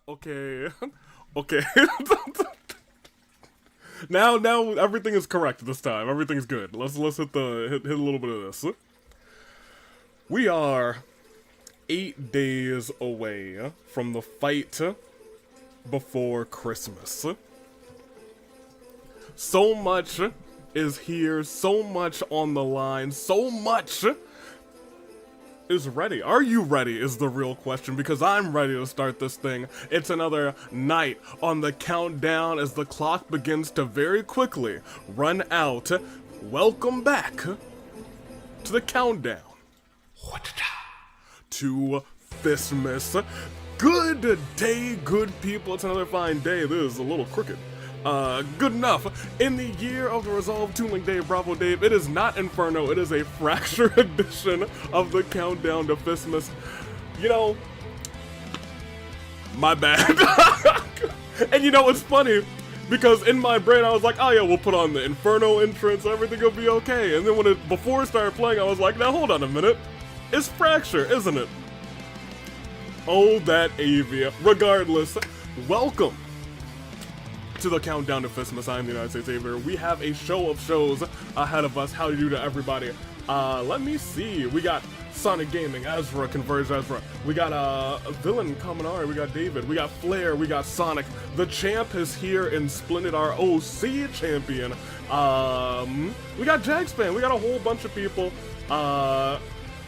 Okay. Okay. now everything is correct this time. Everything's good. Let's hit a little bit of this. We are 8 days away from the fight before Christmas. So much is here, so much on the line, so much is ready. Are you ready is the real question, because I'm ready to start this thing. It's another night on the countdown as the clock begins to very quickly run out. Welcome back to the countdown to Fistmas. Good day, good people. It's another fine day. This is a little crooked. Good enough. In the year of the Resolve Tooling Day, Bravo Dave, it is not Inferno, it is a Fracture edition of the countdown to Fistmas. You know, my bad. And you know, it's funny, because in my brain I was like, oh yeah, we'll put on the Inferno entrance, everything will be okay. And then before it started playing, I was like, now hold on a minute. It's Fracture, isn't it? Oh, that Avia. Regardless, welcome to the countdown to Fistmas. I am the United States Xavier. We have a show of shows ahead of us. How to do to everybody. Let me see. We got Sonic Gaming, Ezra, Converge Ezra. We got Villain Kaminari. We got David. We got Flair. We got Sonic. The champ is here in Splendid, our OC champion. We got Jagspan. We got a whole bunch of people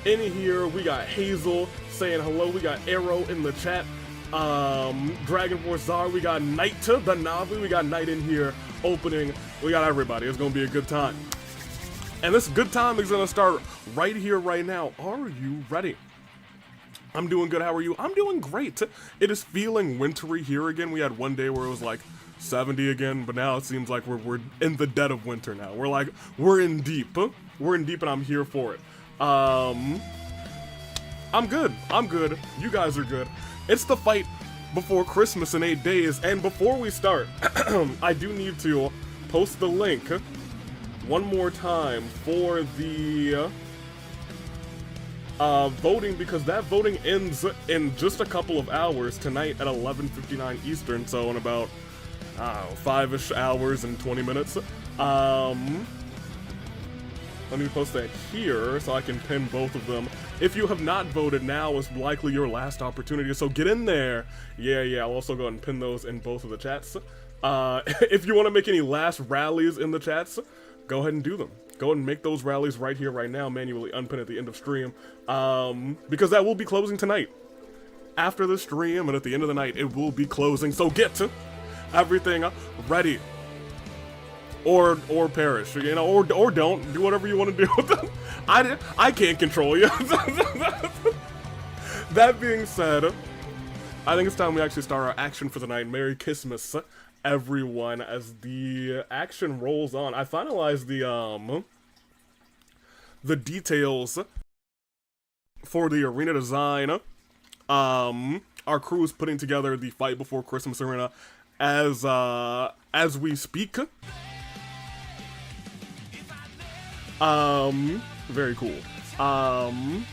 in here. We got Hazel saying hello. We got Arrow in the chat. Dragon Force Czar, we got Knight the Navi, we got Knight in here opening, we got everybody. It's gonna be a good time. And this good time is gonna start right here, right now. Are you ready? I'm doing good, how are you? I'm doing great. It is feeling wintry here again. We had one day where it was like 70 again, but now it seems like we're in the dead of winter now. We're in deep. We're in deep and I'm here for it. I'm good. You guys are good. It's the fight before Christmas in 8 days, and before we start, I do need to post the link one more time for the voting, because that voting ends in just a couple of hours tonight at 11:59 Eastern, so in about, I don't know, 5-ish hours and 20 minutes. Let me post that here so I can pin both of them. If you have not voted, now is likely your last opportunity, so get in there. Yeah, I'll also go ahead and pin those in both of the chats. If you want to make any last rallies in the chats, go ahead and do them. Go ahead and make those rallies right here, right now, manually unpin at the end of stream, because that will be closing tonight. After the stream and at the end of the night, it will be closing, so get everything ready. Or perish, you know, or don't do whatever you want to do with them. I can't control you. That being said, I think it's time we actually start our action for the night. Merry Kizz-mas, everyone, as the action rolls on. I finalized the details for the arena design. Our crew is putting together the fight before Christmas arena as we speak. Very cool. And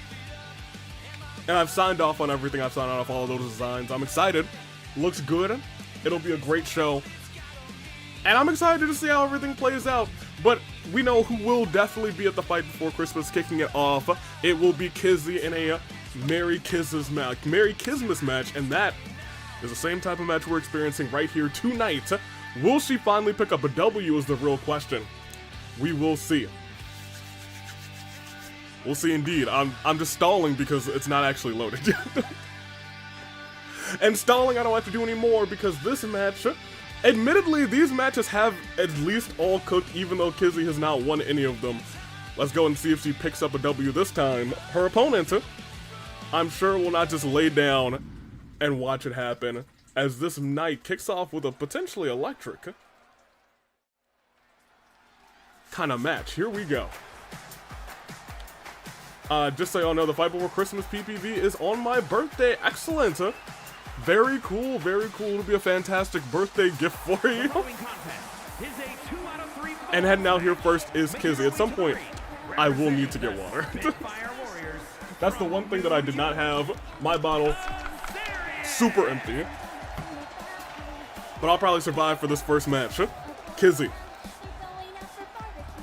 I've signed off on everything. I've signed off all of those designs. I'm excited. Looks good. It'll be a great show. And I'm excited to see how everything plays out. But we know who will definitely be at the fight before Christmas, kicking it off. It will be Kizzy in a Merry Kizz-mas match, and that is the same type of match we're experiencing right here tonight. Will she finally pick up a W is the real question. We will see. We'll see indeed. I'm just stalling because it's not actually loaded yet. And stalling I don't have to do anymore because this match, admittedly, these matches have at least all cooked, even though Kizzy has not won any of them. Let's go and see if she picks up a W this time. Her opponent, I'm sure, will not just lay down and watch it happen, as this night kicks off with a potentially electric kind of match. Here we go. Just so y'all know, the fight before Christmas PPV is on my birthday. Excellent. Very cool. Very cool. It'll be a fantastic birthday gift for you. And heading out here first is Kizzy. At some point, I will need to get water. That's the one thing that I did not have. My bottle, super empty. but I'll probably survive for this first match. Kizzy.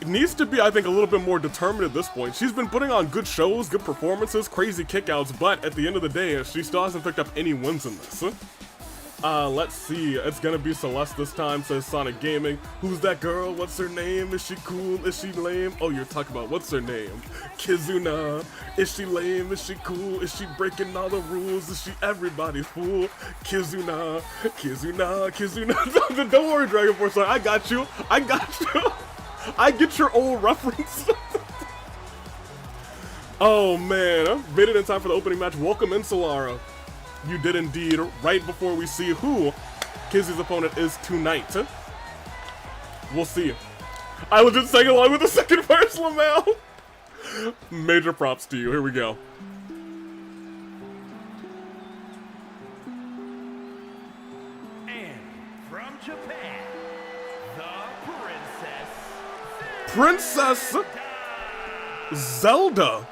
It needs to be, I think, a little bit more determined at this point. She's been putting on good shows, good performances, crazy kickouts, but at the end of the day, she still hasn't picked up any wins in this. Let's see. It's gonna be Celeste this time, says Sonic Gaming. Who's that girl? What's her name? Is she cool? Is she lame? Oh, you're talking about what's her name? Kizuna. Is she lame? Is she cool? Is she breaking all the rules? Is she everybody's fool? Kizuna. Kizuna. Kizuna. Don't worry, Dragon Force. I got you. I got you. I get your old reference. Oh, man. Made it in time for the opening match. Welcome in, Solara. You did indeed, right before we see who Kizzy's opponent is tonight. We'll see. I was just saying along with the second verse, Lamel. Major props to you. Here we go. And from Japan, the Princess Zelda.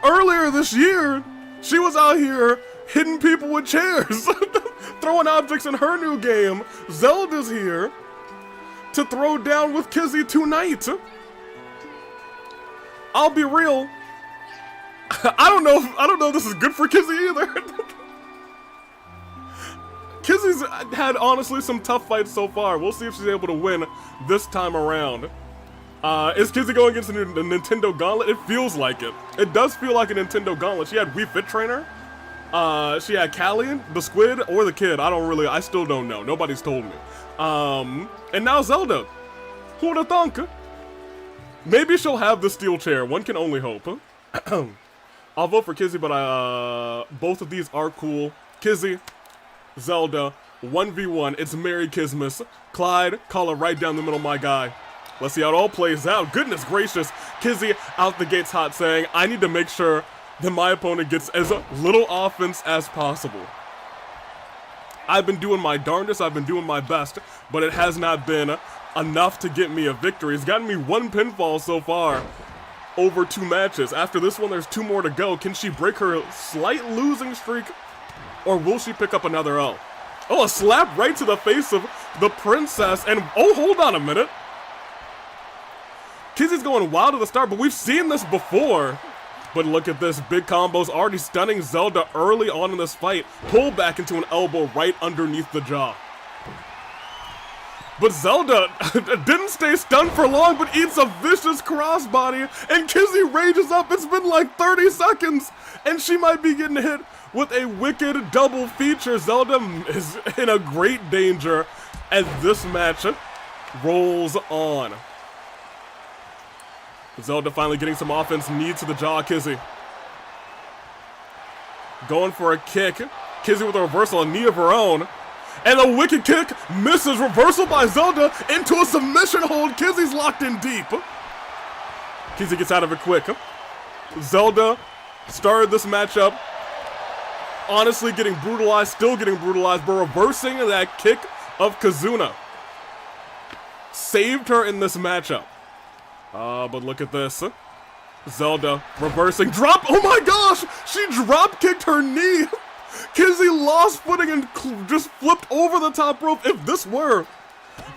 Earlier this year, she was out here hitting people with chairs, throwing objects in her new game. Zelda's here to throw down with Kizzy tonight. I'll be real. I don't know if this is good for Kizzy either. Kizzy's had honestly some tough fights so far. We'll see if she's able to win this time around. Is Kizzy going against the Nintendo Gauntlet? It feels like it. It does feel like a Nintendo Gauntlet. She had Wii Fit Trainer. She had Callie, the Squid, or the Kid. I still don't know. Nobody's told me. And now Zelda. Who would have thunk? Maybe she'll have the steel chair. One can only hope. I'll vote for Kizzy, but both of these are cool. Kizzy, Zelda, 1v1. It's Merry Kizz-mas. Clyde, call her right down the middle, my guy. Let's see how it all plays out. Goodness gracious. Kizzy out the gates hot, saying, I need to make sure that my opponent gets as little offense as possible. I've been doing my darndest, I've been doing my best, but it has not been enough to get me a victory. It's gotten me one pinfall so far over 2 matches. After this one, there's 2 more to go. Can she break her slight losing streak, or will she pick up another L? Oh, a slap right to the face of the princess, and oh, hold on a minute. Kizzy's going wild at the start, but we've seen this before. But look at this, big combos already stunning Zelda early on in this fight. Pull back into an elbow right underneath the jaw. But Zelda didn't stay stunned for long, but eats a vicious crossbody, and Kizzy rages up. It's been like 30 seconds, and she might be getting hit with a wicked double feature. Zelda is in a great danger as this match rolls on. Zelda finally getting some offense, knee to the jaw, Kizzy. Going for a kick. Kizzy with a reversal, a knee of her own. And a wicked kick misses. Reversal by Zelda into a submission hold. Kizzy's locked in deep. Kizzy gets out of it quick. Zelda started this matchup honestly getting brutalized, still getting brutalized, but reversing that kick of Kizuna. Saved her in this matchup. But look at this. Zelda reversing. Drop. Oh my gosh! She drop kicked her knee. Kizzy lost footing and just flipped over the top rope. If this were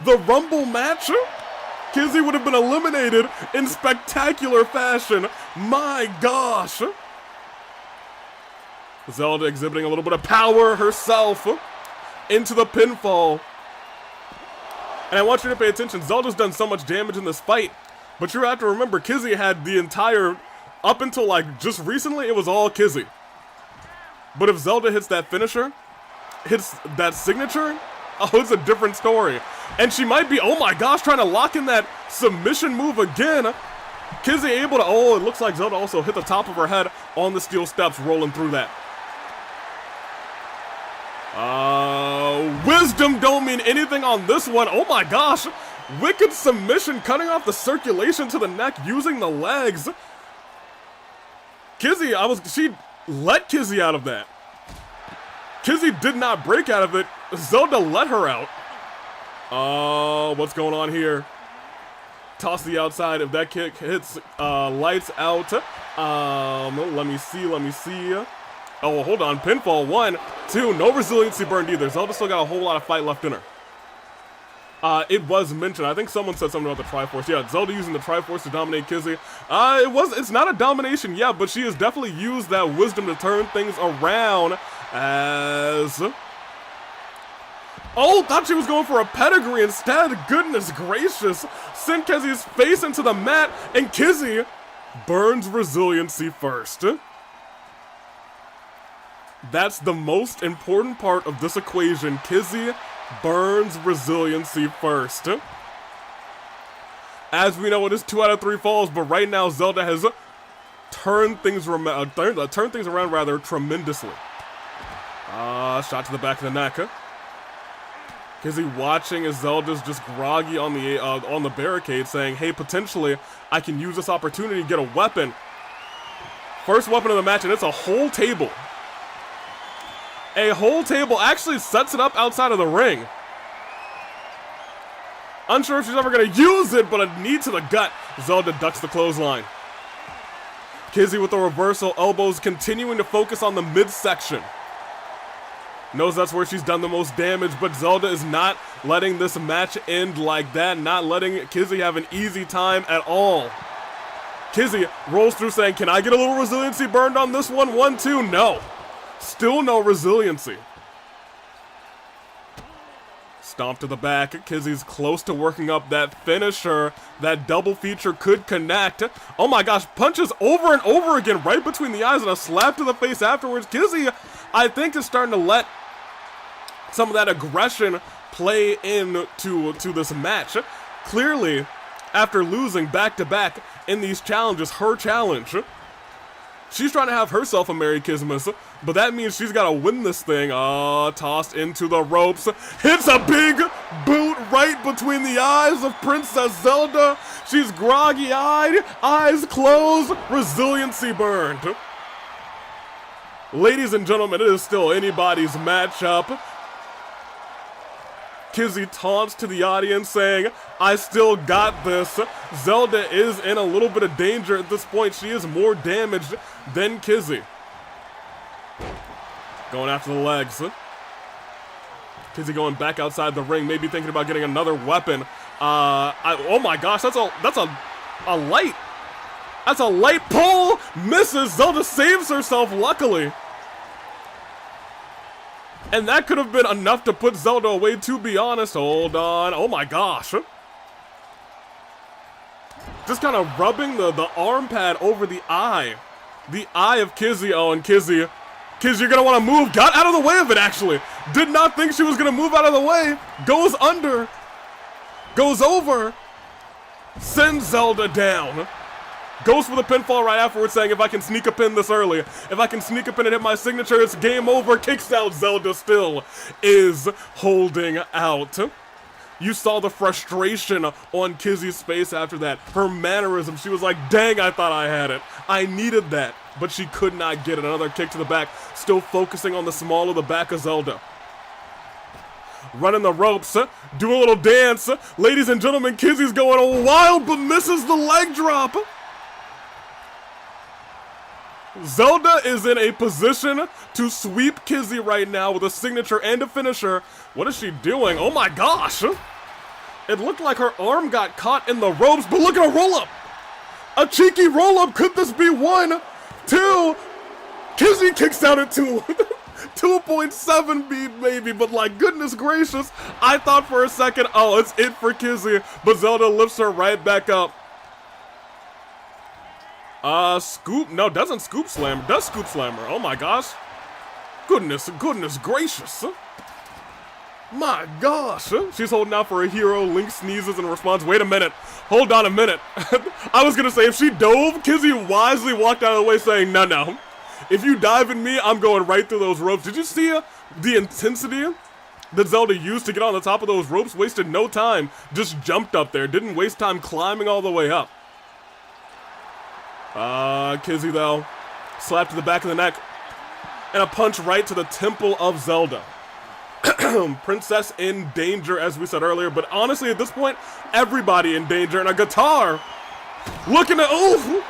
the Rumble match, Kizzy would have been eliminated in spectacular fashion. My gosh. Zelda exhibiting a little bit of power herself into the pinfall. And I want you to pay attention. Zelda's done so much damage in this fight. But you have to remember, Kizzy had the entire, up until like just recently, it was all Kizzy. But if Zelda hits that finisher, hits that signature, oh, it's a different story. And she might be, oh my gosh, trying to lock in that submission move again. Kizzy able to, oh, it looks like Zelda also hit the top of her head on the steel steps, rolling through that. Wisdom don't mean anything on this one. Oh my gosh. Wicked submission, cutting off the circulation to the neck using the legs. Kizzy, she let Kizzy out of that. Kizzy did not break out of it. Zelda let her out. Oh, what's going on here? Toss the outside. If that kick hits, lights out. Let me see. Oh, hold on. Pinfall, 1, 2. No resiliency burned either. Zelda still got a whole lot of fight left in her. It was mentioned. I think someone said something about the Triforce. Yeah, Zelda using the Triforce to dominate Kizzy. It's not a domination yet, but she has definitely used that wisdom to turn things around as... Oh, thought she was going for a pedigree instead. Goodness gracious. Sent Kizzy's face into the mat, and Kizzy burns resiliency first. That's the most important part of this equation. Kizzy burns resiliency first. As we know, it is 2 out of 3 falls, but right now Zelda has turned things around tremendously. Shot to the back of the neck. Kizzy watching as Zelda's just groggy on the barricade, saying, hey, potentially I can use this opportunity to get a weapon. First weapon of the match, and it's a whole table. A whole table actually sets it up outside of the ring. Unsure if she's ever going to use it, but a knee to the gut. Zelda ducks the clothesline. Kizzy with the reversal elbows, continuing to focus on the midsection. Knows that's where she's done the most damage, but Zelda is not letting this match end like that, not letting Kizzy have an easy time at all. Kizzy rolls through saying, can I get a little resiliency burned on this one? 1, 2, no. Still no resiliency. Stomp to the back. Kizzy's close to working up that finisher. That double feature could connect. Oh my gosh, punches over and over again right between the eyes and a slap to the face afterwards. Kizzy, I think, is starting to let some of that aggression play into this match. Clearly, after losing back-to-back in these challenges, her challenge, she's trying to have herself a Merry Kizz-mas, but that means she's got to win this thing. Tossed into the ropes. Hits a big boot right between the eyes of Princess Zelda. She's groggy-eyed, eyes closed, resiliency burned. Ladies and gentlemen, it is still anybody's matchup. Kizzy taunts to the audience saying, I still got this. Zelda is in a little bit of danger at this point. She is more damaged than Kizzy. Going after the legs. Kizzy going back outside the ring, maybe thinking about getting another weapon. Oh my gosh, that's a light. That's a light pull. Misses. Zelda saves herself, luckily. And that could have been enough to put Zelda away, to be honest. Hold on. Oh my gosh. Just kind of rubbing the arm pad over the eye. The eye of Kizzy. Oh, and Kizzy, you're going to want to move. Got out of the way of it, actually. Did not think she was going to move out of the way. Goes under. Goes over. Sends Zelda down. Goes for the pinfall right afterwards, saying, if I can sneak a pin this early, if I can sneak a pin and hit my signature, it's game over. Kicks out. Zelda still is holding out. You saw the frustration on Kizzy's face after that. Her mannerism, she was like, dang, I thought I had it. I needed that, but she could not get it. Another kick to the back, still focusing on the small of the back of Zelda. Running the ropes, do a little dance. Ladies and gentlemen, Kizzy's going wild, but misses the leg drop. Zelda is in a position to sweep Kizzy right now with a signature and a finisher. What is she doing? Oh my gosh! It looked like her arm got caught in the ropes, but look at a roll-up! A cheeky roll-up! Could this be 1, 2? Kizzy kicks out at 2. 2.7 beat maybe, but like goodness gracious, I thought for a second, oh, it's it for Kizzy, but Zelda lifts her right back up. Scoop, no, doesn't scoop slam, does scoop slam her. Oh my gosh. Goodness gracious. My gosh. She's holding out for a hero. Link sneezes and responds, wait a minute. Hold on a minute. I was gonna say, if she dove, Kizzy wisely walked out of the way saying, no. If you dive in me, I'm going right through those ropes. Did you see the intensity that Zelda used to get on the top of those ropes? Wasted no time. Just jumped up there. Didn't waste time climbing all the way up. Kizzy though, slap to the back of the neck, and a punch right to the temple of Zelda. Princess in danger, as we said earlier, but honestly at this point, everybody in danger, and a guitar looking at, oof!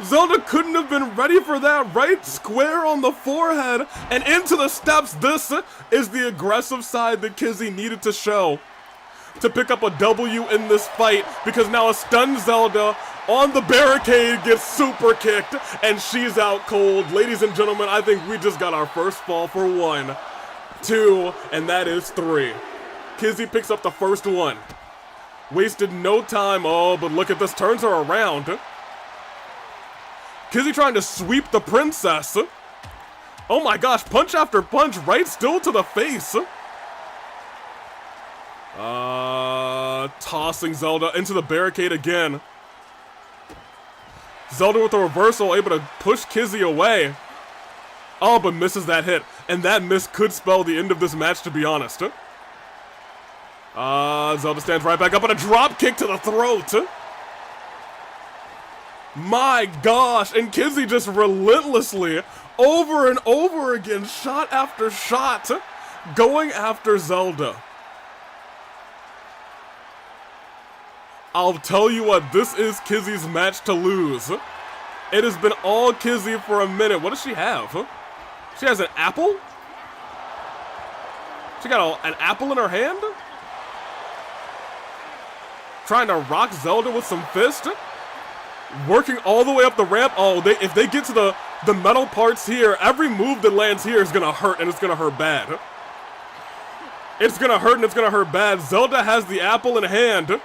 Zelda couldn't have been ready for that, right? Square on the forehead and into the steps. This is the aggressive side that Kizzy needed to show to pick up a W in this fight, because now a stunned Zelda on the barricade gets super kicked and she's out cold. Ladies and gentlemen, I think we just got our first fall for 1, 2, and that is 3. Kizzy picks up the first one. Wasted no time. Oh, but look at this, turns her around. Kizzy trying to sweep the princess. Oh my gosh, punch after punch, right still to the face. Tossing Zelda into the barricade again. Zelda with a reversal, able to push Kizzy away. Oh, but misses that hit. And that miss could spell the end of this match, to be honest. Zelda stands right back up on a drop kick to the throat. My gosh, and Kizzy just relentlessly, over and over again, shot after shot, going after Zelda. I'll tell you what, this is Kizzy's match to lose. It has been all Kizzy for a minute. What does she have? She has an apple? She got an apple in her hand? Trying to rock Zelda with some fist? Working all the way up the ramp. Oh, if they get to the metal parts here, every move that lands here is gonna hurt, and it's gonna hurt bad. It's gonna hurt, and it's gonna hurt bad. Zelda has the apple in hand.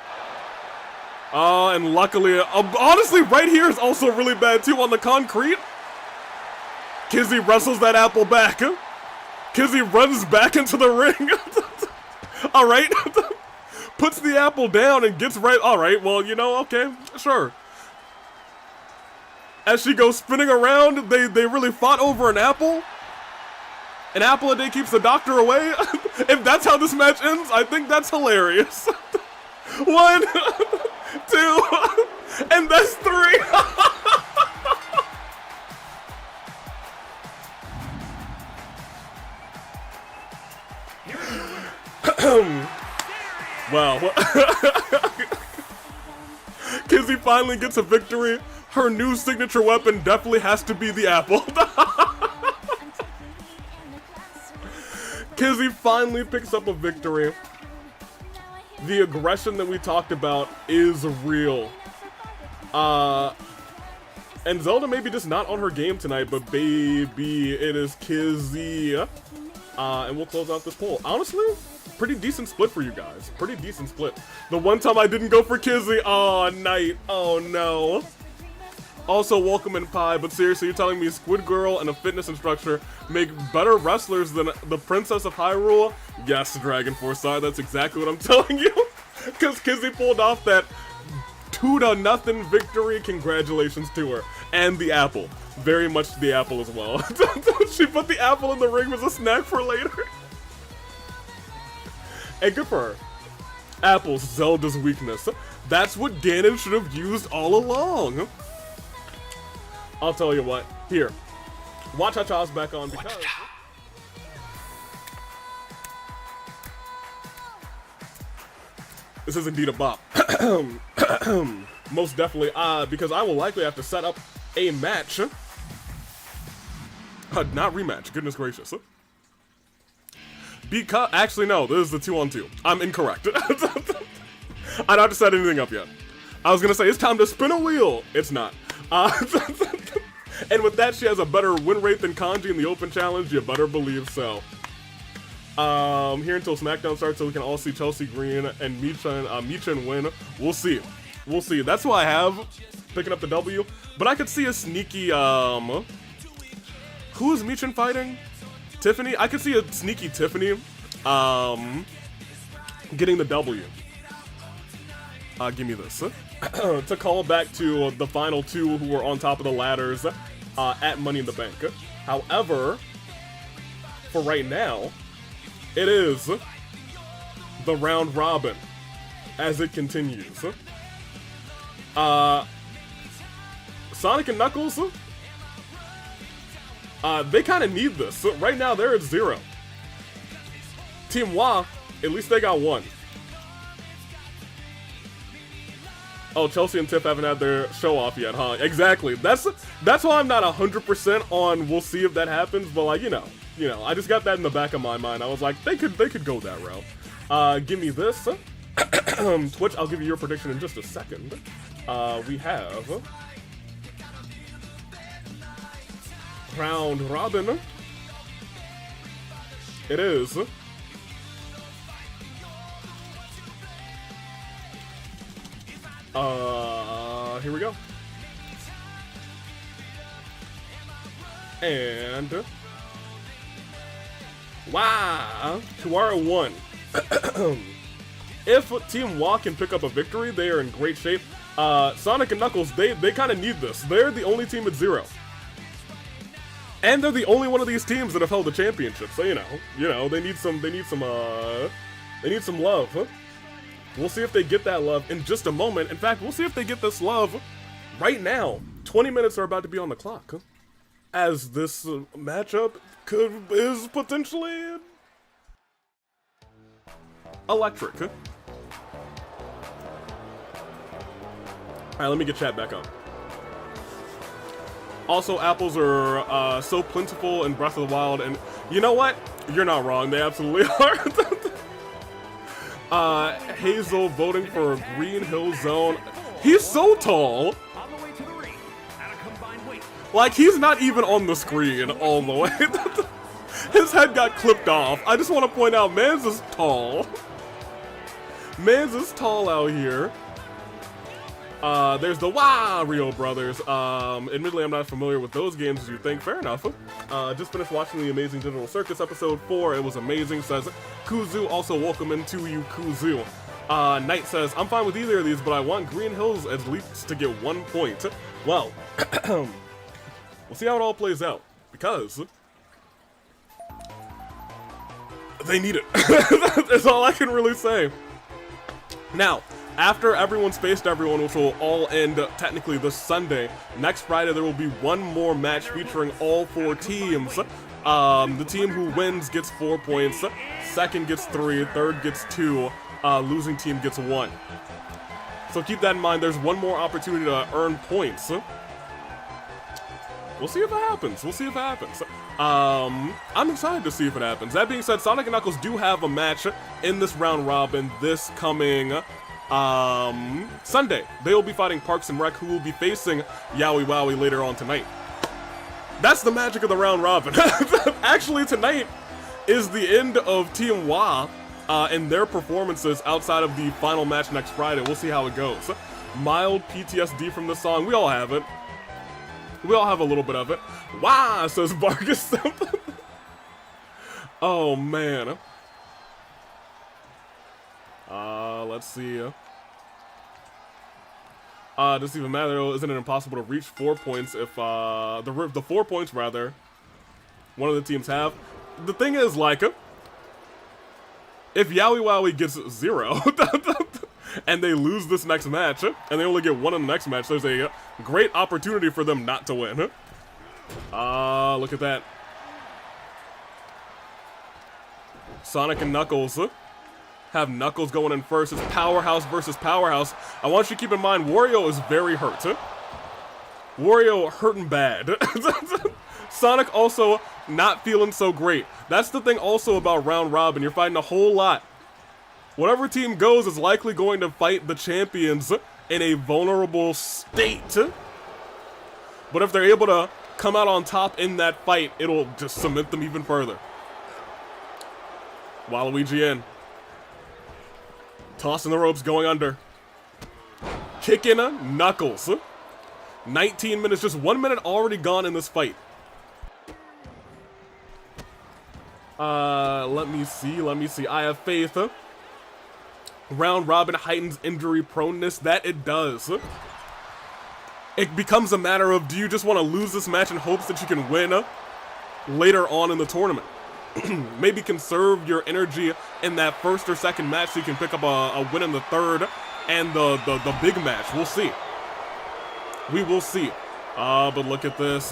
And luckily, honestly, right here is also really bad too on the concrete. Kizzy wrestles that apple back. Kizzy runs back into the ring. All right. Puts the apple down and gets right. All right, well, you know, okay, sure. As she goes spinning around, they really fought over an apple. An apple a day keeps the doctor away. If that's how this match ends, I think that's hilarious. 1, 2, and that's 3. Wow. Kizzy finally gets a victory. Her new signature weapon definitely has to be the apple. Kizzy finally picks up a victory. The aggression that we talked about is real. And Zelda maybe just not on her game tonight, but baby, it is Kizzy. And we'll close out this poll. Honestly, pretty decent split for you guys. Pretty decent split. The one time I didn't go for Kizzy, oh, night. Oh, no. Also, welcome in Pie, but seriously, you're telling me Squid Girl and a fitness instructor make better wrestlers than the Princess of Hyrule? Yes, Dragon Forsyth, that's exactly what I'm telling you. Because Kizzy pulled off that 2-0 victory. Congratulations to her. And the apple. Very much the apple as well. She put the apple in the ring as a snack for later. And good for her. Apple's Zelda's weakness. That's what Ganon should have used all along. I'll tell you what. Here. Cha-Cha's back on because... This is indeed a bop. Most definitely. Because I will likely have to set up a match. Not rematch. Goodness gracious. Because... Actually, no. This is the 2-on-2. I'm incorrect. I don't have to set anything up yet. I was going to say, it's time to spin a wheel. It's not. And with that, she has a better win rate than Kanji in the open challenge. You better believe so. Here until SmackDown starts so we can all see Chelsea Green and Michin win. We'll see. We'll see. That's who I have picking up the W. But I could see a sneaky, who is Michin fighting? Tiffany? I could see a sneaky Tiffany, getting the W. Give me this. To call back to the final two who were on top of the ladders at Money in the Bank. However, for right now, it is the round robin as it continues. Sonic and Knuckles, they kind of need this. Right now, they're at 0. Team Wa, at least they got 1. Oh, Chelsea and Tiff haven't had their show off yet, huh? Exactly. That's why I'm not 100% on. We'll see if that happens, but like you know, I just got that in the back of my mind. I was like, they could go that route. Give me this. Twitch, I'll give you your prediction in just a second. We have Round Robin. It is. Here we go. And wow, Kiwara won. If Team Wa can pick up a victory, they are in great shape. Sonic and Knuckles, they kind of need this. They're the only team at 0. And they're the only one of these teams that have held the championship. So, you know, they need some love. Huh? We'll see if they get that love in just a moment. In fact, we'll see if they get this love right now. 20 minutes are about to be on the clock. Huh? As this matchup is potentially electric. Huh? Alright, let me get chat back up. Also, apples are so plentiful in Breath of the Wild, and you know what? You're not wrong, they absolutely are. Hazel voting for Green Hill Zone. He's so tall. Like, he's not even on the screen all the way. His head got clipped off. I just want to point out, Mans is tall. Mans is tall out here. There's the Wario brothers. Admittedly, I'm not familiar with those games as you think. Fair enough. Just finished watching the Amazing Digital Circus episode 4. It was amazing, says Kuzu. Also, welcome into you, Kuzu. Knight says, I'm fine with either of these, but I want Green Hills at least to get 1 point. Well, we'll see how it all plays out, because they need it. That's all I can really say. Now, after everyone's faced everyone, which will all end technically this Sunday, next Friday there will be one more match featuring all 4 teams. The team who wins gets 4 points, second gets 3, third gets 2, losing team gets 1. So keep that in mind, there's one more opportunity to earn points. We'll see if it happens, I'm excited to see if it happens. That being said, Sonic and Knuckles do have a match in this round robin this coming Sunday. They will be fighting Parks and Rec, who will be facing Yaoi Wowee later on tonight. That's the magic of the round robin. Actually, tonight is the end of Team Wa and their performances outside of the final match next Friday. We'll see how it goes. Mild PTSD from this song. We all have it. We all have a little bit of it. Wow, says Vargas. Oh, man. Let's see. Doesn't even matter though. Isn't it impossible to reach 4 points if the 4 points rather one of the teams have? The thing is, like, if Yaoi Wowee gets 0 and they lose this next match and they only get 1 in the next match, there's a great opportunity for them not to win. Look at that. Sonic and Knuckles have Knuckles going in first. It's Powerhouse versus Powerhouse. I want you to keep in mind, Wario is very hurt. Wario hurting bad. Sonic also not feeling so great. That's the thing also about round robin. You're fighting a whole lot. Whatever team goes is likely going to fight the champions in a vulnerable state. But if they're able to come out on top in that fight, it'll just cement them even further. Waluigi in. Tossing the ropes, going under. Kicking Knuckles. 19 minutes, just 1 minute already gone in this fight. Let me see. I have faith. Round robin heightens injury proneness. That it does. It becomes a matter of, do you just want to lose this match in hopes that you can win later on in the tournament? Maybe conserve your energy in that first or second match so you can pick up a win in the third and the big match. We'll see. We will see. But look at this.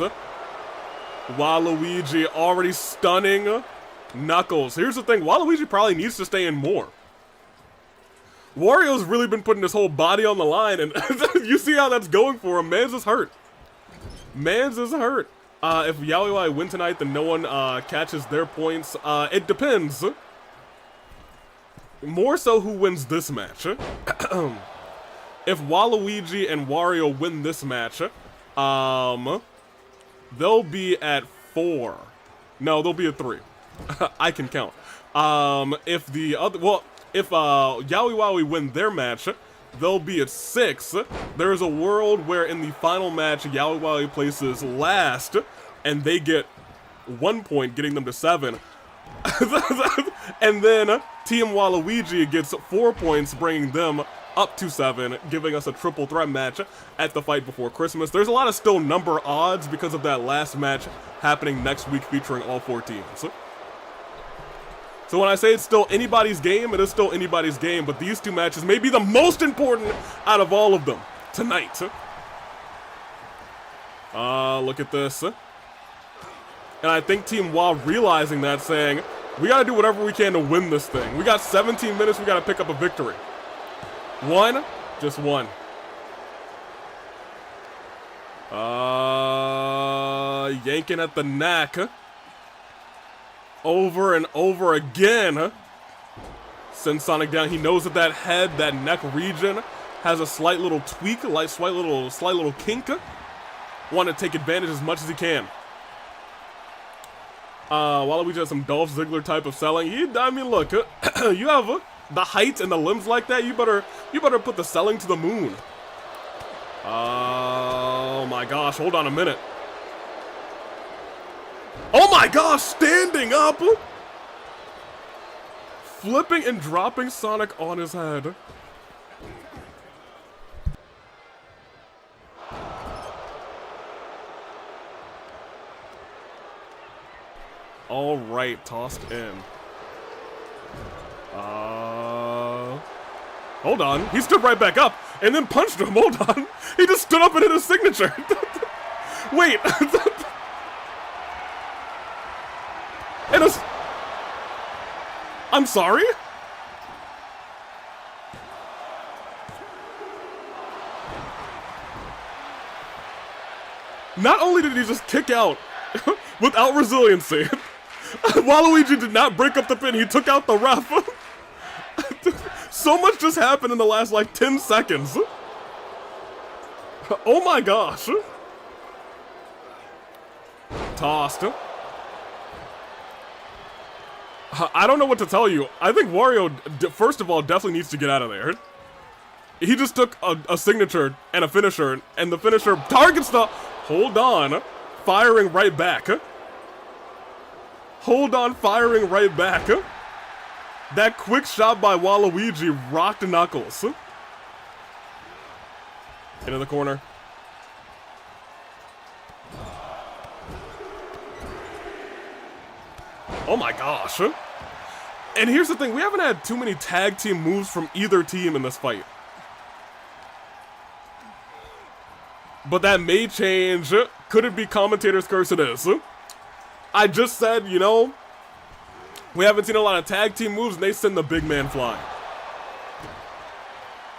Waluigi already stunning Knuckles. Here's the thing. Waluigi probably needs to stay in more. Wario's really been putting his whole body on the line, and you see how that's going for him. Mans is hurt. Mans is hurt. If Yaoi win tonight, then no one catches their points. It depends. More so who wins this match. If Waluigi and Wario win this match, they'll be at 4. No, they'll be at 3. I can count. If the other, well, if Yaoi win their match, they'll be at 6. There's a world where in the final match, Yaoi places last, and they get 1 point, getting them to 7. And then Team Waluigi gets 4 points, bringing them up to 7, giving us a triple threat match at the fight before Christmas. There's a lot of still number odds because of that last match happening next week featuring all 4 teams. So when I say it's still anybody's game, it is still anybody's game, but these 2 matches may be the most important out of all of them tonight. Look at this. And I think Team Wa realizing that, saying, we gotta do whatever we can to win this thing. We got 17 minutes, we gotta pick up a victory. 1, just 1. Yanking at the neck. Over and over again. Sends Sonic down. He knows that that head, that neck region, has a slight little tweak, like slight little kink. Want to take advantage as much as he can. Waluigi has some Dolph Ziggler type of selling. I mean, look, you have the height and the limbs like that. You better put the selling to the moon. Oh my gosh! Hold on a minute. Oh my gosh! Standing up, flipping and dropping Sonic on his head. All right, tossed in. Hold on. He stood right back up and then punched him. Hold on. He just stood up and hit his signature. Wait. I'm sorry? Not only did he just kick out without resiliency, Waluigi did not break up the pin, he took out the ref. So much just happened in the last, like, 10 seconds. Oh my gosh. Tossed. I don't know what to tell you. I think Wario, first of all, definitely needs to get out of there. He just took a signature and a finisher, and the finisher targets the... Hold on. Firing right back. Hold on, firing right back. That quick shot by Waluigi rocked Knuckles. Into the corner. Oh my gosh. And here's the thing, we haven't had too many tag team moves from either team in this fight. But that may change. Could it be commentator's curse? It is. I just said, you know, we haven't seen a lot of tag team moves and they send the big man flying.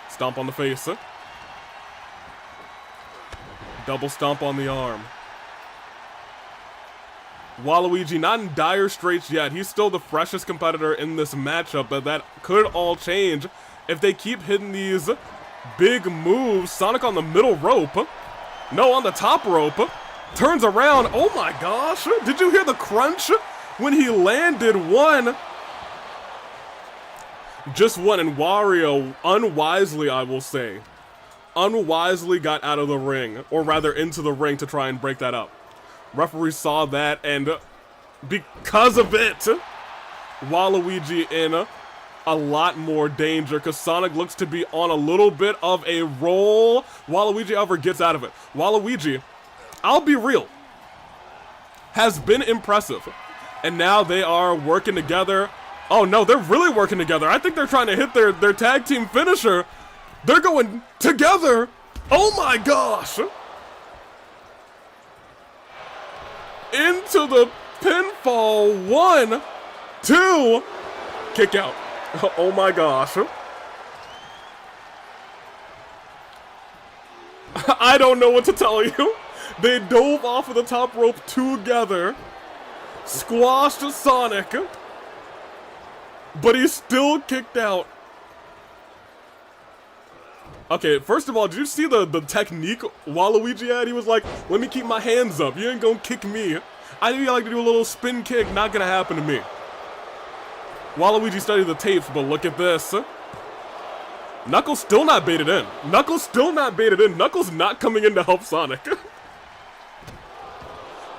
Stomp on the face. Double stomp on the arm. Waluigi not in dire straits yet. He's still the freshest competitor in this matchup, but that could all change if they keep hitting these big moves. Sonic on the middle rope. No, on the top rope. Turns around. Oh my gosh. Did you hear the crunch when he landed one? Just one, and Wario, unwisely, I will say, unwisely got out of the ring, or rather into the ring to try and break that up. Referee saw that, and because of it, Waluigi in a lot more danger, because Sonic looks to be on a little bit of a roll. Waluigi, however, gets out of it. Waluigi, I'll be real, has been impressive, and now they are working together. Oh no, they're really working together. I think they're trying to hit their tag team finisher. They're going together. Oh my gosh. Into the pinfall. 1, 2. Kick out. Oh my gosh. I don't know what to tell you. They dove off of the top rope together, squashed Sonic, but he's still kicked out. Okay, first of all, did you see the technique Waluigi had? He was like, let me keep my hands up. You ain't gonna kick me. I knew you like to do a little spin kick. Not gonna happen to me. Waluigi studied the tapes, but look at this. Knuckles still not baited in. Knuckles still not baited in. Knuckles not coming in to help Sonic.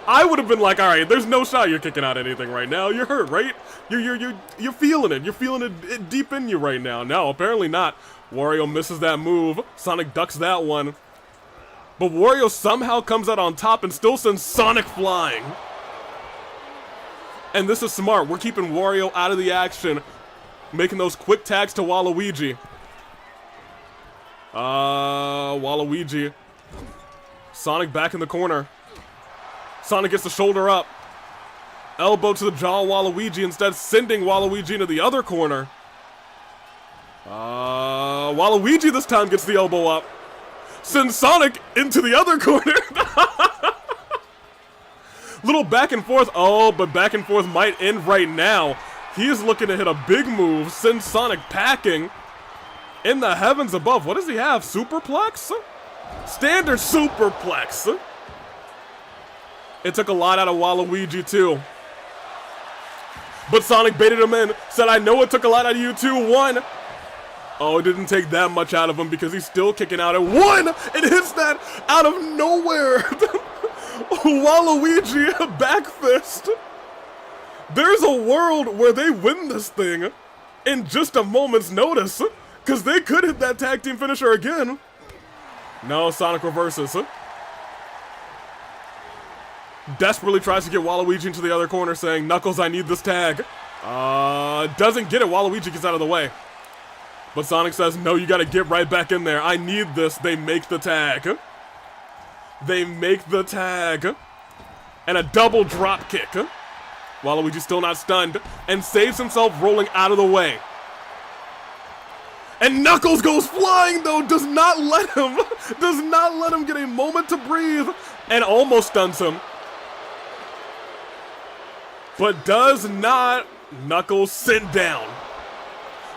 I would have been like, all right, there's no shot you're kicking out anything right now. You're hurt, right? You're feeling it. You're feeling it deep in you right now. No, apparently not. Wario misses that move. Sonic ducks that one. But Wario somehow comes out on top and still sends Sonic flying. And this is smart. We're keeping Wario out of the action, making those quick tags to Waluigi. Waluigi. Sonic back in the corner. Sonic gets the shoulder up. Elbow to the jaw Waluigi, instead sending Waluigi into the other corner. Waluigi this time gets the elbow up. Sends Sonic into the other corner. Little back and forth. Oh, but back and forth might end right now. He is looking to hit a big move. Sends Sonic packing. In the heavens above. What does he have? Superplex? Standard superplex. It took a lot out of Waluigi too. But Sonic baited him in. Said, I know it took a lot out of you too. One. Oh, it didn't take that much out of him because he's still kicking out at one. It hits that out of nowhere. Waluigi back fist. There's a world where they win this thing in just a moment's notice. Because they could hit that tag team finisher again. No, Sonic reverses. Desperately tries to get Waluigi into the other corner, saying, Knuckles, I need this tag. Doesn't get it. Waluigi gets out of the way. But Sonic says, no, you gotta get right back in there. I need this. They make the tag. They make the tag. And a double drop kick. Waluigi still not stunned. And saves himself rolling out of the way. And Knuckles goes flying though, does not let him get a moment to breathe, and almost stuns him. But does not. Knuckles sent down.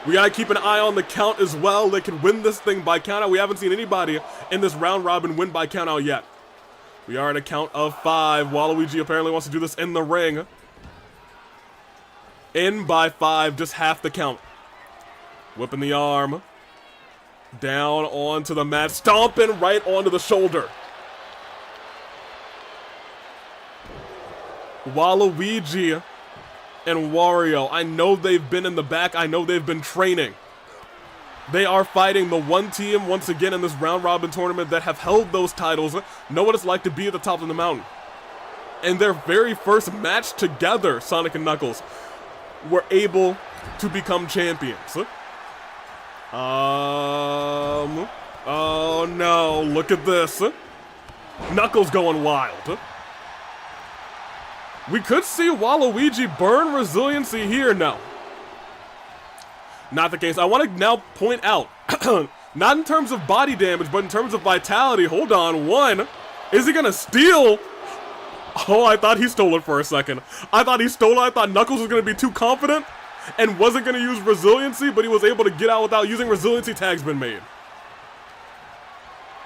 We gotta keep an eye on the count as well. They can win this thing by countout. We haven't seen anybody in this round robin win by countout yet. We are at a count of 5. Waluigi apparently wants to do this in the ring. In by 5, just half the count. Whipping the arm. Down onto the mat. Stomping right onto the shoulder. Waluigi and Wario. I know they've been in the back. I know they've been training. They are fighting the one team once again in this round robin tournament that have held those titles. Know what it's like to be at the top of the mountain. In their very first match together, Sonic and Knuckles were able to become champions. Oh no, look at this. Knuckles going wild. We could see Waluigi burn resiliency here. No. Not the case. I want to now point out, not in terms of body damage, but in terms of vitality. Hold on, 1. Is he gonna steal? Oh, I thought he stole it for a second. I thought he stole it. I thought Knuckles was gonna be too confident and wasn't gonna use resiliency, but he was able to get out without using resiliency. Tags been made.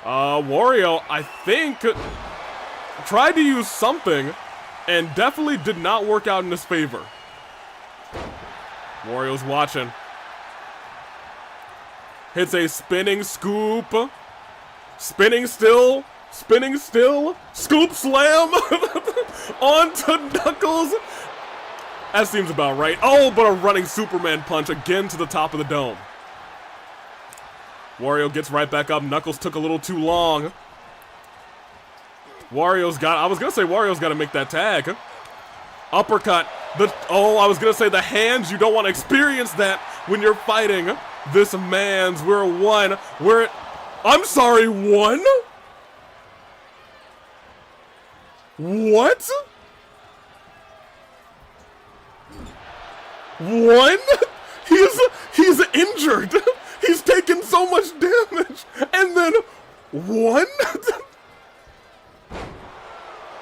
Wario, I think, tried to use something and definitely did not work out in his favor. Wario's watching. Hits a spinning scoop. Spinning still. Spinning still. Scoop slam onto Knuckles. That seems about right. Oh, but a running Superman punch again to the top of the dome. Wario gets right back up. Knuckles took a little too long. Wario's got, I was going to say Wario's got to make that tag. Uppercut. I was going to say the hands. You don't want to experience that when you're fighting this man's. We're 1. I'm sorry, 1? What? 1? He's injured. He's taken so much damage. And then One?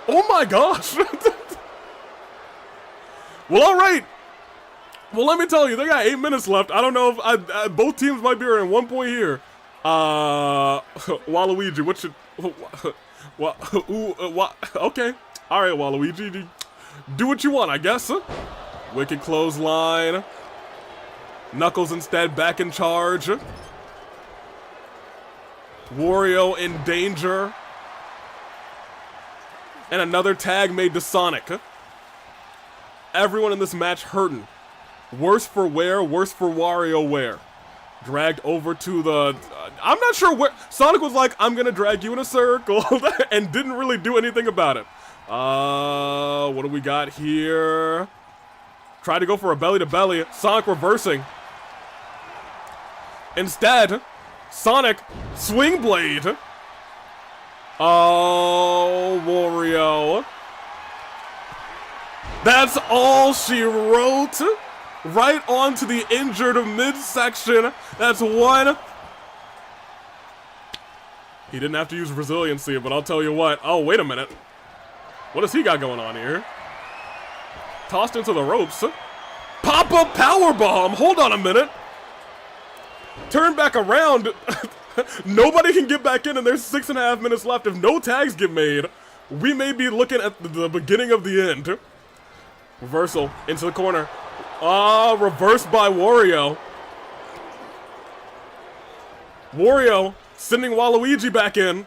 Oh my gosh. Well, alright. Well, let me tell you, they got 8 minutes left. I don't know if both teams might be around 1 point here. Waluigi, what should... okay. Alright, Waluigi. Do what you want, I guess. Wicked clothesline. Knuckles instead back in charge. Wario in danger. And another tag made to Sonic. Everyone in this match hurting. Worse for wear, worse for Wario wear. Dragged over to the... I'm not sure where... Sonic was like, I'm gonna drag you in a circle, and didn't really do anything about it. What do we got here? Tried to go for a belly-to-belly. Sonic reversing. Instead, Sonic swing blade. Oh, Wario. That's all she wrote. Right onto the injured midsection. That's one. He didn't have to use resiliency, but I'll tell you what. Oh, wait a minute. What does he got going on here? Tossed into the ropes. Pop-up powerbomb. Hold on a minute. Turn back around. Nobody can get back in, and there's 6.5 minutes left. If no tags get made, we may be looking at the beginning of the end. Reversal into the corner. Reversed by Wario. Wario sending Waluigi back in.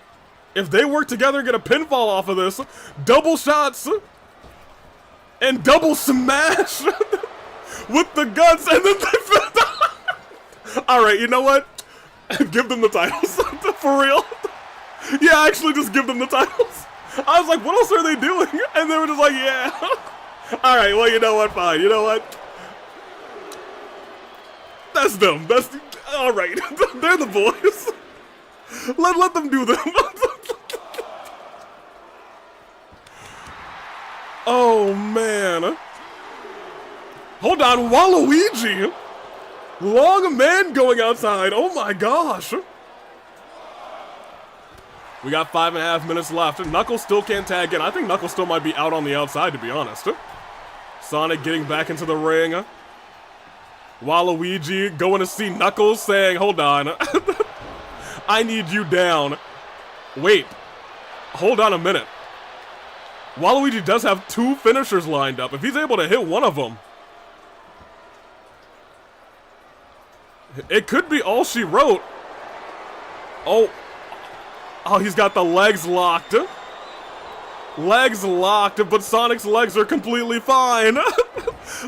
If they work together and get a pinfall off of this, double shots and double smash with the guts, and then alright, you know what? Give them the titles. For real. Yeah, actually just give them the titles. I was like, what else are they doing? And they were just like, yeah. Alright, well, you know what? Fine. You know what? That's them. That's alright. They're the boys. Let them do them. Oh, man. Hold on. Waluigi. Long man going outside. Oh, my gosh. We got 5.5 minutes left. Knuckles still can't tag in. I think Knuckles still might be out on the outside, to be honest. Sonic getting back into the ring. Waluigi going to see Knuckles saying, hold on. I need you down. Wait. Hold on a minute. Waluigi does have 2 finishers lined up. If he's able to hit one of them, it could be all she wrote. Oh, he's got the legs locked. Legs locked, but Sonic's legs are completely fine.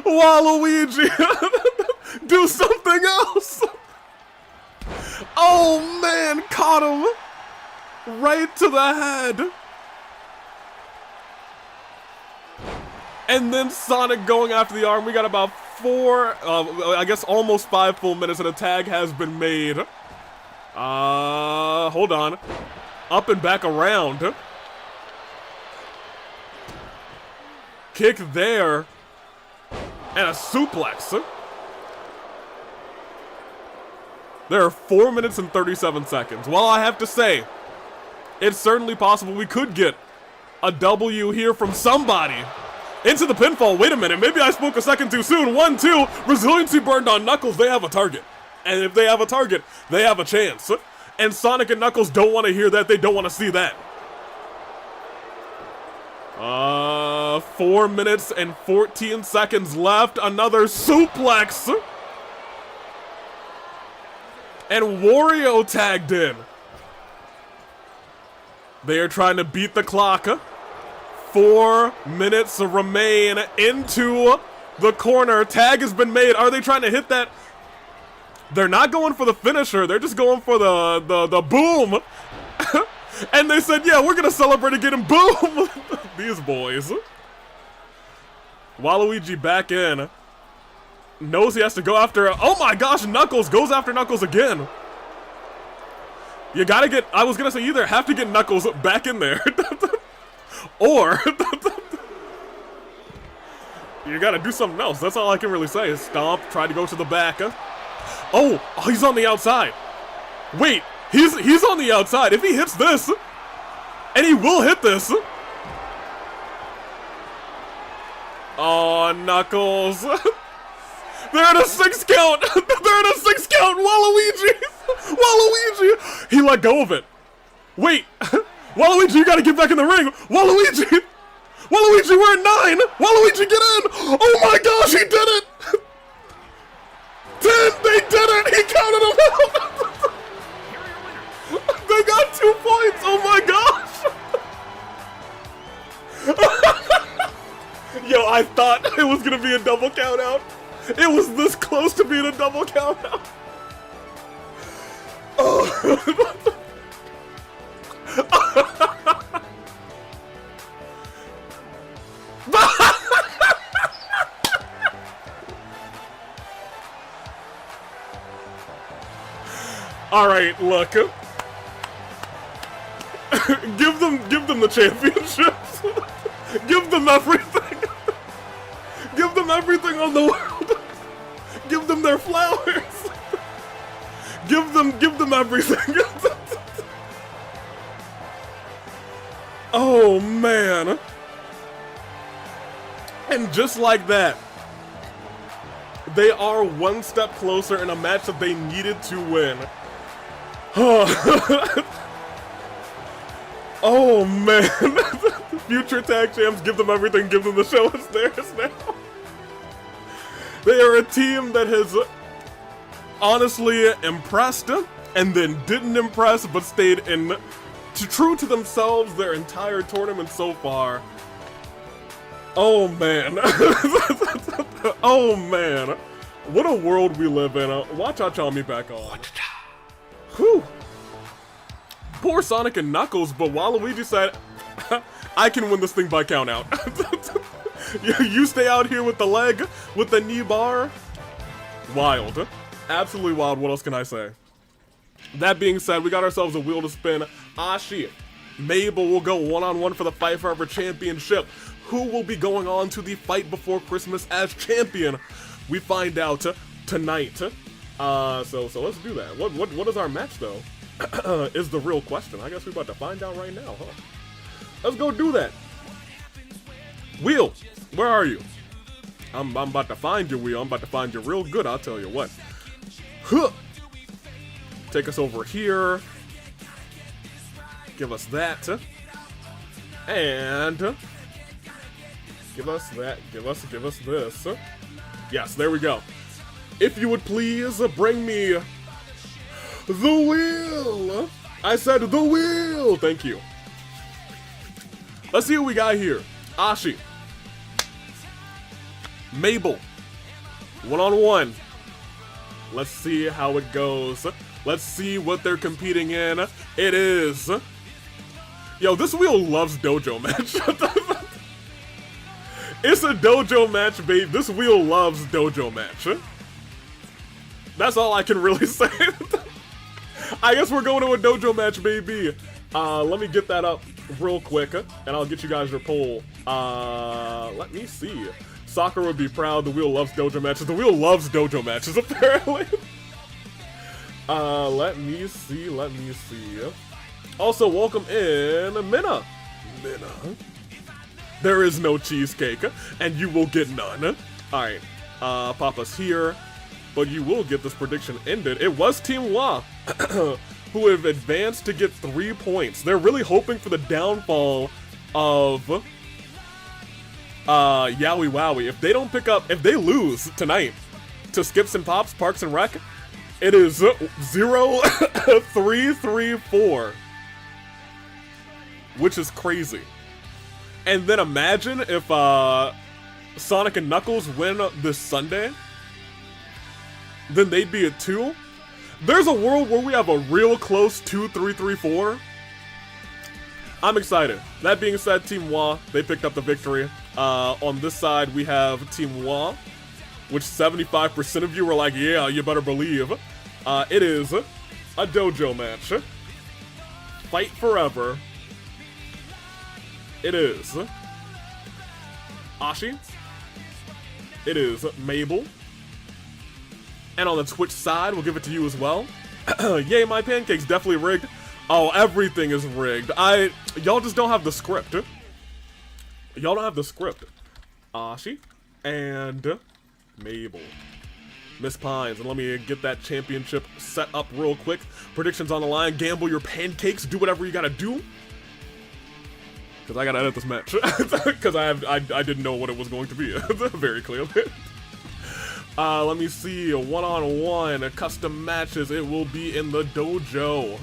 Waluigi, do something else. Oh man, caught him right to the head. And then Sonic going after the arm. We got about 4, I guess almost 5 full minutes, and a tag has been made. Hold on. Up and back around. Kick there. And a suplex. There are 4 minutes and 37 seconds. Well, I have to say, it's certainly possible we could get a W here from somebody. Into the pinfall. Wait a minute. Maybe I spoke a second too soon. 1, 2. Resiliency burned on Knuckles. They have a target. And if they have a target, they have a chance. And Sonic and Knuckles don't want to hear that. They don't want to see that. 4 minutes and 14 seconds left. Another suplex. And Wario tagged in. They are trying to beat the clock. 4 minutes remain into the corner. Tag has been made. Are they trying to hit that? They're not going for the finisher. They're just going for the boom. And they said, yeah, we're going to celebrate and get him boom. These boys. Waluigi back in. Knows he has to go after... Oh my gosh, Knuckles goes after Knuckles again. You got to get... I was going to say either have to get Knuckles back in there. Or... you got to do something else. That's all I can really say. Stomp, try to go to the back. Oh, he's on the outside. Wait, He's on the outside. If he hits this, and he will hit this. Oh, Knuckles. They're in a 6 count. They're in a 6 count. Waluigi. Waluigi. He let go of it. Wait. Waluigi, you gotta get back in the ring. Waluigi. Waluigi, we're at 9. Waluigi, get in. Oh my gosh, he did it. 10. They did it. He counted them out. They got 2 points. Oh my gosh. Yo, I thought it was gonna be a double count out. It was this close to being a double count out. Oh. All right, look. give them the championships. Give them everything. Give them everything on the world. Give them their flowers. Give them everything. Oh man. And just like that, they are one step closer in a match that they needed to win. Oh man. Future tag champs, give them everything, give them the show. It's theirs now. They are a team that has honestly impressed and then didn't impress but stayed true to themselves their entire tournament so far. Oh man. Oh man. What a world we live in. Watch out, y'all me back on. Whew. Poor Sonic and Knuckles, but Waluigi said, I can win this thing by count out. You stay out here with the leg, with the knee bar. Wild. Absolutely wild. What else can I say? That being said, we got ourselves a wheel to spin. Ashi, Mabel will go one-on-one for the Fight Forever Championship. Who will be going on to the Fight Before Christmas as champion? We find out tonight. So let's do that. What is our match though? Is the real question. I guess we're about to find out right now, huh? Let's go do that. Wheel, where are you? I'm about to find you, Wheel. I'm about to find you real good, I'll tell you what. Huh. Take us over here. Give us that. And give us that. Give us this. Yes, there we go. If you would please bring me the wheel. I said the wheel. Thank you. Let's see what we got here. Ashi. Mabel. One-on-one. Let's see how it goes. Let's see what they're competing in. It is. Yo, this wheel loves dojo match. It's a dojo match, babe. This wheel loves dojo match. That's all I can really say. I guess we're going to a dojo match, baby. Let me get that up real quick, and I'll get you guys your poll. Let me see. Sakura would be proud. The wheel loves dojo matches. The wheel loves dojo matches, apparently. Let me see. Also, welcome in Minna. There is no cheesecake, and you will get none. Alright, pop us here. But you will get this prediction ended. It was Team Wa who have advanced to get 3 points. They're really hoping for the downfall of Yaoi Wowie. If they don't pick up, if they lose tonight to Skips and Pops, Parks and Rec, it is 0-3-3-4. Which is crazy. And then imagine if Sonic and Knuckles win this Sunday. Then they'd be at 2. There's a world where we have a real close 2-3-3-4. I'm excited. That being said, Team Wa, they picked up the victory. On this side, we have Team Wa, which 75% of you were like, yeah, you better believe. It is a dojo match. Fight forever. It is Ashi. It is Mabel. And on the Twitch side, we'll give it to you as well. Yay, my pancake's definitely rigged. Oh, everything is rigged. Y'all just don't have the script. Y'all don't have the script. Ashi and Mabel. Miss Pines, and let me get that championship set up real quick. Predictions on the line. Gamble your pancakes. Do whatever you gotta do. Because I gotta edit this match. Because I didn't know what it was going to be. Very clearly. Let me see. One-on-one custom matches. It will be in the dojo.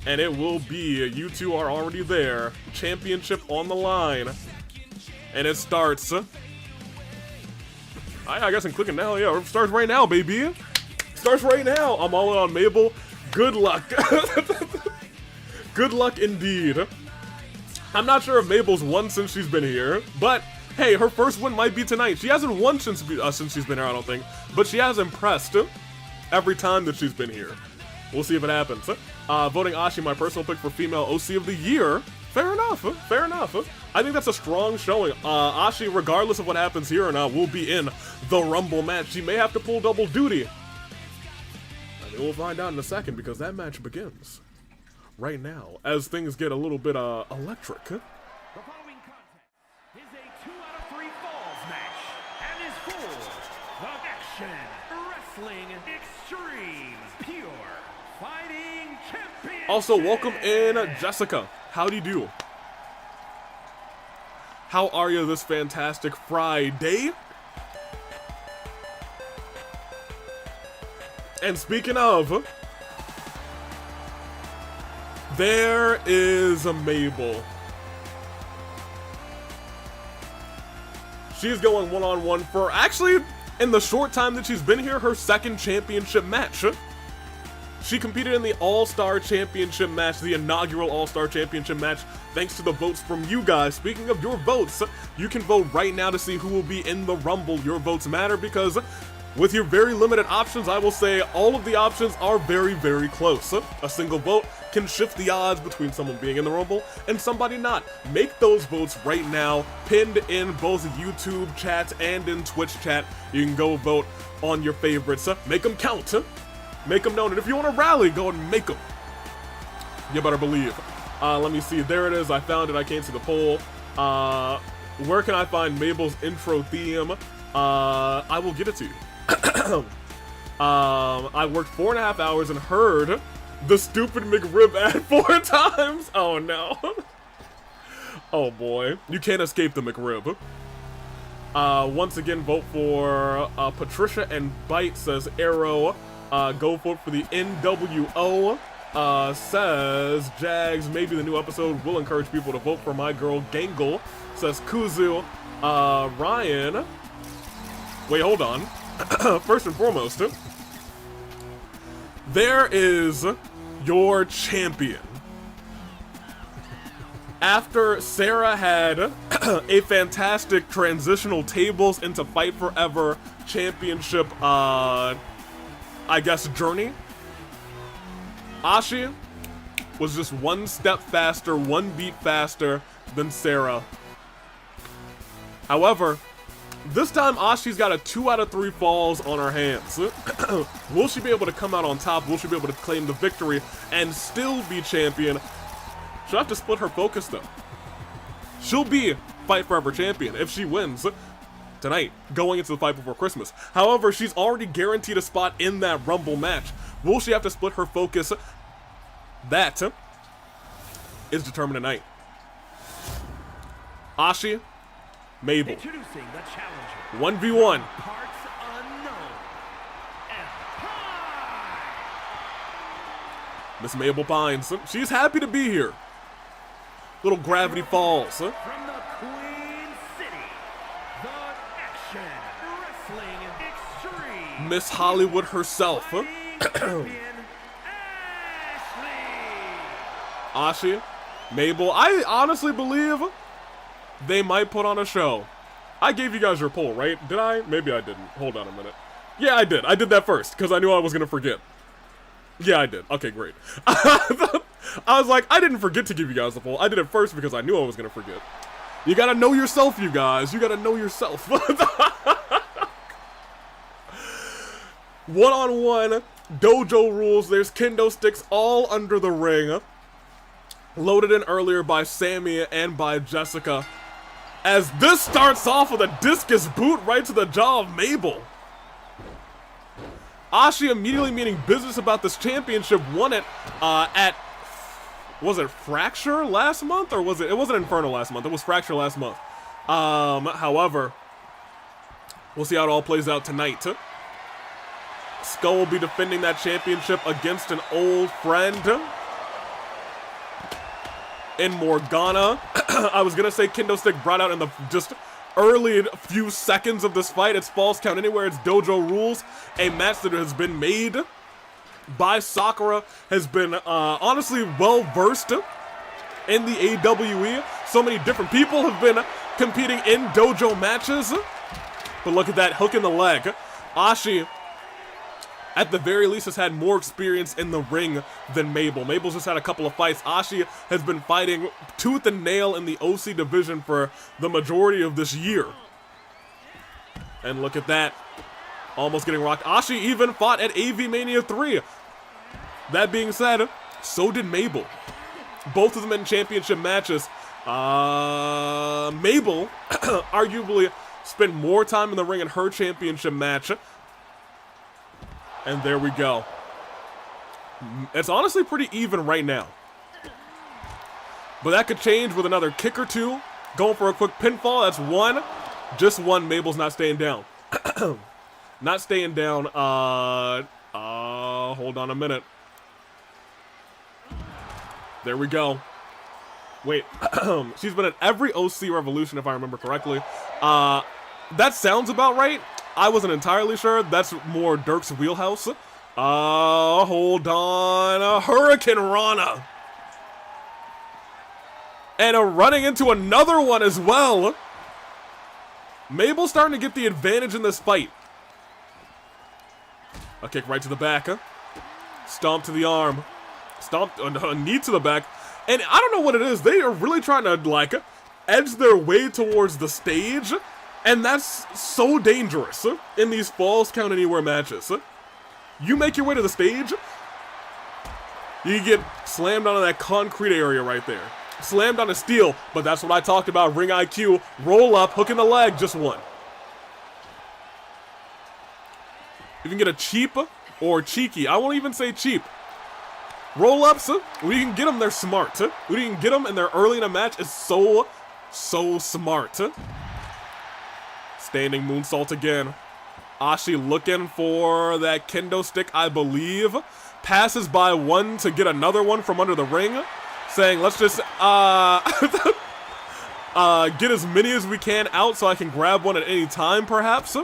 And it will be, you two are already there. Championship on the line. And it starts. I guess I'm clicking now. Yeah, it starts right now, baby. Starts right now. I'm all in on Mabel. Good luck. Good luck indeed. I'm not sure if Mabel's won since she's been here, but hey, her first win might be tonight. She hasn't won since she's been here, I don't think, but she has impressed every time that she's been here. We'll see if it happens. Voting Ashi my personal pick for female OC of the year. Fair enough, fair enough. I think that's a strong showing. Ashi, regardless of what happens here or not, will be in the Rumble match. She may have to pull double duty. I mean, we'll find out in a second because that match begins right now as things get a little bit electric. The following contest is a 2 out of 3 falls match and is for the Action Wrestling Extreme Pure Fighting Championship. Also, welcome in Jessica. How do you do? How are you this fantastic Friday? And speaking of, there is a Mabel. She's going one-on-one for, actually, in the short time that she's been here, her second championship match. She competed in the All-Star Championship match, the inaugural All-Star Championship match, thanks to the votes from you guys. Speaking of your votes, you can vote right now to see who will be in the Rumble. Your votes matter because with your very limited options, I will say all of the options are very, very close. A single vote can shift the odds between someone being in the Rumble and somebody not. Make those votes right now, pinned in both YouTube chat and in Twitch chat. You can go vote on your favorites. Make them count. Make them known, and if you want to rally, go and make them. You better believe. Let me see. There it is. I found it. I can't see the poll. Where can I find Mabel's intro theme? I will get it to you. I worked 4.5 hours and heard the stupid McRib ad 4 times. Oh no. Oh boy. You can't escape the McRib. Once again, vote for Patricia and Bite, says Arrow. Go vote for the NWO, says Jags. Maybe the new episode will encourage people to vote for my girl Gangle, says Kuzu. Ryan. Wait, hold on. First and foremost, there is your champion. After Sarah had a fantastic transitional tables into Fight Forever championship, I guess, journey, Ashi was just one step faster, one beat faster than Sarah. However, this time Ashi's got a 2 out of 3 falls on her hands. Will she be able to come out on top? Will she be able to claim the victory and still be champion? She'll have to split her focus though. She'll be Fight Forever champion if she wins tonight, going into the fight before Christmas. However, she's already guaranteed a spot in that Rumble match. Will she have to split her focus? That is determined tonight. Ashi, Mabel. Introducing the challenger. 1v1. Parts unknown. Miss Mabel Pines. She's happy to be here. Little Gravity Falls. From the Queen City, the Action Wrestling Extreme. Miss Hollywood herself. Champion, Ashley. Ashi, Mabel. I honestly believe they might put on a show. I gave you guys your poll, right? Did I? Maybe I didn't. Hold on a minute. Yeah, I did. I did that first because I knew I was going to forget. Yeah, I did. Okay, great. I was like, I didn't forget to give you guys the poll. I did it first because I knew I was going to forget. You got to know yourself, you guys. You got to know yourself. One-on-one dojo rules. There's kendo sticks all under the ring. Loaded in earlier by Sammy and by Jessica. As this starts off with a discus boot right to the jaw of Mabel. Ashi immediately meaning business about this championship, won it at, was it Fracture last month? Or was it wasn't Inferno last month, it was Fracture last month. However, we'll see how it all plays out tonight. Skull will be defending that championship against an old friend in Morgana. I was gonna say kendo stick brought out in the just early few seconds of this fight. It's false count anywhere. It's dojo rules. A match that has been made by Sakura, has been honestly well versed in the AWE. So many different people have been competing in dojo matches. But look at that hook in the leg. Ashi, at the very least, has had more experience in the ring than Mabel. Mabel's just had a couple of fights. Ashi has been fighting tooth and nail in the OC division for the majority of this year. And look at that. Almost getting rocked. Ashi even fought at AV Mania 3. That being said, so did Mabel. Both of them in championship matches. Mabel arguably spent more time in the ring in her championship match. And there we go. It's honestly pretty even right now. But that could change with another kick or two. Going for a quick pinfall. That's one. Just one. Mabel's not staying down. Not staying down. Hold on a minute. There we go. Wait. She's been at every OC Revolution, if I remember correctly. That sounds about right. I wasn't entirely sure. That's more Dirk's wheelhouse. Hold on. Hurricane Rana. And running into another one as well. Mabel's starting to get the advantage in this fight. A kick right to the back. Stomp to the arm. Stomp, a knee to the back. And I don't know what it is. They are really trying to, like, edge their way towards the stage. And that's so dangerous in these falls count anywhere matches. You make your way to the stage, you get slammed onto that concrete area right there. Slammed on a steel, but that's what I talked about. Ring IQ, roll up, hook in the leg, just one. You can get a cheap or cheeky. I won't even say cheap. Roll ups, when you can get them, they're smart. When you can get them and they're early in a match, it's so smart. Standing moonsault again. Ashi looking for that kendo stick, I believe. Passes by one to get another one from under the ring. Saying, let's just get as many as we can out so I can grab one at any time, perhaps.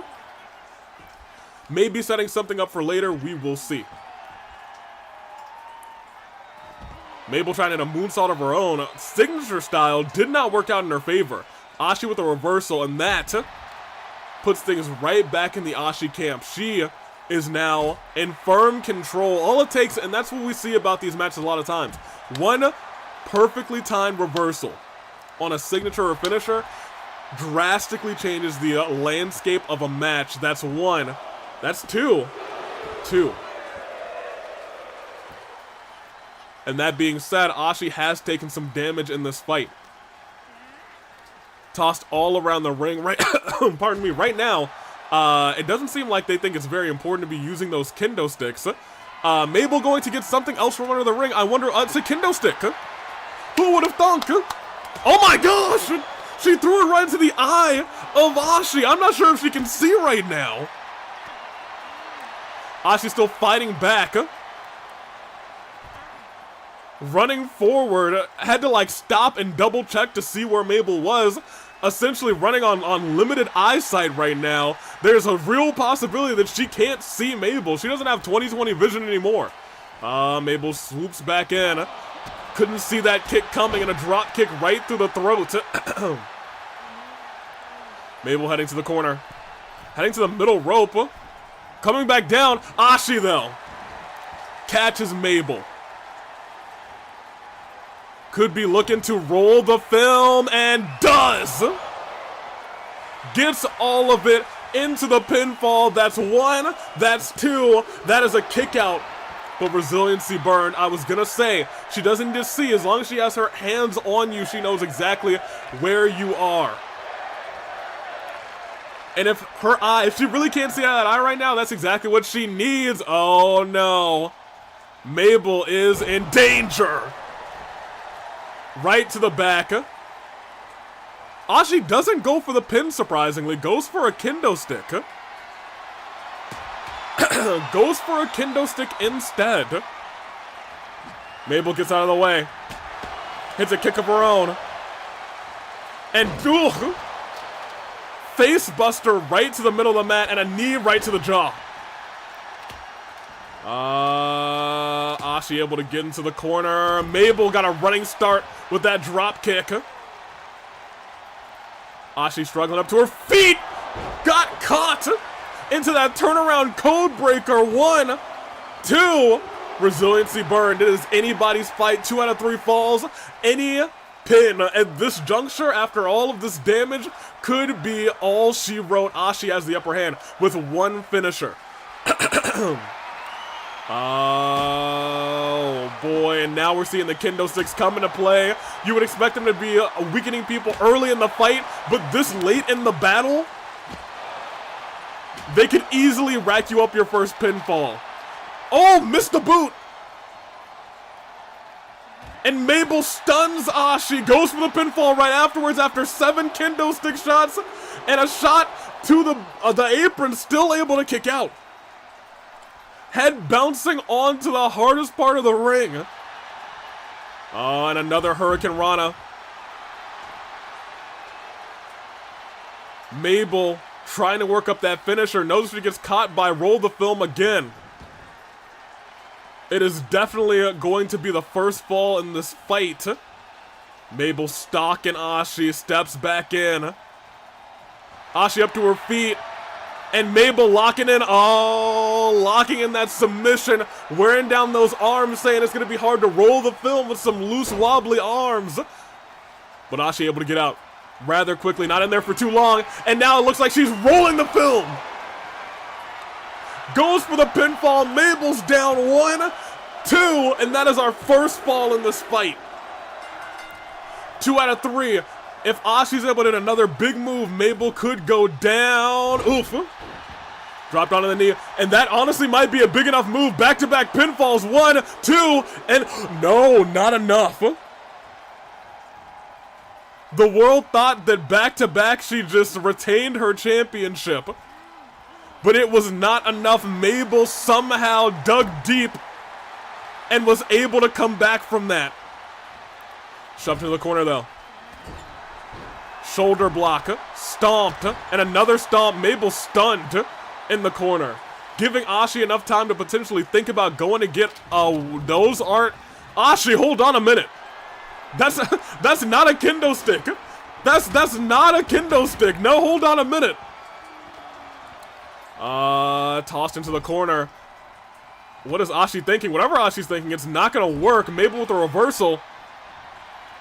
Maybe setting something up for later, we will see. Mabel trying to hit a moonsault of her own. Signature style did not work out in her favor. Ashi with a reversal, and that puts things right back in the Ashi camp. She is now in firm control. All it takes, and that's what we see about these matches a lot of times, one perfectly timed reversal on a signature or finisher drastically changes the landscape of a match. That's one. That's two. And that being said, Ashi has taken some damage in this fight. Tossed all around the ring right pardon me, right now. It doesn't seem like they think it's very important to be using those kendo sticks. Mabel going to get something else from under the ring. I wonder, it's a kendo stick. Who would have thunk? Oh my gosh! She threw it right into the eye of Ashi. I'm not sure if she can see right now. Ashi's still fighting back. Running forward, had to like stop and double check to see where Mabel was. Essentially running on limited eyesight right now. There's a real possibility that she can't see Mabel. She doesn't have 20/20 vision anymore. Mabel swoops back in. Couldn't see that kick coming, and a drop kick right through the throat. Mabel heading to the corner. Heading to the middle rope. Coming back down. Ashi, though, catches Mabel. Could be looking to roll the film, and does. Gets all of it, into the pinfall. That's one, that's two, that is a kick out. But resiliency burn, I was gonna say, she doesn't just see, as long as she has her hands on you, she knows exactly where you are. And if she really can't see out of that eye right now, that's exactly what she needs. Oh no. Mabel is in danger. Right to the back. Ashi doesn't go for the pin, surprisingly. Goes for a kendo stick. Goes for a kendo stick instead. Mabel gets out of the way. Hits a kick of her own. And face buster right to the middle of the mat and a knee right to the jaw. Ashi able to get into the corner. Mabel got a running start with that drop kick. Ashi struggling up to her feet. Got caught into that turnaround code breaker. 1, 2. Resiliency burned. It is anybody's fight. 2 out of 3 falls. Any pin at this juncture after all of this damage could be all she wrote. Ashi has the upper hand with one finisher. Oh boy, and now we're seeing the kendo sticks come into play. You would expect them to be weakening people early in the fight, but this late in the battle, they could easily rack you up your first pinfall. Oh, missed the boot! And Mabel stuns Ashi, goes for the pinfall right afterwards after 7 kendo stick shots and a shot to the apron, still able to kick out. Head bouncing onto the hardest part of the ring. Oh, and another Hurricane Rana. Mabel trying to work up that finisher. Knows she gets caught by roll the film again. It is definitely going to be the first fall in this fight. Mabel stalking Ashi, steps back in. Ashi up to her feet. And Mabel locking in, locking in that submission, wearing down those arms, saying it's going to be hard to roll the film with some loose, wobbly arms. But Ashi able to get out rather quickly, not in there for too long, and now it looks like she's rolling the film. Goes for the pinfall, Mabel's down 1, 2, and that is our first fall in this fight. 2 out of 3. If Ashi's able to hit another big move, Mabel could go down. Oof. Dropped onto the knee. And that honestly might be a big enough move. Back-to-back pinfalls. 1, 2, and no, not enough. The world thought that back-to-back she just retained her championship. But it was not enough. Mabel somehow dug deep and was able to come back from that. Shoved to the corner though. Shoulder block, stomped, and another stomp. Mabel stunned in the corner, giving Ashi enough time to potentially think about going to get those aren't. Ashi, hold on a minute. That's not a kendo stick. That's not a kendo stick. No, hold on a minute. Tossed into the corner. What is Ashi thinking? Whatever Ashi's thinking, it's not gonna work. Mabel with a reversal.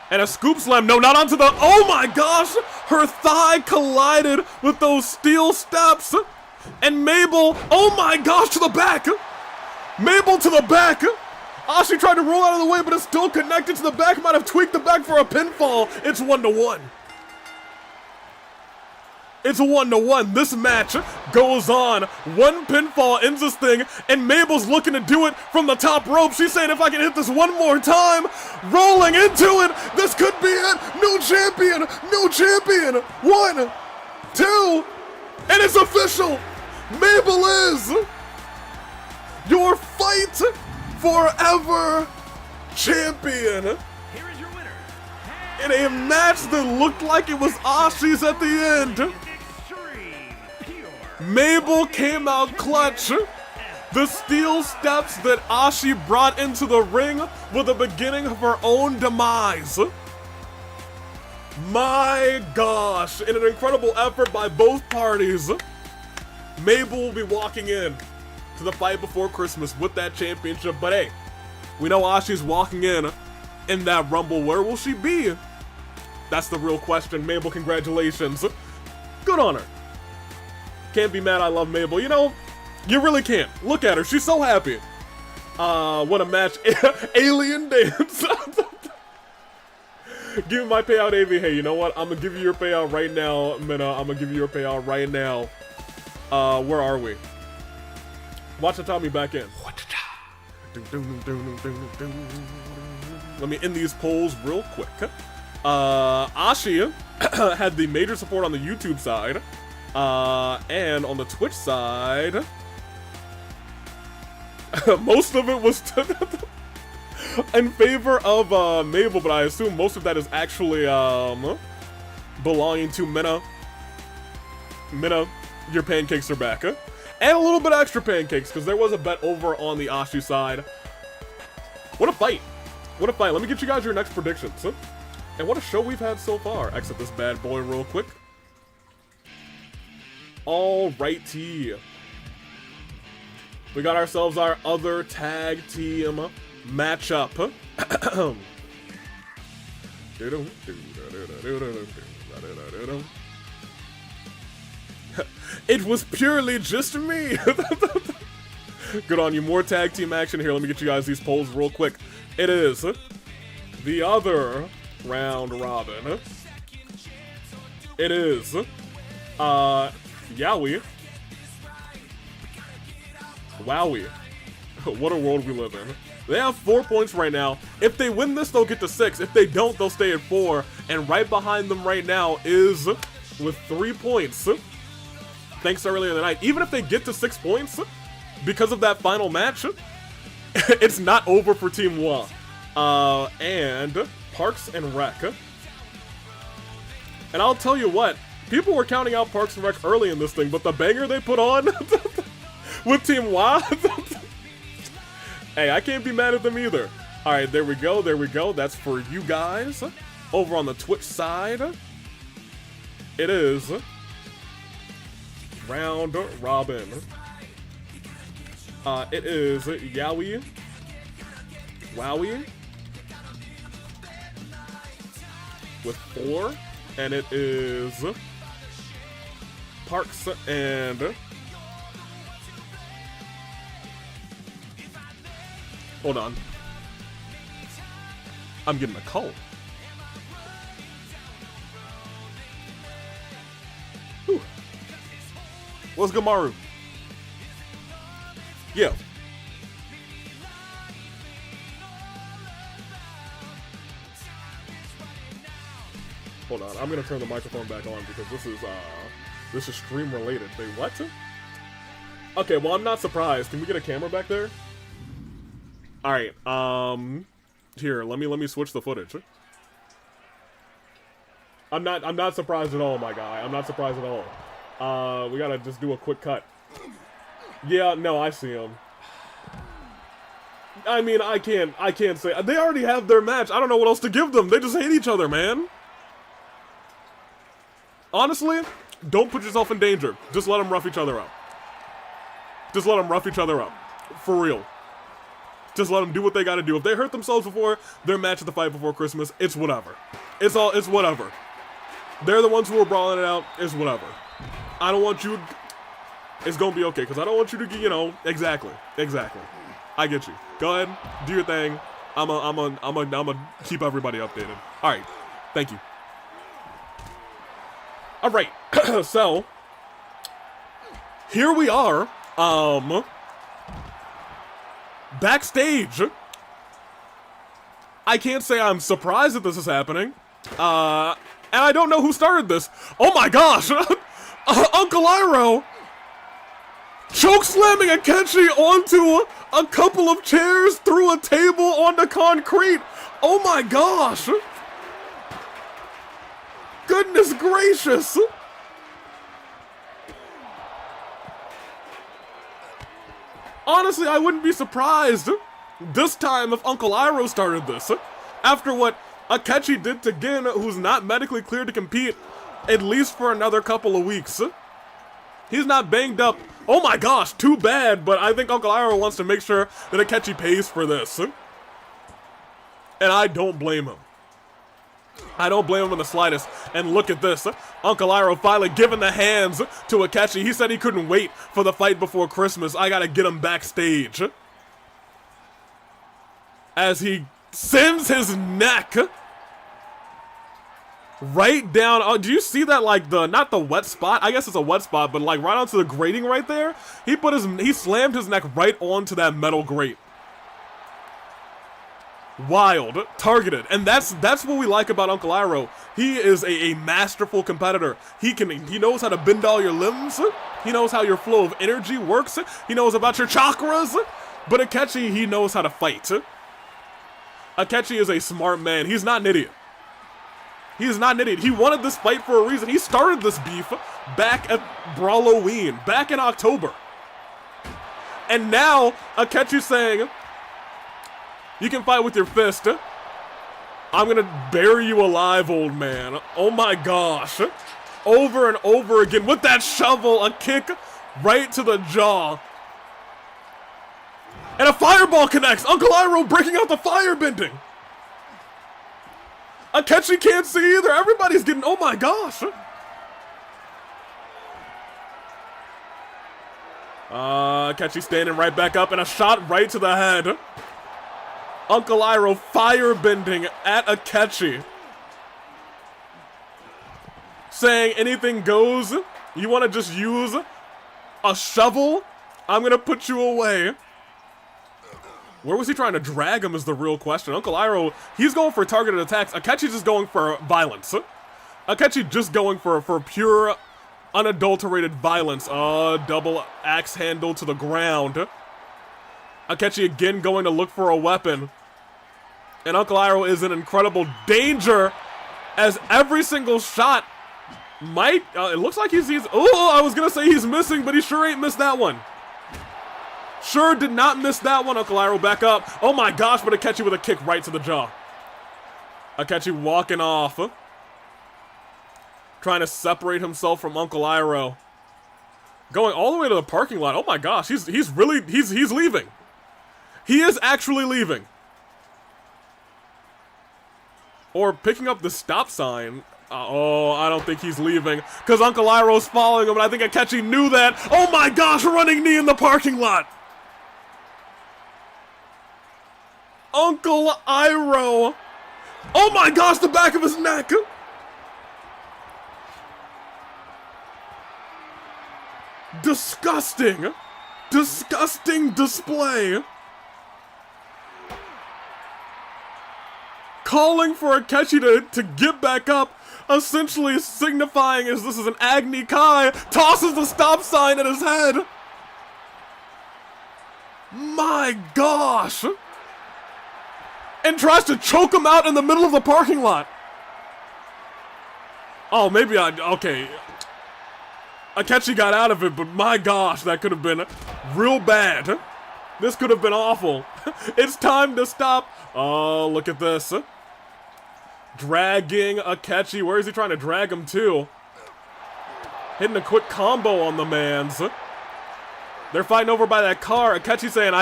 And a scoop slam. No, not onto the... Oh my gosh! Her thigh collided with those steel steps. And Mabel... Oh my gosh, to the back! Mabel to the back! Ashi tried to roll out of the way, but it's still connected to the back. Might have tweaked the back for a pinfall. It's 1-1. It's 1-1. This match goes on. 1 pinfall ends this thing, and Mabel's looking to do it from the top rope. She's saying, if I can hit this one more time, rolling into it, this could be it. New champion, new champion. 1, 2, and it's official. Mabel is your fight forever champion. Here is your winner. In a match that looked like it was Ashi's at the end. Mabel came out clutch. The steel steps that Ashi brought into the ring were the beginning of her own demise. My gosh, in an incredible effort by both parties, Mabel will be walking in to the fight before Christmas with that championship. But hey, we know Ashi's walking in that Rumble. Where will she be? That's the real question. Mabel, congratulations. Good on her. Can't be mad I love Mabel. You know, you really can't. Look at her. She's so happy. What a match. Alien dance. Give me my payout, AV. Hey, you know what? I'm gonna give you your payout right now, Minna. I'm gonna give you your payout right now. Where are we? Watch the Tommy back in. Let me end these polls real quick. Ashi had the major support on the YouTube side. And on the Twitch side, most of it was in favor of Mabel, but I assume most of that is actually belonging to Minna. Minna, your pancakes are back. And a little bit of extra pancakes, because there was a bet over on the Ashi side. What a fight. What a fight. Let me get you guys your next predictions. And what a show we've had so far. Exit this bad boy real quick. Alrighty. We got ourselves our other tag team matchup. It was purely just me. Good on you. More tag team action here. Let me get you guys these polls real quick. It is the other round robin. It is Yaoi. Wowee. What a world we live in. They have 4 points right now. If they win this, they'll get to 6. If they don't, they'll stay at 4. And right behind them right now is with 3 points. Thanks to earlier in the night. Even if they get to 6 points, because of that final match, it's not over for Team Wa. And Parks and Rec. And I'll tell you what, people were counting out Parks and Rec early in this thing, but the banger they put on with Team Wa, hey, I can't be mad at them either. Alright, there we go, there we go. That's for you guys. Over on the Twitch side, it is Round Robin. It is Yaoi, Wowee, with 4, and it is Parks and... Hold on. I'm getting a cold. Whew. What's good, Maru? Yeah. Hold on, I'm gonna turn the microphone back on because this is stream related. Wait, what? Okay, well, I'm not surprised. Can we get a camera back there? All right. Here, let me switch the footage. I'm not surprised at all, my guy. I'm not surprised at all. We gotta just do a quick cut. Yeah, no, I see him. I mean, I can't say they already have their match. I don't know what else to give them. They just hate each other, man. Honestly, don't put yourself in danger. Just let them rough each other up. Just let them rough each other up. For real. Just let them do what they gotta do. If they hurt themselves before their match at the Fight Before Christmas, it's whatever. It's whatever. They're the ones who are brawling it out. It's whatever. I don't want you... It's gonna be okay, because I don't want you to get, you know... Exactly. I get you. Go ahead. Do your thing. I'm a keep everybody updated. Alright. Thank you. Alright. So... Here we are. Backstage. I can't say I'm surprised that this is happening. And I don't know who started this. Oh my gosh! Uncle Iroh choke slamming A-Catchi onto a couple of chairs through a table onto concrete. Oh my gosh! Goodness gracious! Honestly, I wouldn't be surprised this time if Uncle Iroh started this. After what A-Catchi did to Gin, who's not medically cleared to compete, at least for another couple of weeks. He's not banged up. Oh my gosh, too bad, but I think Uncle Iroh wants to make sure that A-Catchi pays for this. And I don't blame him. I don't blame him in the slightest. And look at this. Uncle Iroh finally giving the hands to A-Catchi. He said he couldn't wait for the fight before Christmas. I gotta get him backstage. As he sends his neck right down. Oh, do you see that, like, not the wet spot? I guess it's a wet spot, but like right onto the grating right there. He slammed his neck right onto that metal grate. Wild, targeted, and that's what we like about Uncle Iroh. He is a masterful competitor. He knows how to bend all your limbs. He knows how your flow of energy works. He knows about your chakras. But A-Catchi, he knows how to fight. A-Catchi is a smart man. He's not an idiot. He is not an idiot. He wanted this fight for a reason. He started this beef back at Brawloween, back in October. And now A-Catchi's saying, you can fight with your fist. I'm gonna bury you alive, old man. Oh my gosh. Over and over again with that shovel, a kick right to the jaw. And a fireball connects. Uncle Iroh breaking out the firebending. A-Catchi can't see either. Everybody's getting, oh my gosh. A-Catchi standing right back up and a shot right to the head. Uncle Iroh firebending at A-Catchi. Saying anything goes. You want to just use a shovel? I'm going to put you away. Where was he trying to drag him is the real question. Uncle Iroh, he's going for targeted attacks. A-Catchi's just going for violence. A-Catchi just going for pure, unadulterated violence. Double axe handle to the ground. A-Catchi again going to look for a weapon. And Uncle Iroh is in incredible danger as every single shot might, it looks like he's, oh, I was going to say he's missing, but he sure ain't missed that one. Sure did not miss that one. Uncle Iroh back up. Oh my gosh, but A-Catchi with a kick right to the jaw. A-Catchi walking off. Trying to separate himself from Uncle Iroh. Going all the way to the parking lot. Oh my gosh, he's leaving. He is actually leaving. Or picking up the stop sign. Oh, I don't think he's leaving. Because Uncle Iroh's following him, and I think A-Catchi knew that. Oh my gosh, running knee in the parking lot. Uncle Iroh. Oh my gosh, the back of his neck. Disgusting. Disgusting display. Calling for A-Catchi to get back up, essentially signifying as this is an Agni Kai, tosses the stop sign at his head. My gosh. And tries to choke him out in the middle of the parking lot. Oh, maybe okay. A-Catchi got out of it, but my gosh, that could have been real bad. This could have been awful. It's time to stop. Oh, look at this. Dragging A-Catchi. Where is he trying to drag him to? Hitting a quick combo on the mans. They're fighting over by that car. A-Catchi saying,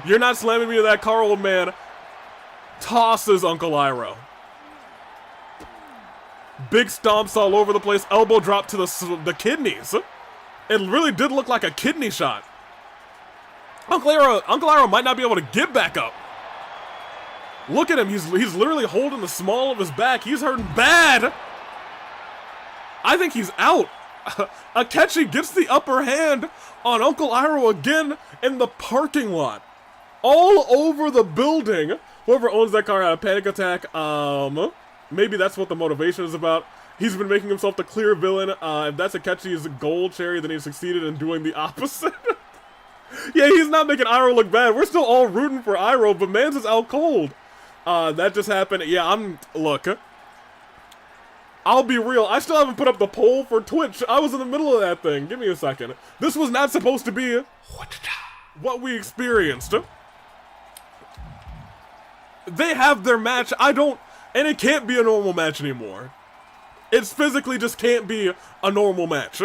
you're not slamming me to that car, old man. Tosses Uncle Iroh. Big stomps all over the place. Elbow drop to the kidneys. It really did look like a kidney shot. Uncle Iroh might not be able to get back up. Look at him. He's literally holding the small of his back. He's hurting bad. I think he's out. A-Catchi gets the upper hand on Uncle Iroh again in the parking lot. All over the building. Whoever owns that car had a panic attack. Maybe that's what the motivation is about. He's been making himself the clear villain. If that's A-Catchi's goal, Cherry, then he succeeded in doing the opposite. Yeah, he's not making Iroh look bad. We're still all rooting for Iroh, but Mans is out cold. That just happened. Yeah, look. I'll be real. I still haven't put up the poll for Twitch. I was in the middle of that thing. Give me a second. This was not supposed to be what we experienced. They have their match. And it can't be a normal match anymore. It physically just can't be a normal match.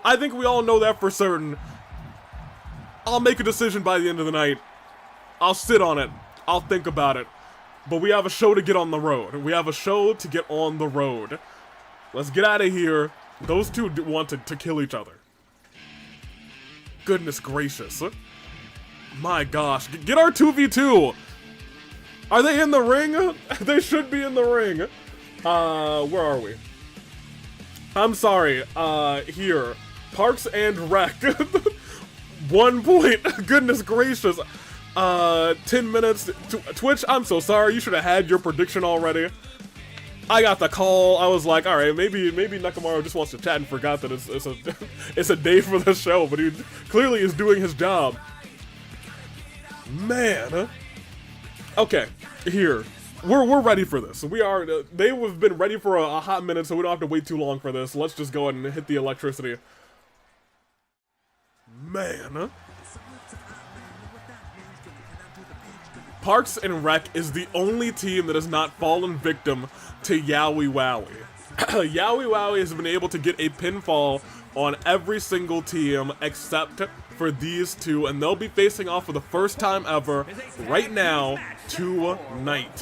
I think we all know that for certain. I'll make a decision by the end of the night. I'll sit on it. I'll think about it. but we have a show to get on the road. We have a show to get on the road. Let's get out of here. Those two want to kill each other. Goodness gracious. My gosh. Get our 2v2. Are they in the ring? They should be in the ring. Where are we? I'm sorry. Here. Parks and Rec. 1 point. Goodness gracious. 10 minutes. Twitch, I'm so sorry. You should have had your prediction already. I got the call. I was like, all right, maybe Nakamura just wants to chat and forgot that it's a day for the show, but he clearly is doing his job. Man. Okay, here. We're ready for this. We are. They have been ready for a hot minute, so we don't have to wait too long for this. Let's just go ahead and hit the electricity. Man. Parks and Rec is the only team that has not fallen victim to Yaoi Wowie. Yaoi Wowie has been able to get a pinfall on every single team except for these two, and they'll be facing off for the first time ever right now tonight.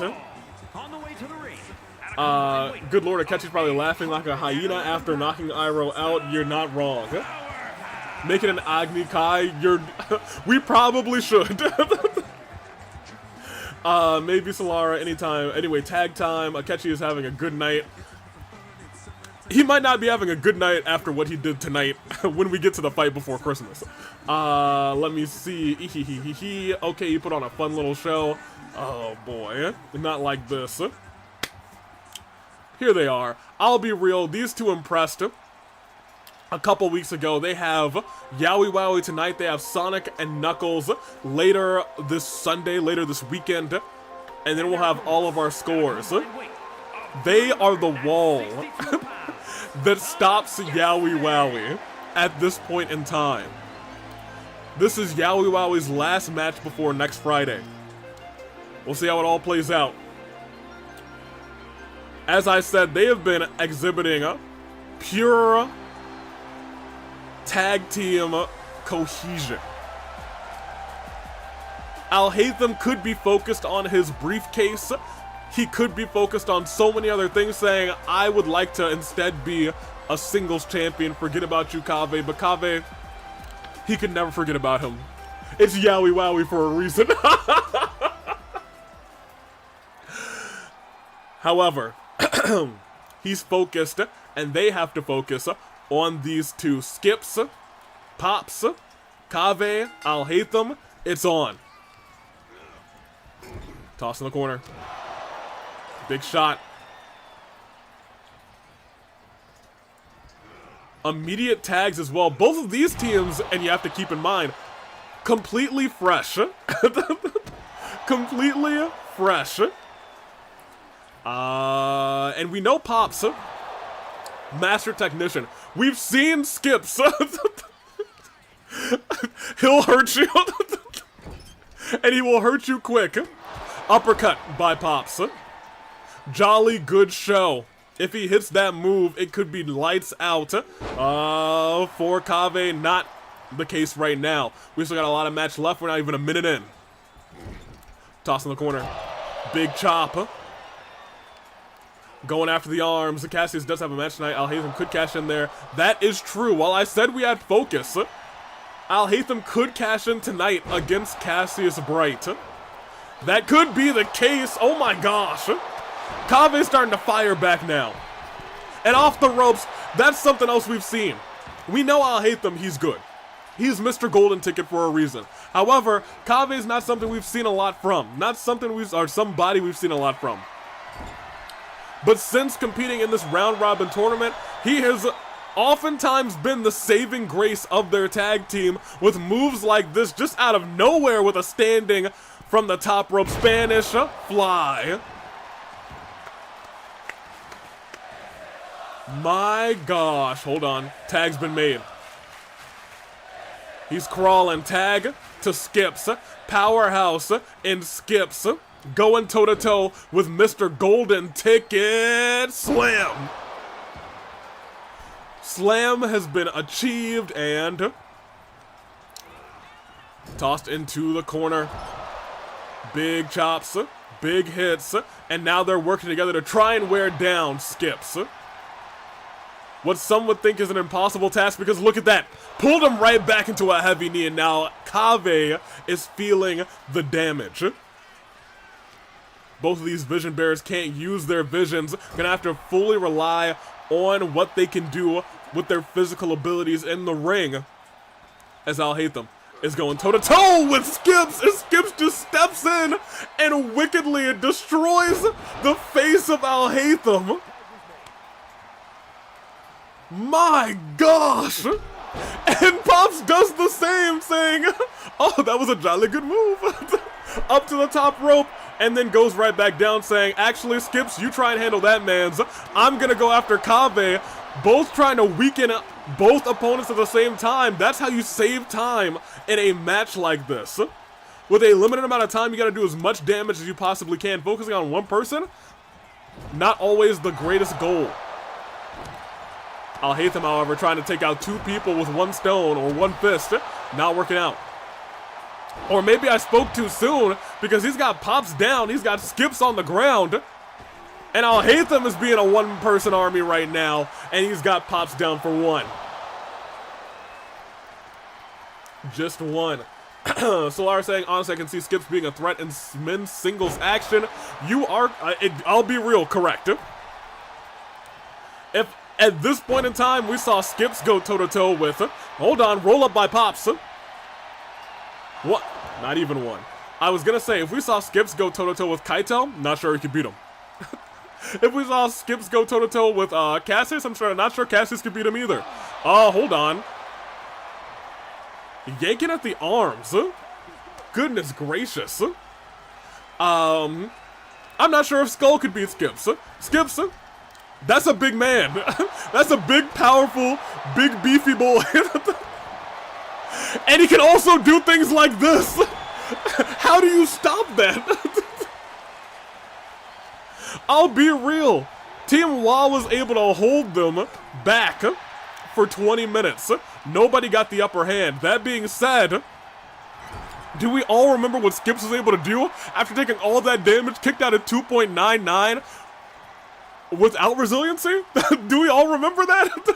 Good lord, A-Catchi's probably laughing like a hyena after knocking Iroh out. You're not wrong. Making an Agni Kai, we probably should. Maybe Solara anytime. Anyway, tag time. A-Catchi is having a good night. He might not be having a good night after what he did tonight when we get to the fight before Christmas. Let me see. Okay, he put on a fun little show. Oh boy, not like this. Here they are. I'll be real, these two impressed. A couple weeks ago, they have Yaoi Wowie tonight. They have Sonic and Knuckles later this Sunday, later this weekend. And then we'll have all of our scores. They are the wall that stops Yaoi Wowie at this point in time. This is Yaoi Wowie's last match before next Friday. We'll see how it all plays out. As I said, they have been exhibiting pure tag team cohesion. Al-Haytham could be focused on his briefcase. He could be focused on so many other things, saying, I would like to instead be a singles champion. Forget about you, Kaveh. But Kaveh, he could never forget about him. It's Yaoi Wowie for a reason. However, he's focused, and they have to focus on these two. Skips, Pops, Kaveh, Al-Haytham. It's on. Toss in the corner. Big shot. Immediate tags as well. Both of these teams, and you have to keep in mind, completely fresh. Completely fresh. And we know Pops, master technician. We've seen Skips. He'll hurt you. And he will hurt you quick. Uppercut by Pops. Jolly good show. If he hits that move, it could be lights out. For Kaveh, not the case right now. We still got a lot of match left. We're not even a minute in. Toss in the corner. Big chop. Going after the arms. Cassius does have a match tonight. Al-Haytham could cash in there. That is true. While I said we had focus, Al-Haytham could cash in tonight against Cassius Bright. That could be the case. Oh my gosh. Kaveh's starting to fire back now. And off the ropes, that's something else we've seen. We know Al-Haytham, he's good. He's Mr. Golden Ticket for a reason. However, Kaveh's not something we've seen a lot from. Not something somebody we've seen a lot from. But since competing in this round robin tournament, he has oftentimes been the saving grace of their tag team with moves like this just out of nowhere with a standing from the top rope Spanish fly. My gosh, hold on. Tag's been made. He's crawling. Tag to Skips. Powerhouse and Skips. Going toe-to-toe with Mr. Golden Ticket. Slam. Slam has been achieved and tossed into the corner. Big chops. Big hits, and now they're working together to try and wear down Skips. What some would think is an impossible task, because look at that. Pulled him right back into a heavy knee, and now Kaveh is feeling the damage. Both of these vision bearers can't use their visions. Gonna have to fully rely on what they can do with their physical abilities in the ring. As Alhaitham is going toe-to-toe with Skips, and Skips just steps in and wickedly destroys the face of Alhaitham. My gosh! And Pops does the same, saying, oh, that was a jolly good move. Up to the top rope, and then goes right back down, saying, actually, Skips, you try and handle that, mans. I'm gonna go after Kaveh. Both trying to weaken both opponents at the same time. That's how you save time in a match like this. With a limited amount of time, you gotta do as much damage as you possibly can. Focusing on one person, not always the greatest goal. Alhaitham, however, trying to take out two people with one stone or one fist. Not working out. Or maybe I spoke too soon, because he's got Pops down, he's got Skips on the ground. And Alhaitham is being a one-person army right now, and he's got Pops down for one. Just one. Solar saying, honestly, I can see Skips being a threat in men's singles action. You are, I'll be real, correct. If at this point in time we saw Skips go toe-to-toe with, hold on, roll up by Pops. What? Not even one. I was gonna say, if we saw Skips go toe-to-toe with Kaito, not sure he could beat him. If we saw Skips go toe-to-toe with Cassius, not sure Cassius could beat him either. Oh, hold on. Yanking at the arms. Goodness gracious. I'm not sure if Skull could beat Skips. Skips, that's a big man. That's a big, powerful, big, beefy boy. And he can also do things like this. How do you stop that? I'll be real. Team WA was able to hold them back for 20 minutes. Nobody got the upper hand. That being said, do we all remember what Skips was able to do after taking all that damage, kicked out at 2.99 without resiliency? Do we all remember that?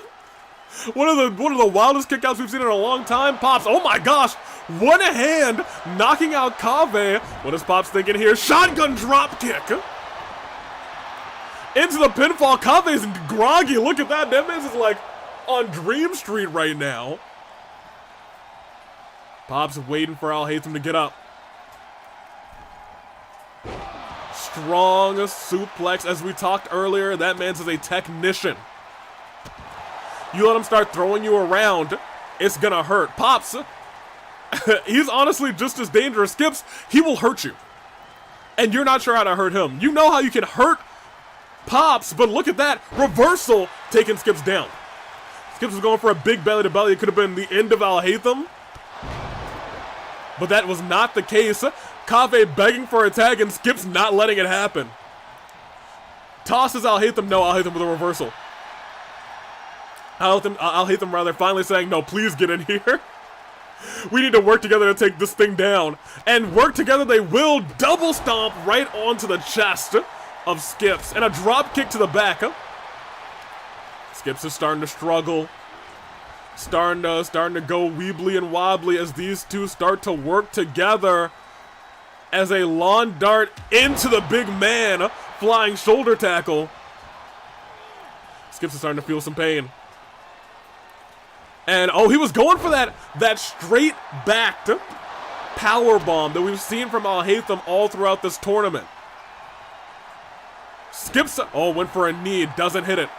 One of the wildest kickouts we've seen in a long time. Pops, oh my gosh, one hand knocking out Kaveh. What is Pops thinking here? Shotgun drop kick. Into the pinfall. Kaveh's groggy. Look at that. That man's is like on Dream Street right now. Pops waiting for Alhaitham to get up. Strong suplex. As we talked earlier, that man's is a technician. You let him start throwing you around, it's gonna hurt. Pops, he's honestly just as dangerous. Skips, he will hurt you. And you're not sure how to hurt him. You know how you can hurt Pops, but look at that. Reversal taking Skips down. Skips was going for a big belly to belly. It could have been the end of Alhaitham. But that was not the case. Kaveh begging for a tag and Skips not letting it happen. Tosses Alhaitham. No, Alhaitham with a reversal. Alhaitham rather finally saying, no, please get in here. We need to work together to take this thing down. And work together they will. Double stomp right onto the chest of Skips. And a drop kick to the back. Skips is starting to struggle. Starting to go weebly and wobbly as these two start to work together. As a lawn dart into the big man. Flying shoulder tackle. Skips is starting to feel some pain. And, oh, he was going for that straight-backed power bomb that we've seen from Alhaitham all throughout this tournament. Skips, oh, went for a knee, doesn't hit it.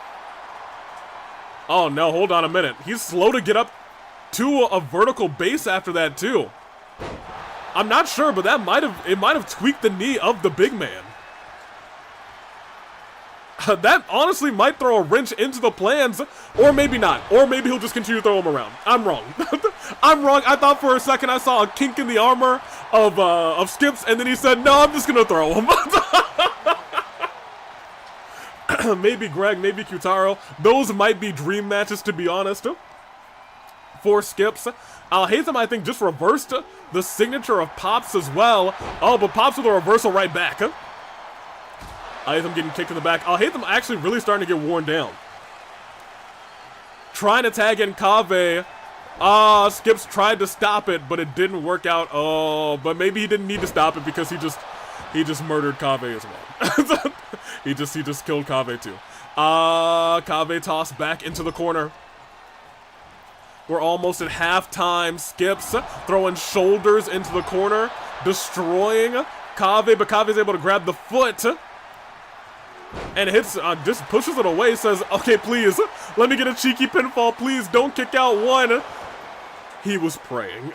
Oh, no, hold on a minute. He's slow to get up to a vertical base after that, too. I'm not sure, but that might have tweaked the knee of the big man. That honestly might throw a wrench into the plans, or maybe not. Or maybe he'll just continue to throw him around. I'm wrong. I'm wrong. I thought for a second I saw a kink in the armor of Skips, and then he said, no, I'm just going to throw him. Maybe Greg, maybe Kutaro. Those might be dream matches, to be honest, for Skips. Alhaitham, I think, just reversed the signature of Pops as well. Oh, but Pops with a reversal right back. Al-Haytham getting kicked in the back. Al-Haytham actually really starting to get worn down. Trying to tag in Kaveh. Skips tried to stop it, but it didn't work out. Oh, but maybe he didn't need to stop it because he just murdered Kaveh as well. he just killed Kaveh too. Kaveh tossed back into the corner. We're almost at halftime. Skips throwing shoulders into the corner, destroying Kaveh, but Kave's able to grab the foot and hits, just pushes it away, says, okay, please, let me get a cheeky pinfall, please, don't kick out one. He was praying.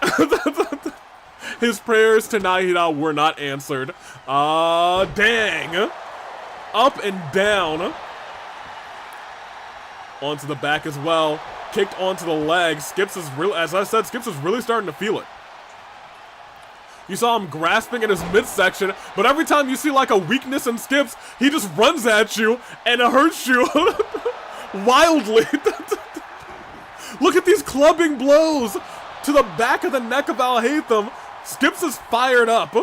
His prayers to Nahida were not answered. Dang. Up and down. Onto the back as well. Kicked onto the leg. Skips is real, as I said, Skips is really starting to feel it. You saw him grasping in his midsection, but every time you see like a weakness in Skips, he just runs at you and it hurts you wildly. Look at these clubbing blows to the back of the neck of Al-Haytham. Skips is fired up.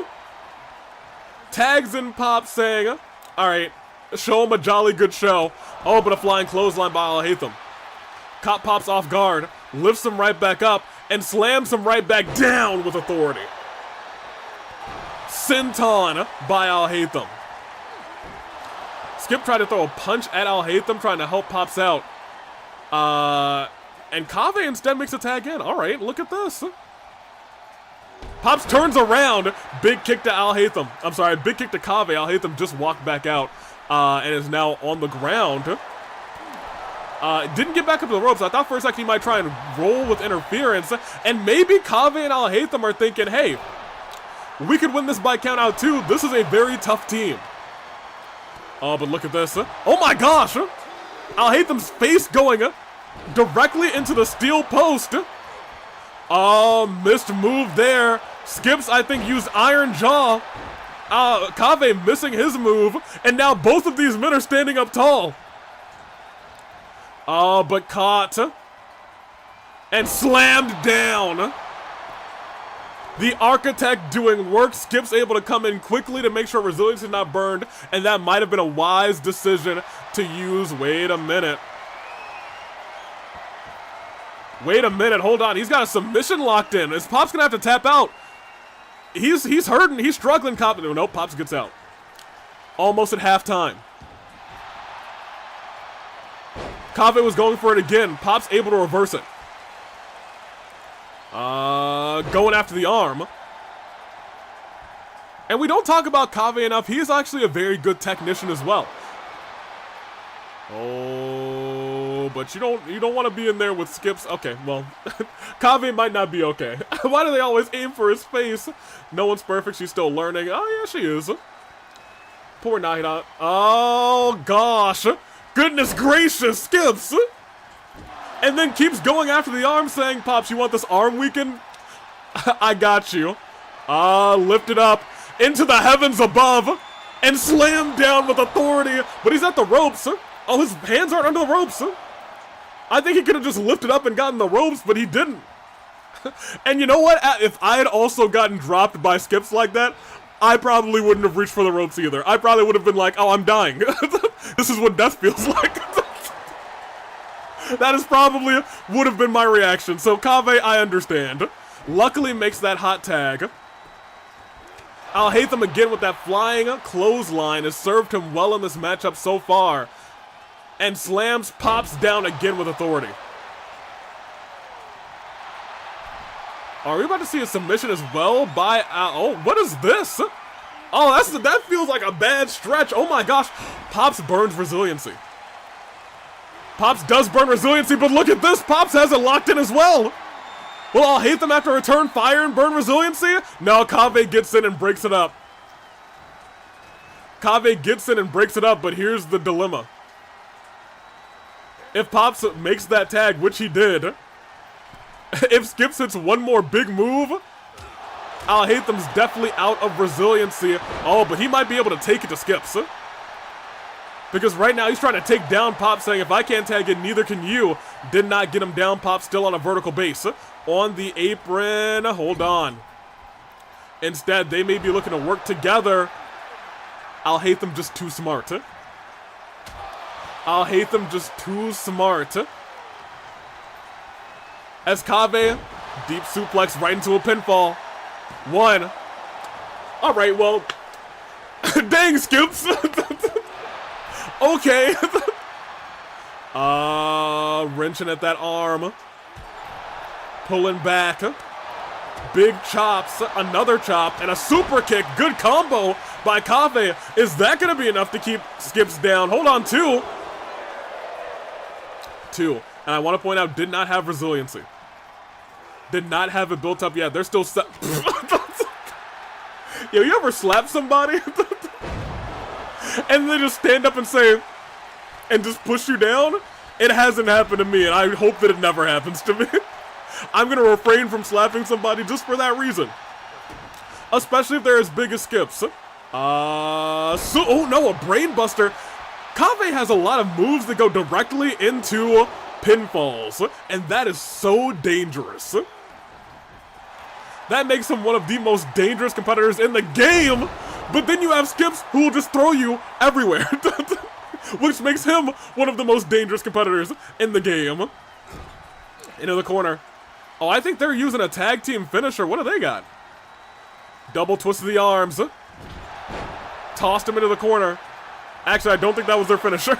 Tags in Pop saying, alright, show him a jolly good show. Oh, but a flying clothesline by Al-Haytham. Cop pops off guard, lifts him right back up, and slams him right back down with authority. Senton by Al-Haytham. Skip tried to throw a punch at Al-Haytham, trying to help Pops out. And Kaveh instead makes a tag in. Alright, look at this. Pops turns around. Big kick to Al-Haytham. I'm sorry, big kick to Kaveh. Al-Haytham just walked back out and is now on the ground. Didn't get back up to the ropes. I thought for a second he might try and roll with interference. And maybe Kaveh and Al-Haytham are thinking, hey, we could win this by count out too. This is a very tough team. Oh, but look at this. Oh my gosh. Al-Haytham's face going directly into the steel post. Oh, missed move there. Skips, I think, used Iron Jaw. Kaveh missing his move. And now both of these men are standing up tall. Oh, but caught. And slammed down. The Architect doing work. Skips able to come in quickly to make sure resilience is not burned. And that might have been a wise decision to use. Wait a minute. Wait a minute. Hold on. He's got a submission locked in. Is Pops going to have to tap out? He's hurting. He's struggling. Nope, Pops gets out. Almost at halftime. Kaveh was going for it again. Pops able to reverse it. Going after the arm. And we don't talk about Kaveh enough. He is actually a very good technician as well. Oh, but you don't want to be in there with Skips. Okay, well, Kaveh might not be okay. Why do they always aim for his face? No one's perfect. She's still learning. Oh, yeah, she is. Poor Nahida. Oh, gosh. Goodness gracious, Skips. And then keeps going after the arm, saying, Pops, you want this arm weakened? I got you. Lifted up into the heavens above and slammed down with authority. But he's at the ropes. Oh, his hands aren't under the ropes. I think he could have just lifted up and gotten the ropes, but he didn't. And you know what? If I had also gotten dropped by Skips like that, I probably wouldn't have reached for the ropes either. I probably would have been like, oh, I'm dying. This is what death feels like. That is probably would have been my reaction. So Kaveh, I understand. Luckily makes that hot tag. Al-Haytham again with that flying clothesline has served him well in this matchup so far. And slams Pops down again with authority. Are we about to see a submission as well by oh, what is this? Oh, that feels like a bad stretch. Oh my gosh. Pops burns resiliency. Pops does burn resiliency, but look at this. Pops has it locked in as well. Will Al-Haytham have to return fire and burn resiliency? No, Kaveh gets in and breaks it up. Kaveh gets in and breaks it up, but here's the dilemma. If Pops makes that tag, which he did, if Skips hits one more big move, Al-Haytham's definitely out of resiliency. Oh, but he might be able to take it to Skips. Because right now he's trying to take down Pop, saying if I can't tag it, neither can you. Did not get him down. Pop still on a vertical base. On the apron. Hold on. Instead, they may be looking to work together. I'll hate them just too smart. I'll hate them just too smart. As Kaveh, deep suplex right into a pinfall. 1. Alright, well, dang, Skips. Okay. Wrenching at that arm. Pulling back. Big chops, another chop, and a super kick. Good combo by Kaveh. Is that going to be enough to keep Skips down? Hold on, 2. 2. And I want to point out, did not have resiliency. Did not have it built up yet. They're still Yo, you ever slap somebody? And they just stand up and say, and just push you down? It hasn't happened to me, and I hope that it never happens to me. I'm gonna refrain from slapping somebody just for that reason. Especially if they're as big as Skips. Oh no, a brain buster. Kaveh has a lot of moves that go directly into pinfalls, and that is so dangerous. That makes him one of the most dangerous competitors in the game, but then you have Skips who will just throw you everywhere, which makes him one of the most dangerous competitors in the game. Into the corner. Oh, I think they're using a tag team finisher. What do they got? Double twist of the arms. Tossed him into the corner. Actually, I don't think that was their finisher.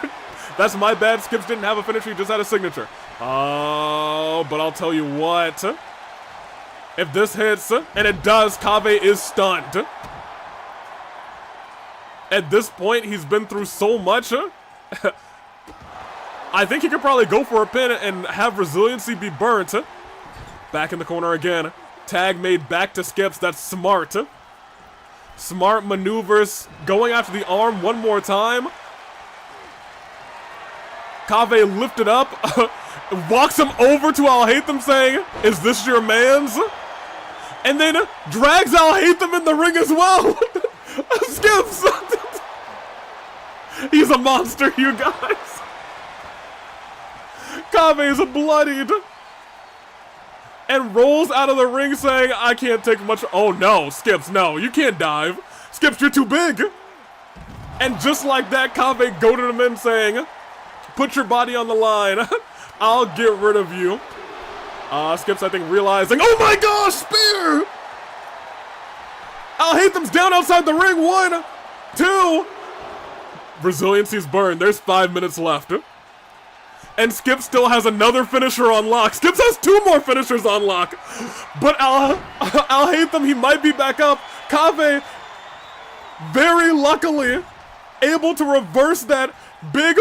That's my bad. Skips didn't have a finisher. He just had a signature. Oh, but I'll tell you what. If this hits, and it does, Kaveh is stunned. At this point, he's been through so much. I think he could probably go for a pin and have resiliency be burnt. Back in the corner again. Tag made back to Skips. That's smart. Smart maneuvers. Going after the arm one more time. Kaveh lifted up. Walks him over to I'll Hate Them saying, "Is this your man's?" And then drags I'll Hate Them in the ring as well. Skips. He's a monster, you guys. Kaveh is bloodied. And rolls out of the ring saying, "I can't take much." Oh no, Skips, no, you can't dive. Skips, you're too big. And just like that, Kaveh goaded him in saying, "Put your body on the line. I'll get rid of you." Skips, I think, realizing, oh my gosh, spear! I'll Hate Them's down outside the ring. 1, 2. Resiliency's burned. There's 5 minutes left. And Skip still has another finisher on lock. Skips has 2 more finishers on lock. But I'll Hate Them, he might be back up. Kaveh, very luckily, able to reverse that big